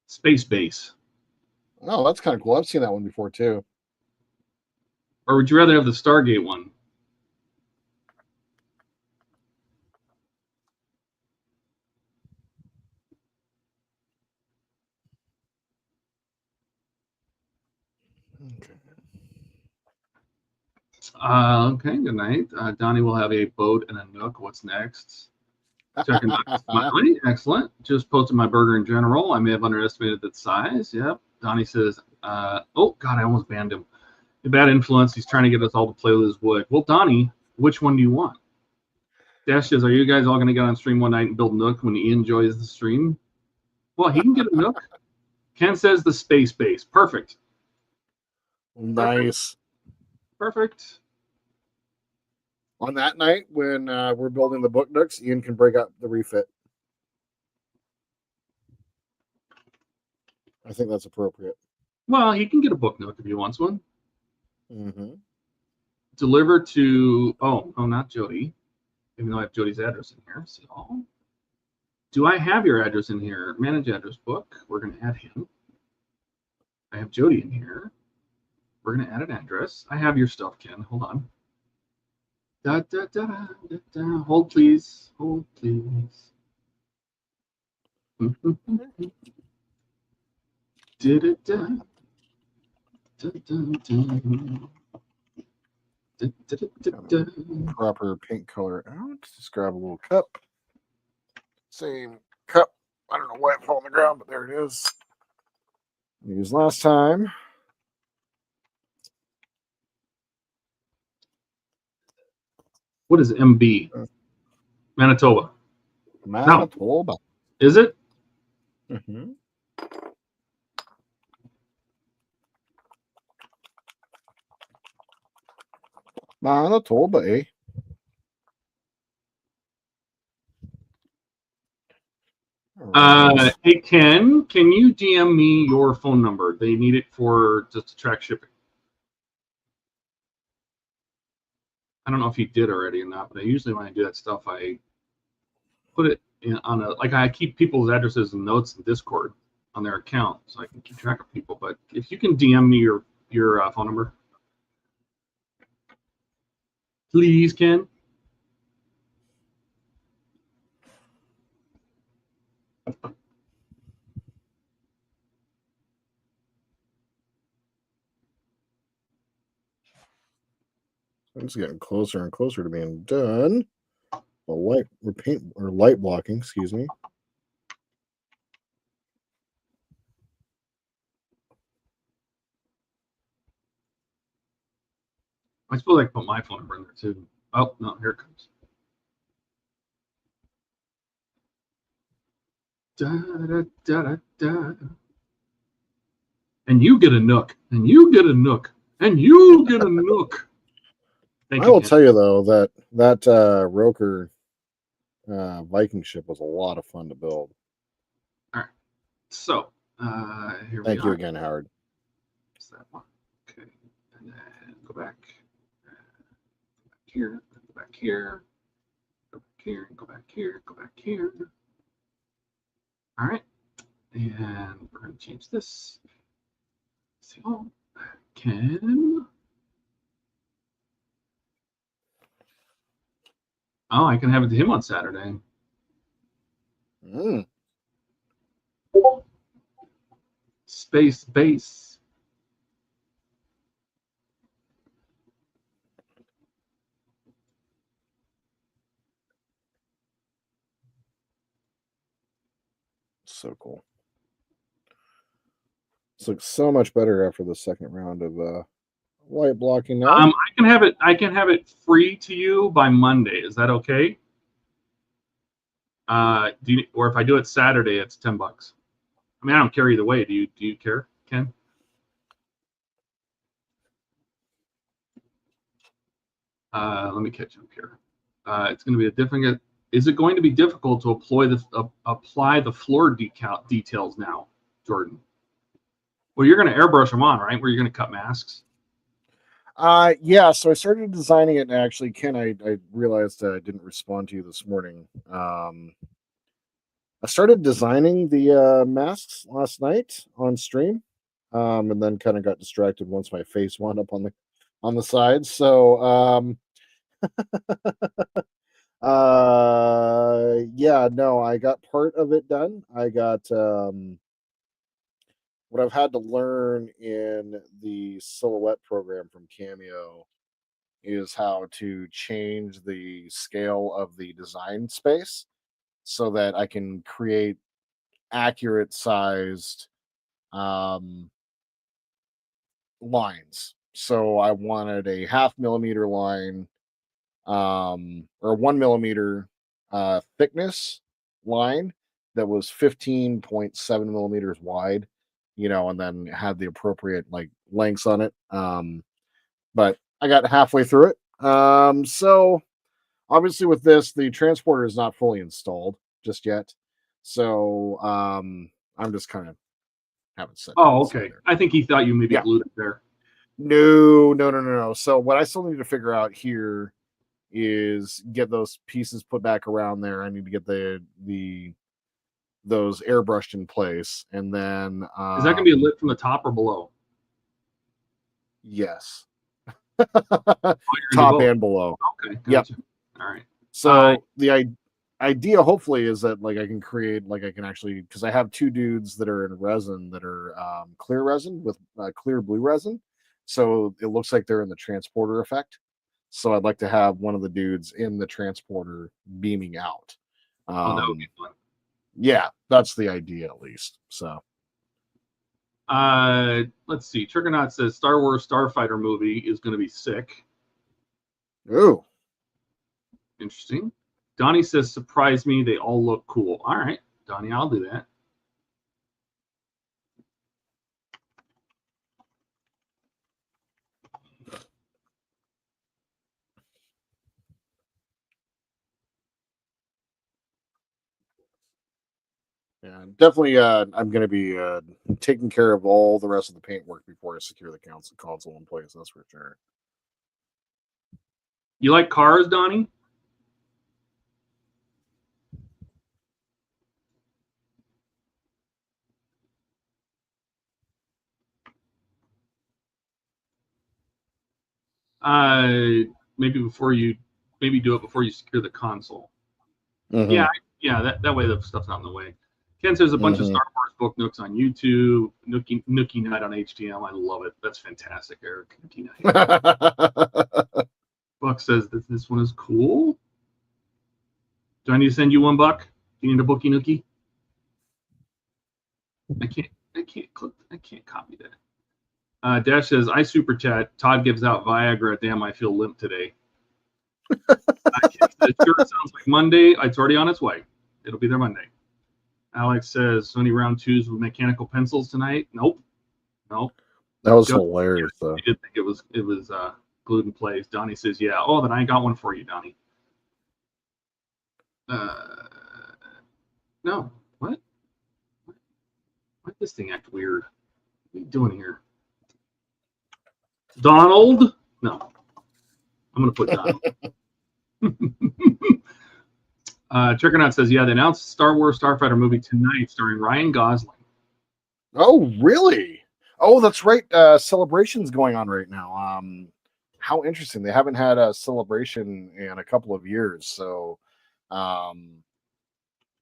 space base. Oh, that's kind of cool. I've seen that one before too. Or would you rather have the Stargate one? Okay. Okay, good night. Donnie will have a boat and a nook. What's next? Checking Smiley. Excellent. Just posted my burger in general. I may have underestimated its size. Yep. Donnie says, oh, God, I almost banned him. A bad influence. He's trying to get us all to play with his wood. Well, Donnie, which one do you want? Dash says, are you guys all going to get on stream one night and build Nook when he enjoys the stream? Well, he can get a Nook. Ken says the space base. Perfect. Nice. Perfect. On that night when we're building the book nooks, Ian can break out the refit. I think that's appropriate. Well, he can get a book Nook if he wants one. Mm-hmm. Delivered to, oh, not Jody. Even though I have Jody's address in here. So, do I have your address in here? Manage address book. We're going to add him. I have Jody in here. We're going to add an address. I have your stuff, Ken. Hold on. Da, da, da, da, da, da. Hold, please. Hold, please. Proper paint color out. Just grab a little cup. Same cup. I don't know why it fell on the ground, but there it is. Used last time. What is MB? Manitoba. Manitoba. No. Is it? Mm-hmm. Manitoba, eh? Hey, Ken, can you DM me your phone number? They need it for just to track shipping. I don't know if you did already or not, but usually when I do that stuff, I put it on a, like I keep people's addresses and notes in Discord on their account so I can keep track of people. But if you can DM me your phone number, please, Ken. It's getting closer and closer to being done. Well, light blocking, excuse me. I suppose I can put my phone number in there too. Oh no, here it comes. Da, da, da, da, da. And you get a Nook, and you get a Nook, and you get a Nook. I will tell you though that Roker Viking ship was a lot of fun to build. All right, so here we are. Thank you again, Howard. What's that one? Okay, and then go back here, go back here, go back here, go back here, go back here. All right, and we're going to change this. So, Ken. Oh, I can have it to him on Saturday. Space base. so cool. This looks so much better after the second round of light blocking now. I can have it free to you by Monday. Is that okay? Or if I do it Saturday, it's $10. I mean, I don't care either way. Do you care, Ken? Let me catch up here. It's going to be a different. Is it going to be difficult to apply the floor details now, Jordan? Well, you're going to airbrush them on, right? Where you're going to cut masks. Yeah. So I started designing it, and actually, Ken, I realized I didn't respond to you this morning. I started designing the masks last night on stream, and then kind of got distracted once my face wound up on the side. So yeah, no, I got part of it done. I got what I've had to learn in the silhouette program from Cameo is how to change the scale of the design space so that I can create accurate sized lines. So I wanted a 0.5 millimeter line, or 1 millimeter thickness line that was 15.7 millimeters wide, and then had the appropriate like lengths on it. But I got halfway through it. So obviously with this, the transporter is not fully installed just yet. So I'm just kind of haven't set. Oh, okay. I think he thought you maybe glued it there. No. So what I still need to figure out here is get those pieces put back around there. I need to get those airbrushed in place, and then is that going to be a lit from the top or below? Yes. Oh, top and below. Okay. Gotcha. Yep. All right. So the idea hopefully is that like I can create, like I can actually, because I have two dudes that are in resin that are clear resin with clear blue resin, so it looks like they're in the transporter effect. So I'd like to have one of the dudes in the transporter beaming out. That would be fun. Yeah, that's the idea at least. So let's see. Triggernaut says Star Wars Starfighter movie is going to be sick. Ooh. Interesting. Donnie says, surprise me, they all look cool. All right, Donnie, I'll do that. Yeah, definitely. I'm going to be taking care of all the rest of the paintwork before I secure the console in place. That's for sure. You like cars, Donnie? Maybe do it before you secure the console. Mm-hmm. Yeah. That way the stuff's not in the way. Ken says a bunch of Star Wars book nooks on YouTube. Nookie Night on HTM. I love it. That's fantastic, Eric. Nookie Night. Buck says that this one is cool. Do I need to send you one, Buck? Do you need a bookie nookie? I can't copy that. Dash says, I super chat. Todd gives out Viagra. Damn, I feel limp today. It sure sounds like Monday. It's already on its way. It'll be there Monday. Alex says, Sony round twos with mechanical pencils tonight. Nope. That was hilarious, though. I did think it was glued in place. Donnie says, yeah. Oh, then I got one for you, Donnie. No. What? Why this thing act weird? What are you doing here? Donald? No. I'm going to put Donald. Trickernaut says, yeah, they announced Star Wars Starfighter movie tonight starring Ryan Gosling. Oh, really? Oh, that's right. Celebration's going on right now. How interesting. They haven't had a celebration in a couple of years. So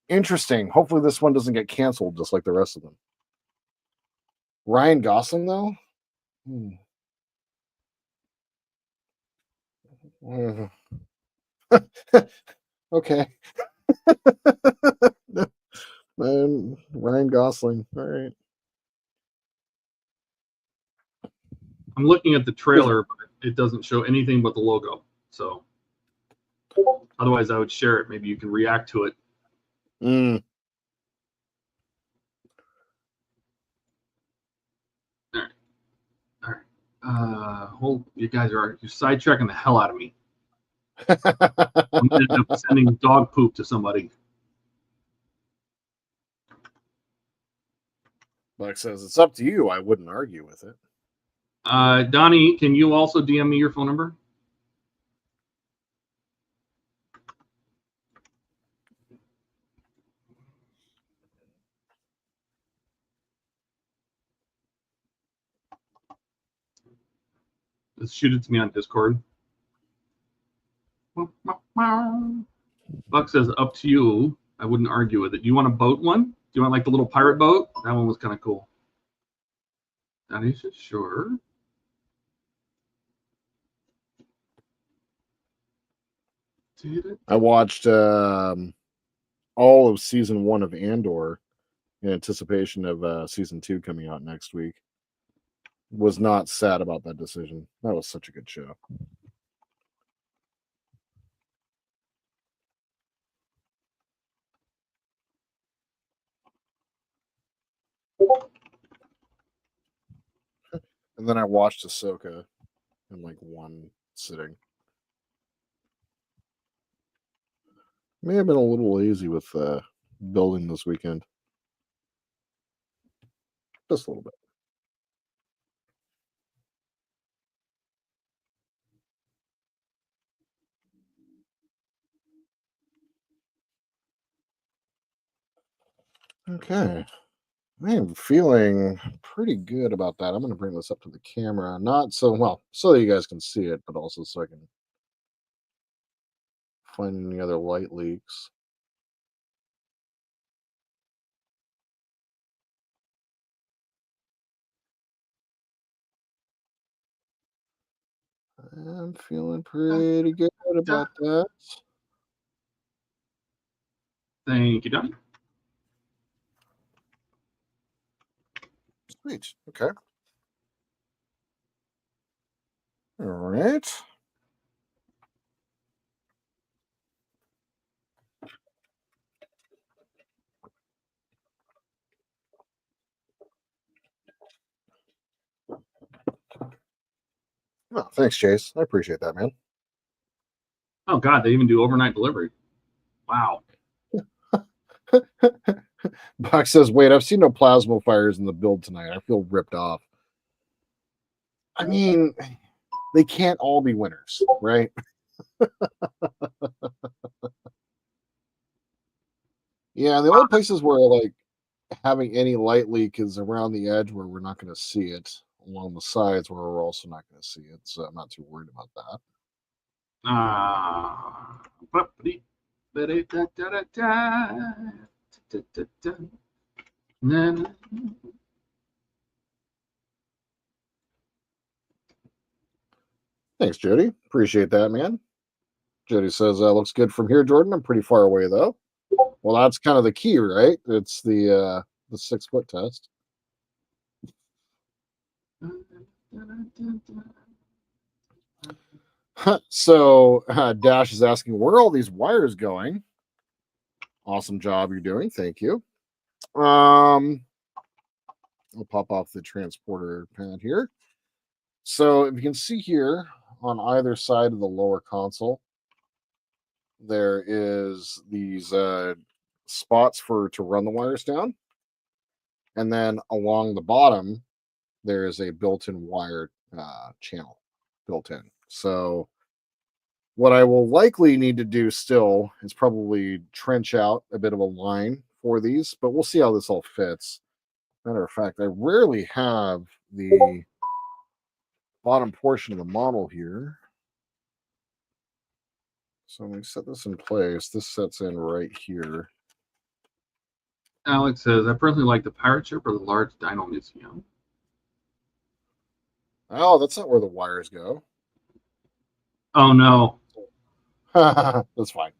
interesting. Hopefully this one doesn't get canceled just like the rest of them. Ryan Gosling, though? Okay. And Ryan Gosling. All right. I'm looking at the trailer, but it doesn't show anything but the logo. So otherwise, I would share it. Maybe you can react to it. Mm. All right. You guys you're sidetracking the hell out of me. I'm gonna end up sending dog poop to somebody. Buck says it's up to you. I wouldn't argue with it. Donnie, can you also DM me your phone number? Just shoot it to me on Discord. Buck says, up to you. I wouldn't argue with it. Do you want a boat one? Do you want like the little pirate boat? That one was kind of cool. Donnie says, sure. I watched all of season 1 of Andor in anticipation of season 2 coming out next week. Was not sad about that decision. That was such a good show. And then I watched Ahsoka in like one sitting. May have been a little lazy with building this weekend. Just a little bit. Okay. I am feeling pretty good about that. I'm going to bring this up to the camera. Not so well, so that you guys can see it, but also so I can find any other light leaks. I'm feeling pretty good about that. Thank you, Donnie. Sweet. Okay. All right. Oh, thanks, Chase. I appreciate that, man. Oh, God, they even do overnight delivery. Wow. Buck says, wait, I've seen no plasma fires in the build tonight. I feel ripped off. I mean, they can't all be winners, right? Yeah, the only places where like having any light leak is around the edge where we're not going to see it, along the sides where we're also not going to see it. So I'm not too worried about that. Thanks, Jody. Appreciate that, man. Jody says, looks good from here, Jordan. I'm pretty far away, though. Well, that's kind of the key, right? It's the 6-foot test. So Dash is asking, where are all these wires going? Awesome job you're doing. Thank you. I'll pop off the transporter pad here. So if you can see here on either side of the lower console, there is these spots to run the wires down. And then along the bottom, there is a built-in wire channel built in. So what I will likely need to do still is probably trench out a bit of a line for these, but we'll see how this all fits. Matter of fact, I rarely have the bottom portion of the model here. So when we set this in place, this sets in right here. Alex says, I personally like the pirate ship or the large dino museum. Oh, that's not where the wires go. Oh, no. That's fine.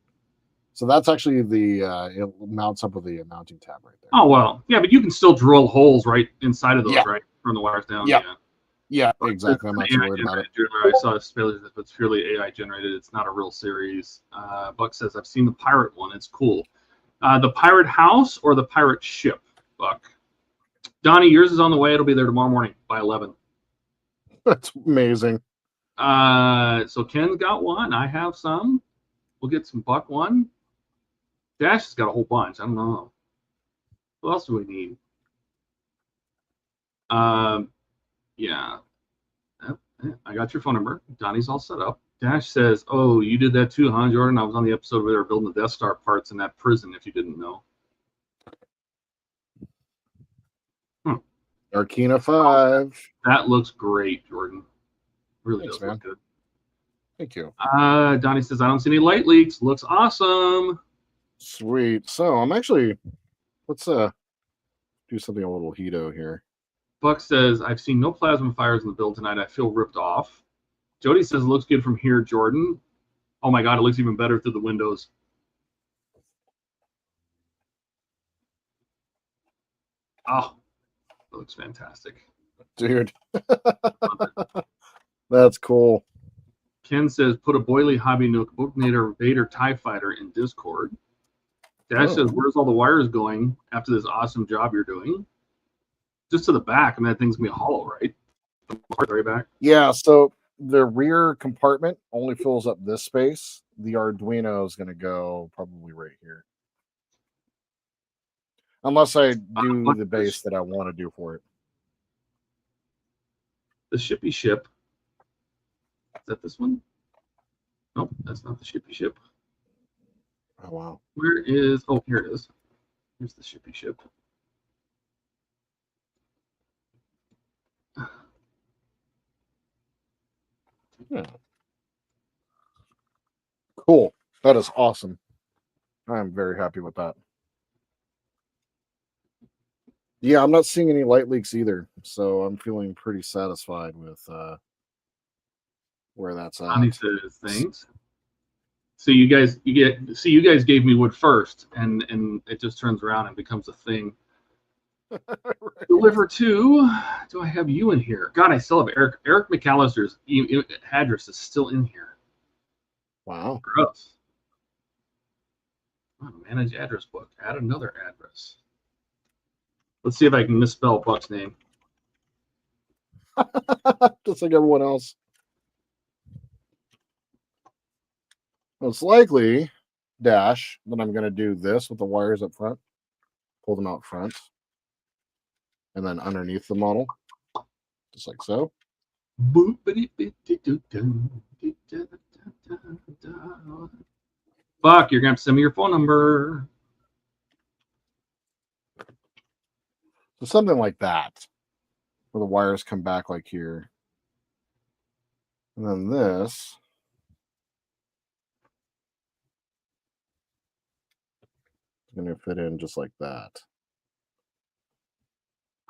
So that's actually the it mounts up with the mounting tab right there. Oh well, yeah, but you can still drill holes right inside of those, Yeah. right, from the wires down. Yeah. Yeah. Yeah, exactly. I'm not too worried about it. I saw this failure. If it's purely AI generated, it's not a real series. Buck says, I've seen the pirate one. It's cool. The pirate house or the pirate ship, Buck? Donnie, yours is on the way. It'll be there tomorrow morning by 11. That's amazing. So Ken's got one. I have some. We'll get some Buck one. Dash has got a whole bunch. I don't know. What else do we need? Yeah. I got your phone number. Donnie's all set up. Dash says, oh, you did that too, huh, Jordan? I was on the episode where they were building the Death Star parts in that prison, if you didn't know. Arcana 5. That looks great, Jordan. Really Thanks, does man. look good. Thank you. Donnie says, I don't see any light leaks. Looks awesome. Sweet. So I'm actually, let's do something a little heato here. Buck says, I've seen no plasma fires in the build tonight. I feel ripped off. Jody says, it looks good from here, Jordan. Oh my God, it looks even better through the windows. Oh, it looks fantastic. Dude. That's cool. Ken says, put a Boily Hobby Nook Booknator Vader TIE Fighter in Discord. Dash says, where's all the wires going after this awesome job you're doing? Just to the back. I mean, that thing's going to be hollow, right? The very back. Yeah, so the rear compartment only fills up this space. The Arduino is going to go probably right here. Unless I do the base that I want to do for it. The shippy ship. Is that this one? Nope, that's not the shippy ship. Oh, wow. Where is... Oh, here it is. Here's the shippy ship. Yeah. Cool. That is awesome. I'm very happy with that. Yeah, I'm not seeing any light leaks either, so I'm feeling pretty satisfied with where that's at. Donnie says thanks. So you guys gave me wood first, and it just turns around and becomes a thing. Right. Deliver to. Do I have you in here? God, I still have Eric McAllister's address is still in here. Wow. Gross. Manage address book. Add another address. Let's see if I can misspell Buck's name. Just like everyone else. Most likely, Dash, that I'm going to do this with the wires up front. Pull them out front. And then underneath the model. Just like so. Buck, you're going to have to send me your phone number. So something like that. Where the wires come back like here. And then this. Is going to fit in just like that.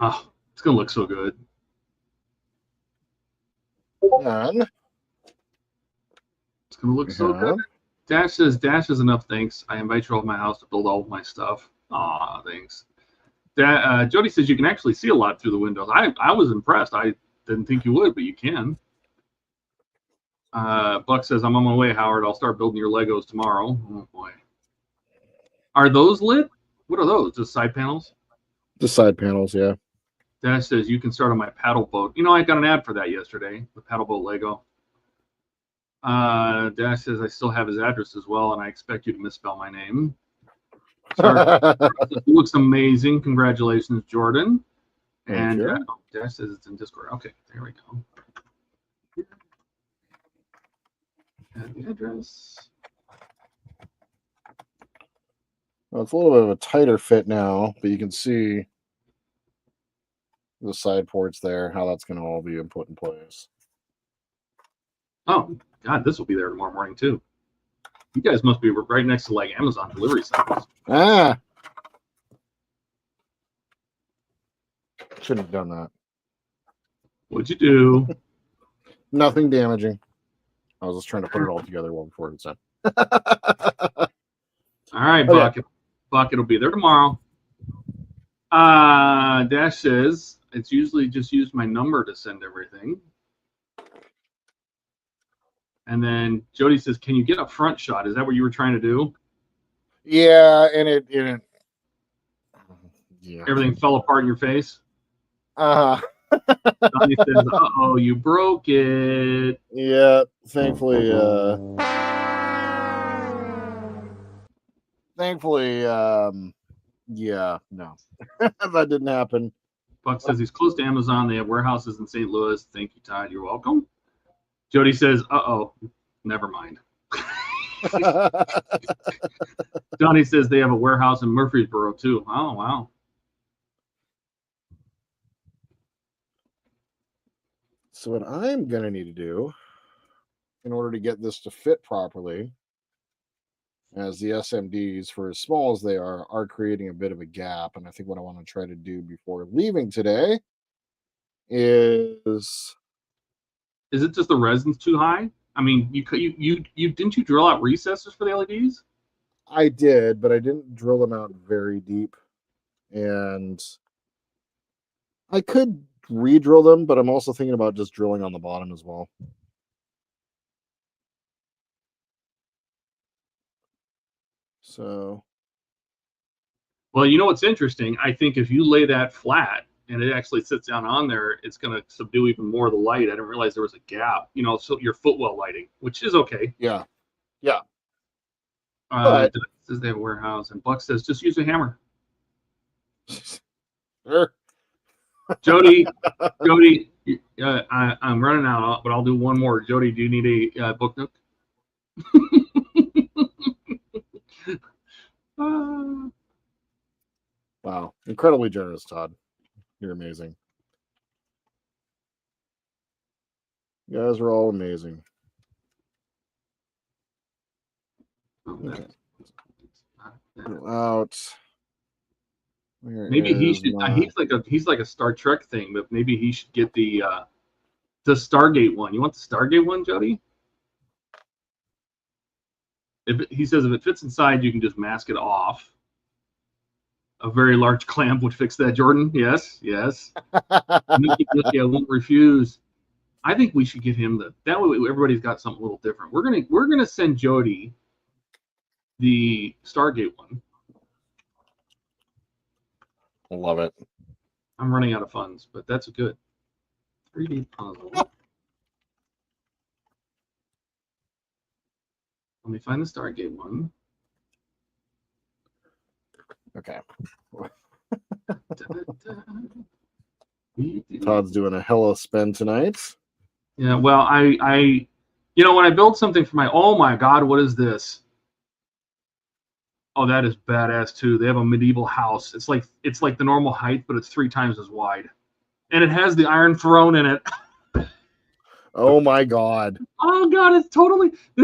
Oh, it's going to look so good. And it's going to look so good. Dash says, Dash is enough, thanks. I invite you over to my house to build all of my stuff. Aw, thanks. Jody says you can actually see a lot through the windows. I was impressed. I didn't think you would, but you can. Buck says, I'm on my way, Howard. I'll start building your Legos tomorrow. Oh, boy. Are those lit? What are those? Just side panels? The side panels, yeah. Dash says, you can start on my paddle boat. You know, I got an ad for that yesterday, the paddle boat Lego. Dash says, I still have his address as well, and I expect you to misspell my name. It looks amazing. Congratulations, Jordan. And Dash says it's in Discord. Okay, there we go. Add the address. Well, it's a little bit of a tighter fit now, but you can see the side ports there, how that's going to all be put in place. Oh, God, this will be there tomorrow morning, too. You guys must be right next to, like, Amazon delivery centers. Ah! Shouldn't have done that. What'd you do? All right, Okay. Bucket will be there tomorrow. Dash says it's usually just use my number to send everything. And then Jody says, "Can you get a front shot? Is that what you were trying to do?" Yeah, and it yeah. Everything fell apart in your face. Uh-huh. Donnie says, "Uh-oh, you broke it." Yeah, thankfully, yeah, no. That didn't happen. Buck says he's close to Amazon. They have warehouses in St. Louis. Thank you, Todd. You're welcome. Jody says, "Uh-oh, never mind." Donnie says they have a warehouse in Murfreesboro too. Oh, wow. So what I'm going to need to do in order to get this to fit properly, as the SMDs, for as small as they are creating a bit of a gap. And I think what I want to try to do before leaving today is it just the resin's too high? I mean, you didn't you drill out recesses for the LEDs? I did, but I didn't drill them out very deep. And I could re-drill them, but I'm also thinking about just drilling on the bottom as well. So, well, you know what's interesting? I think if you lay that flat and it actually sits down on there, it's going to subdue even more of the light. I didn't realize there was a gap. You know, so your footwell lighting, which is okay. yeah. Says they have a warehouse, and Buck says just use a hammer. Sure. Jody, I'm running out, but I'll do one more. Jody, do you need a book nook? Wow, incredibly generous, Todd. You're amazing. You guys are all amazing. Okay. Out. Maybe he should. He's like a Star Trek thing, but maybe he should get the Stargate one. You want the Stargate one, Jody? He says if it fits inside, you can just mask it off. A very large clamp would fix that, Jordan. Yes. Nookie, I won't refuse. I think we should get him that way. Everybody's got something a little different. We're gonna send Jody the Stargate one. I love it. I'm running out of funds, but that's good. 3D puzzle. Let me find the Stargate one. Okay. Todd's doing a hella spin tonight. Yeah, well, I when I build something for oh my God, what is this? Oh, that is badass too. They have a medieval house. It's like the normal height, but it's 3 times as wide, and it has the Iron Throne in it. Oh my God! Oh God, this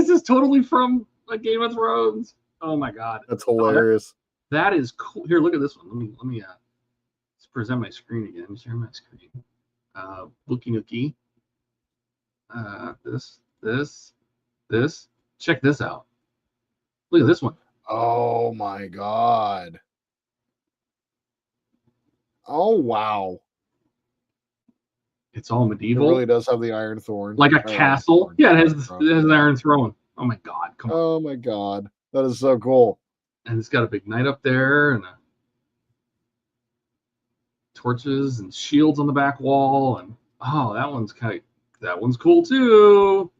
is totally from Game of Thrones. Oh my God, that's hilarious. That is cool. Here, look at this one. Let me let's present my screen again. Share my screen. Looky nookie. This. Check this out. Look at this one. Oh my God. Oh wow. It's all medieval. It really does have the Iron Throne. Like a castle. Yeah, it has an Iron Throne. Oh my God. Come on. Oh my God. That is so cool. And it's got a big knight up there and torches and shields on the back wall. And oh, that one's cool too.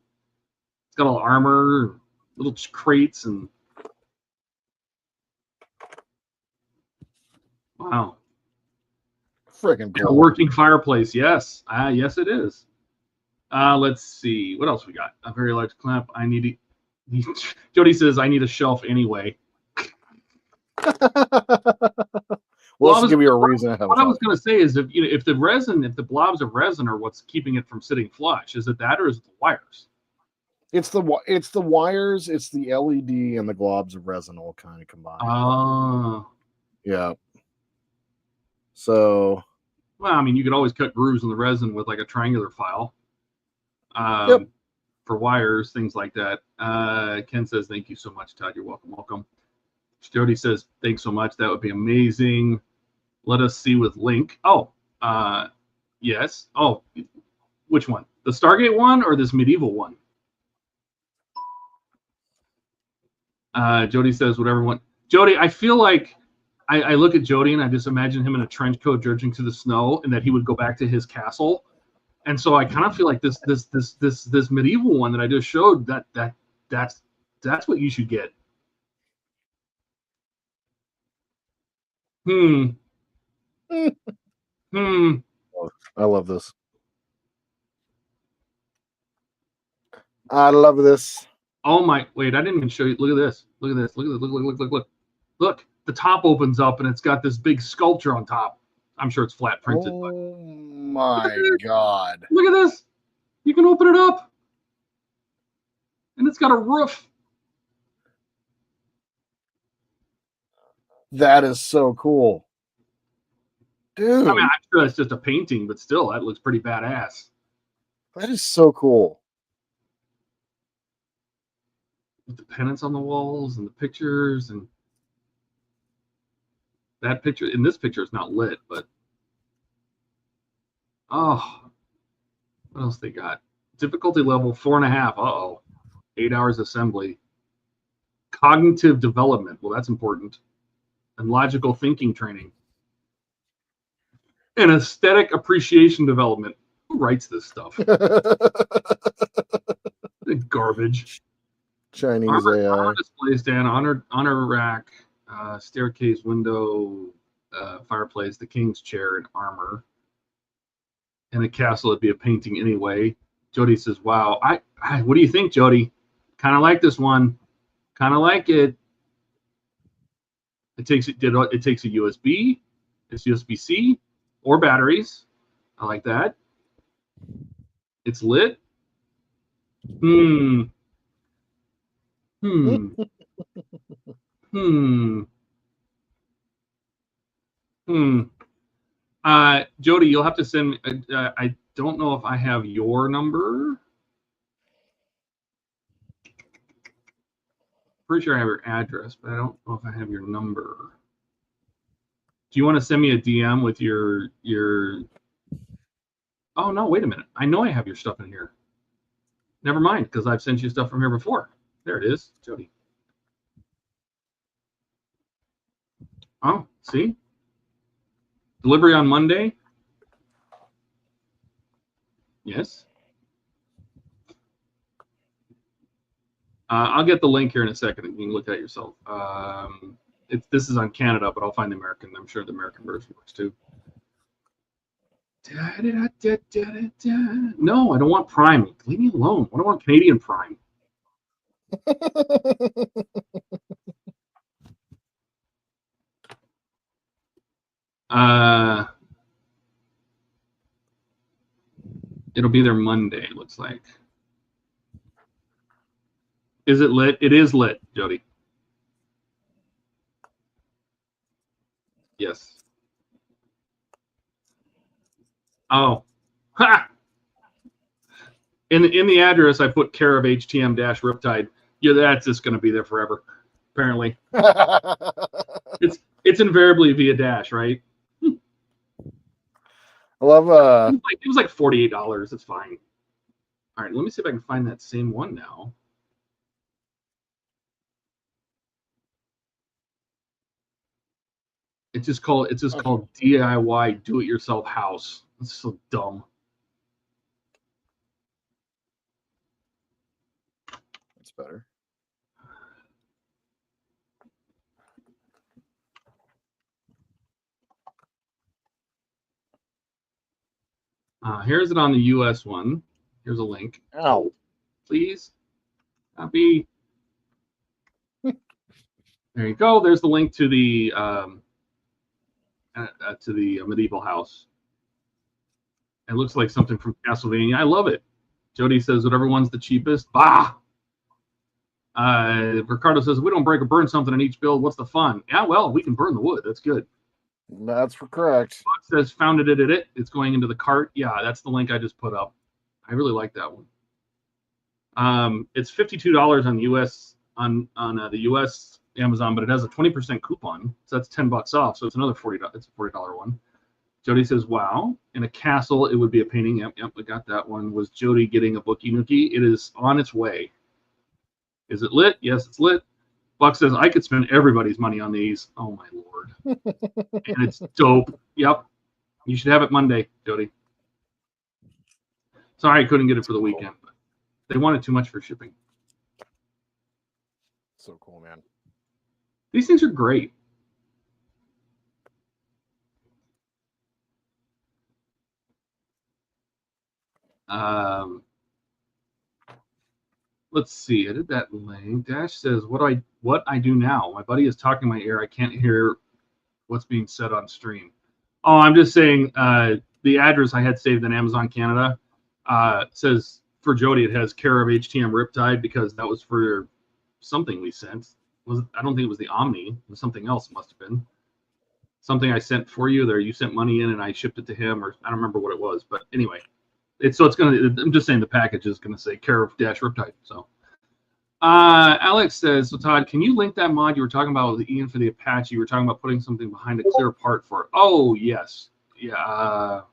It's got all armor, little crates, and wow. Freaking cool. A working fireplace, yes. Yes, it is. Let's see. What else we got? A very large clamp. Jody says, I need a shelf anyway. Well, this give you a reason to have. What I was going to say is, if the blobs of resin are what's keeping it from sitting flush, is it that or is it the wires? It's the wires, it's the LED, and the globs of resin all kind of combined. Oh. Yeah. So. Well, I mean, you could always cut grooves in the resin with like a triangular file. For wires, things like that. Ken says, thank you so much, Todd. You're welcome. Jody says, thanks so much. That would be amazing. Let us see with link. Oh, yes. Oh, which one? The Stargate one or this medieval one? Jody says, whatever one. Jody, I feel like I look at Jody and I just imagine him in a trench coat dredging through the snow, and that he would go back to his castle. And so I kind of feel like this medieval one that I just showed, that's what you should get. I love this. I love this. Oh my! Wait, I didn't even show you. Look at this. Look at this. Look at this. Look. The top opens up and it's got this big sculpture on top. I'm sure it's flat printed. Oh my God! Look at this. You can open it up, and it's got a roof. That is so cool, dude. I mean, I'm sure that's just a painting, but still, that looks pretty badass. That is so cool. With the pennants on the walls and the pictures, and that picture in this picture is not lit, but oh, what else they got? Difficulty level 4.5. 8 hours assembly. Cognitive development. Well, that's important. And logical thinking training. And aesthetic appreciation development. Who writes this stuff? Garbage. Chinese Armor AI. display stand, honor rack, staircase, window, fireplace, the king's chair, and armor. In a castle, it'd be a painting anyway. Jody says, "Wow, I what do you think, Jody? Kind of like this one. Kind of like it. It takes a USB. It's USB-C or batteries. I like that. It's lit. Jody, you'll have to send me. I don't know if I have your number. Pretty sure I have your address, but I don't know if I have your number. Do you want to send me a DM with your? Oh no! Wait a minute. I know I have your stuff in here. Never mind, because I've sent you stuff from here before. There it is, Jody. Oh, see? Delivery on Monday? Yes. I'll get the link here in a second. You can look at it yourself. This is on Canada, but I'll find the American. I'm sure the American version works too. No, I don't want Prime. Leave me alone. I don't want Canadian Prime. It'll be there Monday, looks like. Is it lit? It is lit, Jody. Yes. Oh. Ha! In the address, I put care of HTM-Riptide. Yeah, that's just going to be there forever, apparently. It's invariably via Dash, right? I love it was like $48. It's fine. All right, let me see if I can find that same one now. It's just called DIY do-it-yourself house. It's so dumb. That's better. Here's it on the US one. Here's a link. Ow. Please. Copy. There you go. There's the link to the medieval house. It looks like something from Castlevania. I love it. Jody says whatever one's the cheapest. Bah. Ricardo says we don't break or burn something in each build. What's the fun? Yeah, well, we can burn the wood. That's good. That's correct. Fox says founded it. It's going into the cart. Yeah, that's the link I just put up. I really like that one. It's $52 on the US the US Amazon, but it has a 20% coupon, so that's $10 off. So it's another $40. It's a $40 one. Jody says, "Wow, in a castle, it would be a painting." Yep, we got that one. Was Jody getting a bookie nookie? It is on its way. Is it lit? Yes, it's lit. Buck says, "I could spend everybody's money on these." Oh my lord, and it's dope. Yep, you should have it Monday, Jody. Sorry, I couldn't get it for the weekend, but they wanted too much for shipping. So cool, man. These things are great. Let's see. I did that link. Dash says, "What I do now? My buddy is talking in my ear. I can't hear what's being said on stream." Oh, I'm just saying. The address I had saved in Amazon Canada says for Jody it has care of HTM Riptide because that was for something we sent. I don't think it was the Omni. It was something else. It must have been something I sent for you. There, you sent money in and I shipped it to him, or I don't remember what it was. But anyway. It's gonna. I'm just saying the package is gonna say care of dash Riptide. So, Alex says, "So Todd, can you link that mod you were talking about with Ian for the Apache? You were talking about putting something behind a clear part for it." Oh yes, yeah.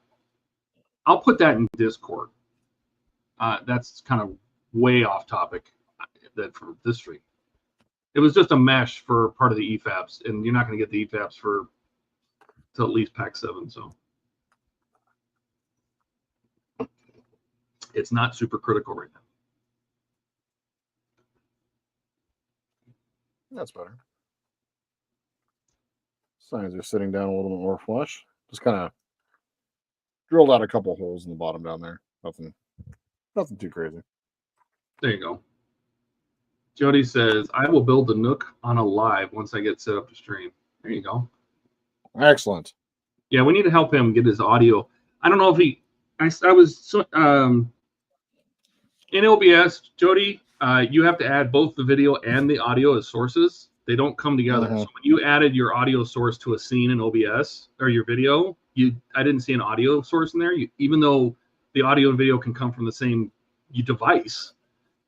I'll put that in Discord. That's kind of way off topic. That for this stream, it was just a mesh for part of the EFABs, and you're not gonna get the EFABs for till at least Pack 7. So. It's not super critical right now. That's better. Signs are sitting down a little bit more flush. Just kind of drilled out a couple holes in the bottom down there. Nothing too crazy. There you go. Jody says, "I will build the Nook on a live once I get set up to stream." There you go. Excellent. Yeah, we need to help him get his audio. I don't know if I was in OBS, Jody, you have to add both the video and the audio as sources. They don't come together. So when you added your audio source to a scene in OBS or your video, I didn't see an audio source in there. Even though the audio and video can come from the same device,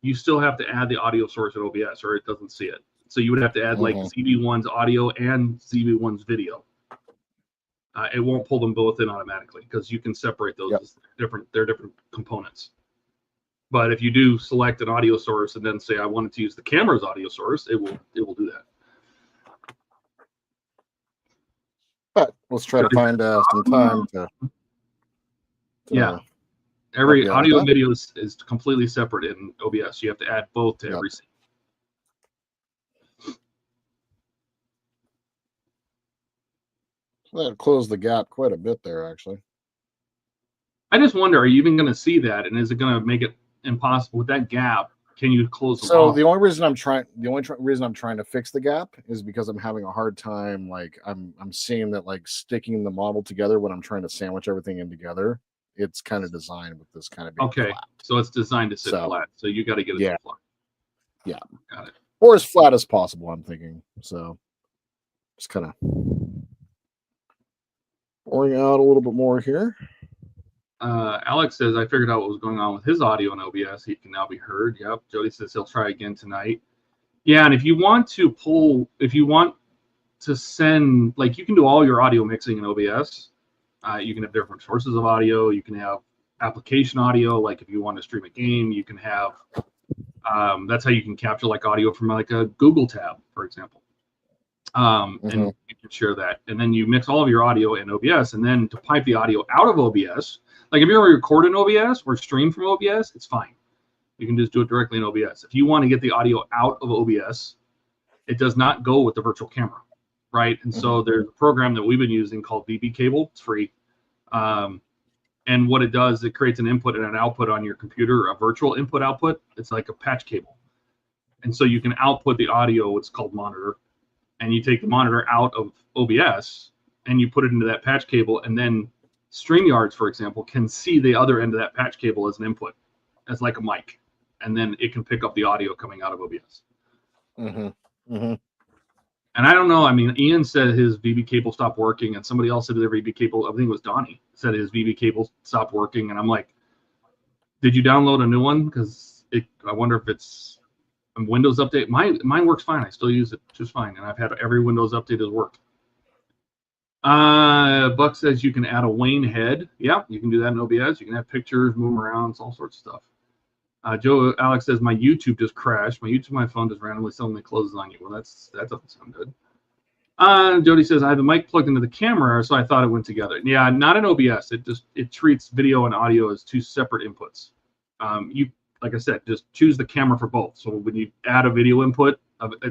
you still have to add the audio source in OBS or it doesn't see it. So you would have to add like ZB1's audio and ZB1's video. It won't pull them both in automatically because you can separate those as different. They're different components. But if you do select an audio source and then say I wanted to use the camera's audio source, it will do that. But let's try to find some time to yeah. Every audio and video is completely separate in OBS. You have to add both to every scene. That closed the gap quite a bit there, actually. I just wonder, are you even going to see that, and is it going to make it impossible with that gap? Can you close the so the only reason I'm trying to fix the gap is because I'm having a hard time, like I'm seeing that like sticking the model together when I'm trying to sandwich everything in together, it's kind of designed with this kind of being flat. So it's designed to sit flat, so you got to get it flat. Got it. Or as flat as possible, I'm thinking. So just kind of pouring out a little bit more here. Alex says, "I figured out what was going on with his audio in OBS. He can now be heard." Yep. Jody says he'll try again tonight. Yeah, and if you want to send, like, you can do all your audio mixing in OBS. You can have different sources of audio. You can have application audio, like if you want to stream a game, you can have. That's how you can capture like audio from like a Google tab, for example. And you can share that, and then you mix all of your audio in OBS, and then to pipe the audio out of OBS. Like if you're going to record in OBS or stream from OBS, it's fine. You can just do it directly in OBS. If you want to get the audio out of OBS, it does not go with the virtual camera, right? And so there's a program that we've been using called VB Cable. It's free. And what it does, it creates an input and an output on your computer, a virtual input-output. It's like a patch cable. And so you can output the audio, it's called monitor, and you take the monitor out of OBS and you put it into that patch cable, and then StreamYards, for example, can see the other end of that patch cable as an input, as like a mic, and then it can pick up the audio coming out of OBS. And I don't know. I mean, Ian said his VB cable stopped working, and somebody else said their VB cable, I think it was Donnie, said his VB cable stopped working. And I'm like, did you download a new one? Because I wonder if it's Windows Update. Mine works fine. I still use it just fine, and I've had every Windows update has worked. Buck says you can add a Wayne head. Yeah, you can do that in OBS. You can have pictures, move them around, all sorts of stuff. Alex says my YouTube just crashed. My YouTube, my phone just randomly suddenly closes on you. Well, that doesn't sound good. Jody says I have the mic plugged into the camera, so I thought it went together. Yeah, not in OBS. It treats video and audio as two separate inputs. You, like I said, just choose the camera for both. So when you add a video input,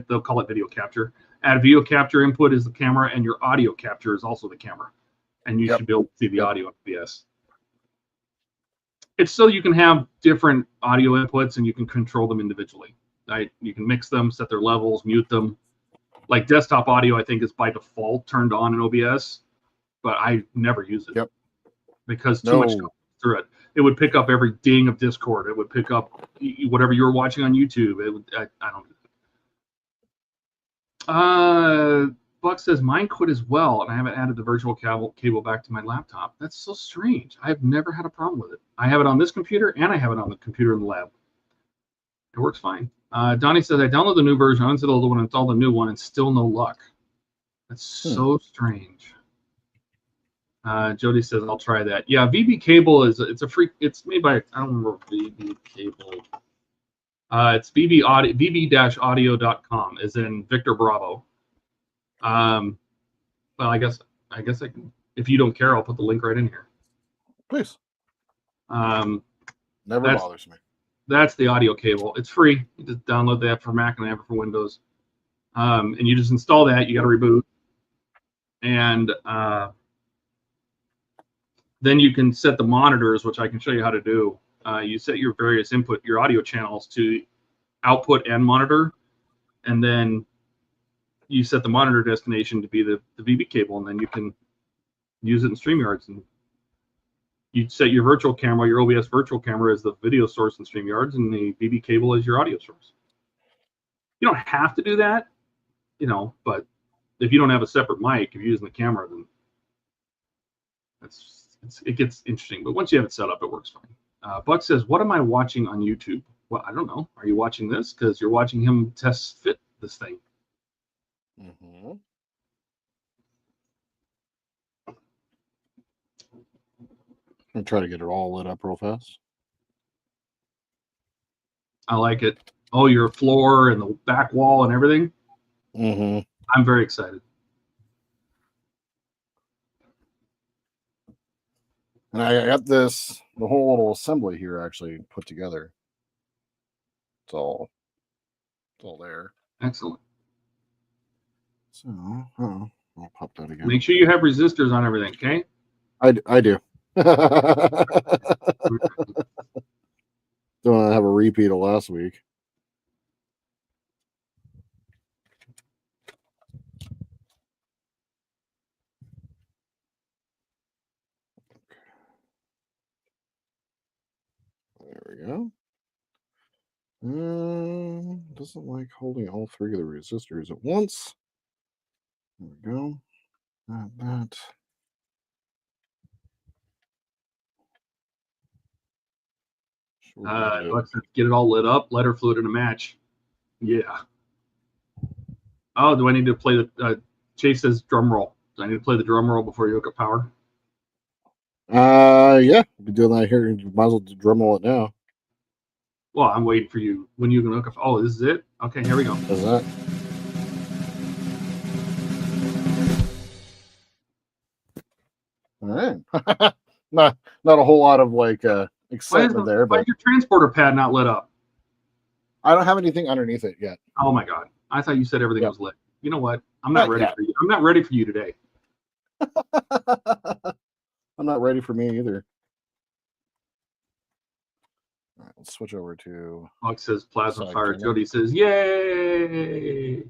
they'll call it video capture. Add video capture input is the camera, and your audio capture is also the camera. And you should be able to see the audio in OBS. It's so you can have different audio inputs and you can control them individually. Right? You can mix them, set their levels, mute them. Like desktop audio, I think is by default turned on in OBS, but I never use it because too much goes through it. It would pick up every ding of Discord. It would pick up whatever you were watching on YouTube. I don't do that. Buck says mine quit as well, and I haven't added the virtual cable back to my laptop. That's so strange. I've never had a problem with it. I have it on this computer, and I have it on the computer in the lab. It works fine. Donnie says, I download the new version, uninstall the old one, install the new one, and still no luck. That's so strange. Jody says, I'll try that. Yeah, VB Cable it's a free, it's made by, I don't remember VB Cable. It's vb-audio.com, as in Victor Bravo. Well, I guess I can, if you don't care, I'll put the link right in here. Please. Never bothers me. That's the audio cable. It's free. You just download the app for Mac and the app for Windows. And you just install that. You got to reboot. And then you can set the monitors, which I can show you how to do. You set your various input, your audio channels to output and monitor. And then you set the monitor destination to be the VB cable. And then you can use it in StreamYards. And you set your virtual camera, your OBS virtual camera as the video source in StreamYards, and the VB cable is your audio source. You don't have to do that, but if you don't have a separate mic, if you're using the camera, then it gets interesting. But once you have it set up, it works fine. Buck says, what am I watching on YouTube? Well, I don't know. Are you watching this? Because you're watching him test fit this thing. Mm-hmm. I'm trying to get it all lit up real fast. I like it. Oh, your floor and the back wall and everything. Mm-hmm. I'm very excited. And I got the whole little assembly here actually put together. It's all there. Excellent. So I'll pop that again. Make sure you have resistors on everything, okay? I do. Don't want to have a repeat of last week. There we go. Doesn't like holding all three of the resistors at once. There we go. That. Let's get it all lit up. Let her fluid in a match. Yeah. Oh, do I need to play the Chase says drum roll? Do I need to play the drum roll before you hook up power? Yeah, be doing that here. You might as well drum roll it now. Well, I'm waiting for you. When you can hook up? Oh, this is it. Okay, here we go. Is that? All right. not a whole lot of excitement there, why but is your transporter pad not lit up? I don't have anything underneath it yet. Oh my god! I thought you said everything was lit. You know what? I'm not ready yet. for you. I'm not ready for you today. I'm not ready for me either. All right, let's switch over to. Buck says plasma Side fire. camera. Jody says yay.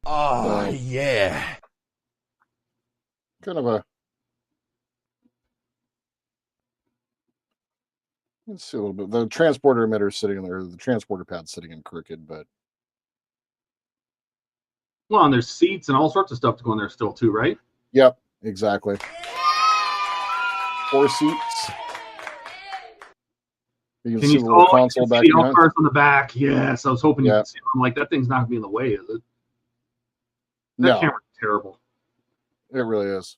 Oh, yeah. Kind of a. Let's see a little bit. The transporter emitter is sitting there. The transporter pad's sitting in crooked, but Well, and there's seats and all sorts of stuff to go in there still too, right? yep, exactly. 4 seats. You Can see you the little see console back the behind. outcars on the back? Yes, I was hoping you Yeah. could see. I'm like, that thing's not gonna be in the way, is it? That No, camera's terrible. it really is.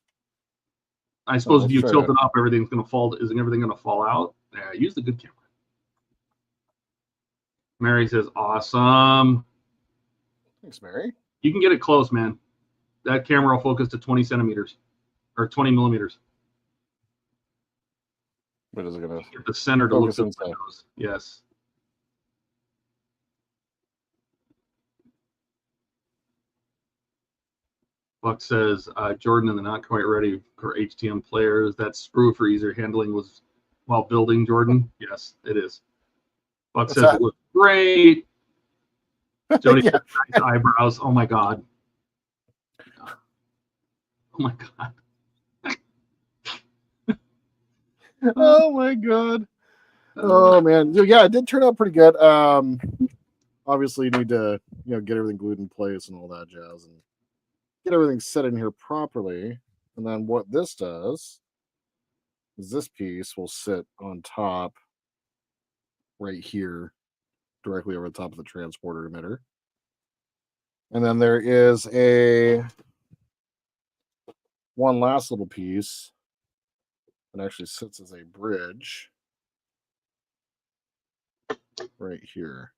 I suppose if let's you try tilt to- it up, everything's gonna fall. Isn't everything gonna fall out? Yeah, use the good camera. Mary says, "Awesome." Thanks, Mary. You can get it close, man. That camera will focus to 20 centimeters or 20 millimeters. But is it gonna Get the center to look focus to the inside? windows. Yes. Buck says, Jordan and the not quite ready for HTM players. That sprue for easier handling was while building, Jordan. Yes, it is. Buck What's says that? it looks great. Jody Yeah. says, nice eyebrows. Oh my God. Oh my God. Oh my god. Oh man. Yeah, it did turn out pretty good. Obviously you need to, get everything glued in place and all that jazz and get everything set in here properly. And then what this does is this piece will sit on top right here, directly over the top of the transporter emitter. And then there is one last little piece that actually sits as a bridge right here.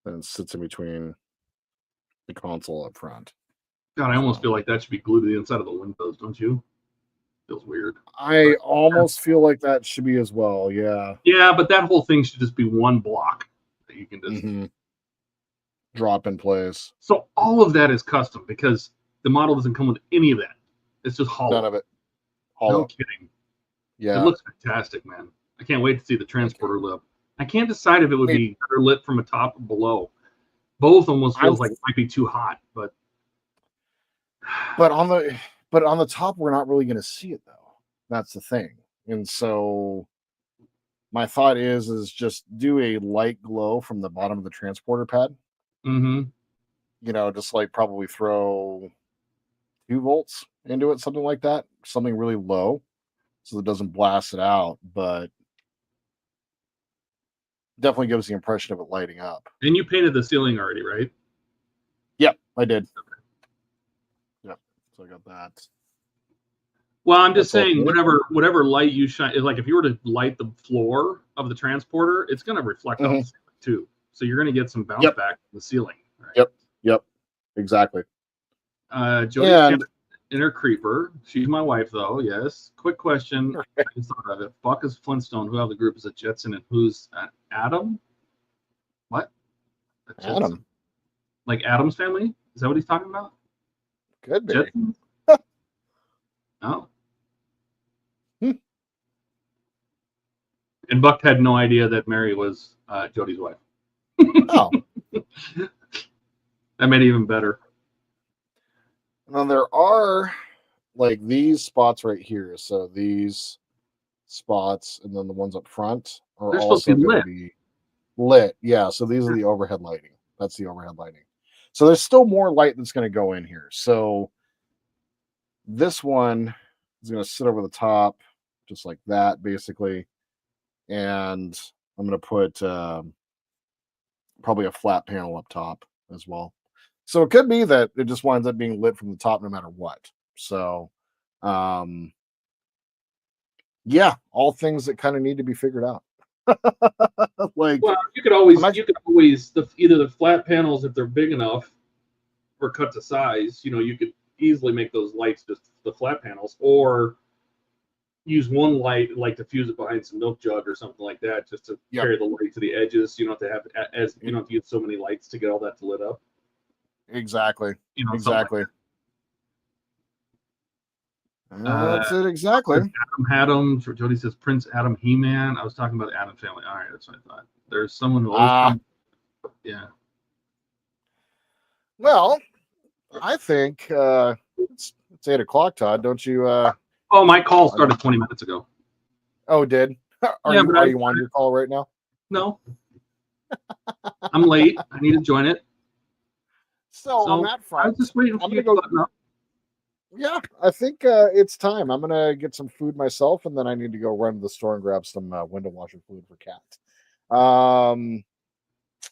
And it sits in between the console up front. God, I almost feel like that should be glued to the inside of the windows, don't you? Feels weird. I almost feel like that should be as well. Yeah. Yeah, but that whole thing should just be one block that you can just drop in place. So all of that is custom because the model doesn't come with any of that. It's just hollow. None of it. Hollow. No kidding. Yeah. It looks fantastic, man. I can't wait to see the transporter lit. I can't decide if it would be better lit from a top or below. Both almost feels like it might be too hot, but on the top we're not really going to see it though. That's the thing. And so my thought is just do a light glow from the bottom of the transporter pad. Just like probably throw 2 volts into it, something like that, something really low so it doesn't blast it out, but definitely gives the impression of it lighting up. And you painted the ceiling already, right? Yep, I did. Yep, so I got that. Well, I'm just saying, whatever light you shine, like if you were to light the floor of the transporter, it's going to reflect off the ceiling too. So you're going to get some bounce back from the ceiling. Right? Yep, exactly. Jody Inner Creeper. She's my wife, though. Yes. Quick question. I just thought of it. Buck is Flintstone. Who out of the group is a Jetson, and who's an Adam? What? Adam. Like Adam's family? Is that what he's talking about? Could be. Jetson? No. And Buck had no idea that Mary was Jody's wife. Oh. That made it even better. Now there are like these spots right here. So these spots and then the ones up front are They're supposed also to be going lit. to be lit. Yeah. So these are the overhead lighting. That's the overhead lighting. So there's still more light that's going to go in here. So this one is going to sit over the top just like that, basically. And I'm going to put probably a flat panel up top as well. So it could be that it just winds up being lit from the top no matter what. So, yeah, all things that kind of need to be figured out. Like, well, you could always either the flat panels, if they're big enough or cut to size, you could easily make those lights just the flat panels, or use one light, like diffuse it behind some milk jug or something like that, just to carry the light to the edges. You don't have to have you don't have to use so many lights to get all that to lit up. Exactly. Exactly. That's it. Exactly. Adam Haddam. Jody says Prince Adam He-Man. I was talking about the Adam family. All right, that's what I thought. There's someone who always comes. Yeah. Well, I think it's 8 o'clock, Todd. Don't you? Oh, my call started 20 minutes ago. Oh, did? Are you on your call right now? No. I'm late. I need to join it. So on that front, I was just waiting for you to button up. yeah, I think it's time. I'm gonna get some food myself, and then I need to go run to the store and grab some window washer fluid for Cat.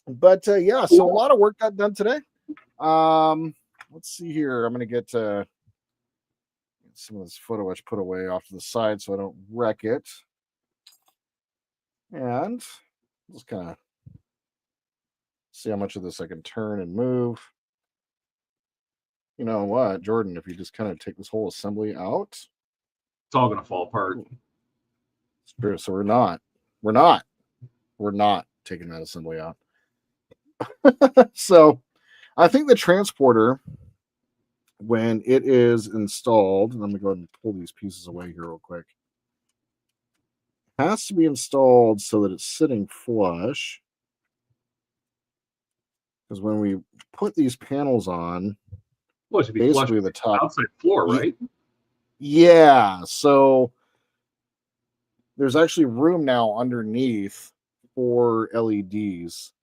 But yeah, so a lot of work got done today. Let's see here. I'm gonna get some of this photo etch put away off to the side so I don't wreck it, and just kind of see how much of this I can turn and move. You know what, Jordan? If you just kind of take this whole assembly out, It's all gonna fall apart. so we're not taking that assembly out. So I think the transporter, when it is installed, and I'm gonna go ahead and pull these pieces away here real quick, has to be installed so that it's sitting flush. Because when we put these panels on, Well, it should be flush basically the with top outside floor, right? Yeah, so there's actually room now underneath for LEDs.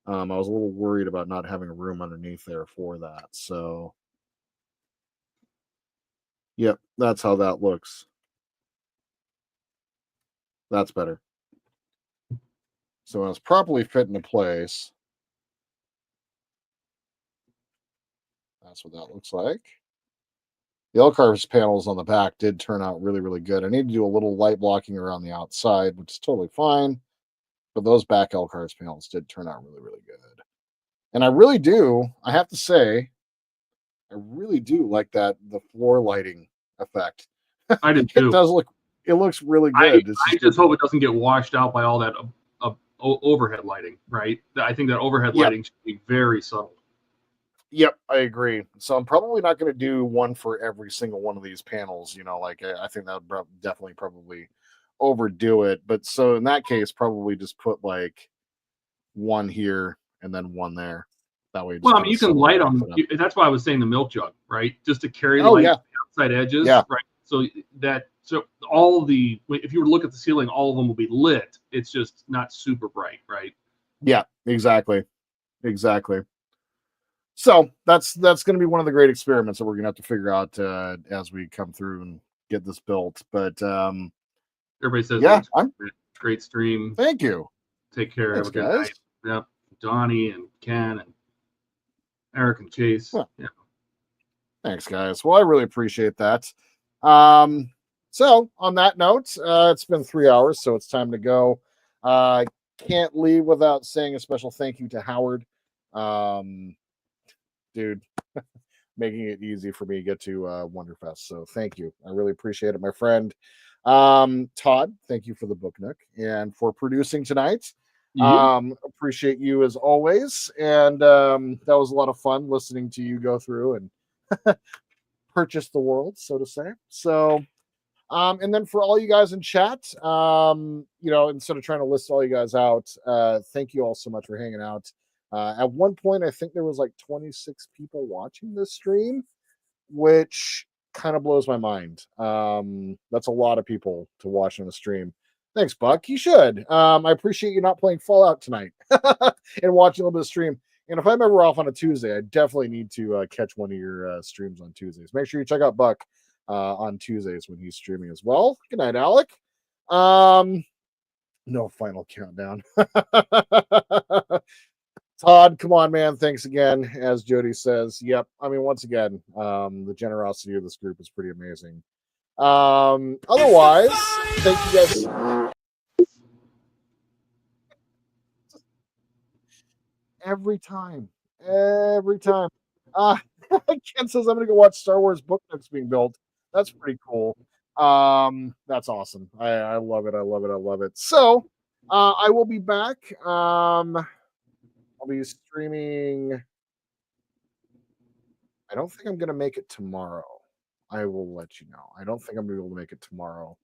I was a little worried about not having a room underneath there for that. So, yep, that's how that looks. That's better. So when it's properly fit into place, that's what that looks like. The L-Car's panels on the back did turn out really, really good. I need to do a little light blocking around the outside, which is totally fine. But those back L-Car's panels did turn out really, really good. And I really do, I have to say, I really do like the floor lighting effect. I did It too. does look, it looks really good. I just hope it doesn't get washed out by all that overhead lighting, right? I think that overhead lighting should be very subtle. Yep, I agree. So I'm probably not going to do one for every single one of these panels. Like I think that would definitely probably overdo it. But so in that case, probably just put like one here and then one there. That way, Well, I mean, you can light them. That's why I was saying the milk jug, right? Just to carry light to the outside edges, right? So all if you were to look at the ceiling, all of them will be lit. It's just not super bright, right? Yeah, exactly. So that's going to be one of the great experiments that we're going to have to figure out as we come through and get this built. But everybody says, yeah, great stream. Thank you. Take care. Thanks, Have a good guys. night. Yep. Donnie and Ken and Eric and Chase. Yeah. Thanks, guys. Well, I really appreciate that. So on that note, it's been 3 hours, so it's time to go. Can't leave without saying a special thank you to Howard. Dude, making it easy for me to get to Wonderfest. So thank you. I really appreciate it, my friend. Todd, thank you for the book nook and for producing tonight. Appreciate you as always. And that was a lot of fun listening to you go through and purchase the world, so to say. So and then for all you guys in chat, instead of trying to list all you guys out, thank you all so much for hanging out. At one point, I think there was like 26 people watching this stream, which kind of blows my mind. That's a lot of people to watch on the stream. Thanks, Buck. You should. I appreciate you not playing Fallout tonight and watching a little bit of stream. And if I'm ever off on a Tuesday, I definitely need to catch one of your streams on Tuesdays. Make sure you check out Buck on Tuesdays when he's streaming as well. Good night, Alec. No final countdown. Todd, come on, man. Thanks again. As Jody says, yep. I mean, once again, the generosity of this group is pretty amazing. Otherwise, thank you guys. Every time. Ken says I'm gonna go watch Star Wars book nooks being built. That's pretty cool. That's awesome. I love it. So I will be back. I'll be streaming. I don't think I'm going to make it tomorrow. I will let you know. I don't think I'm going to be able to make it tomorrow.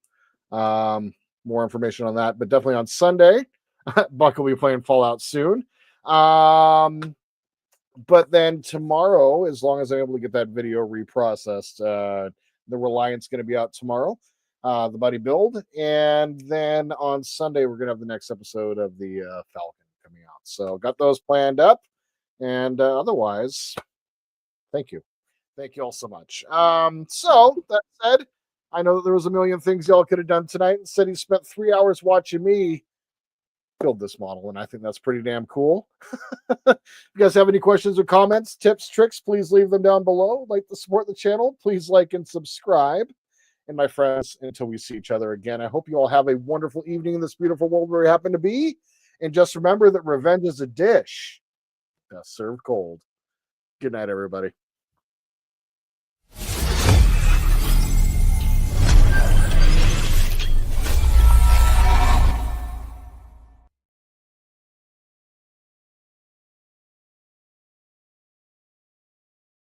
More information on that, but definitely on Sunday. Buck will be playing Fallout soon. But then tomorrow, as long as I'm able to get that video reprocessed, the Reliant's going to be out tomorrow, the Buddy build. And then on Sunday, we're going to have the next episode of the Falcon coming out. So got those planned up. And otherwise, thank you. Thank you all so much. So that said, I know that there was a million things y'all could have done tonight. Instead, he spent 3 hours watching me build this model, and I think that's pretty damn cool. If you guys have any questions or comments, tips, tricks, please leave them down below. Like to support the channel, please like and subscribe. And my friends, until we see each other again, I hope you all have a wonderful evening in this beautiful world where you happen to be. And just remember that revenge is a dish best served cold. Good night, everybody.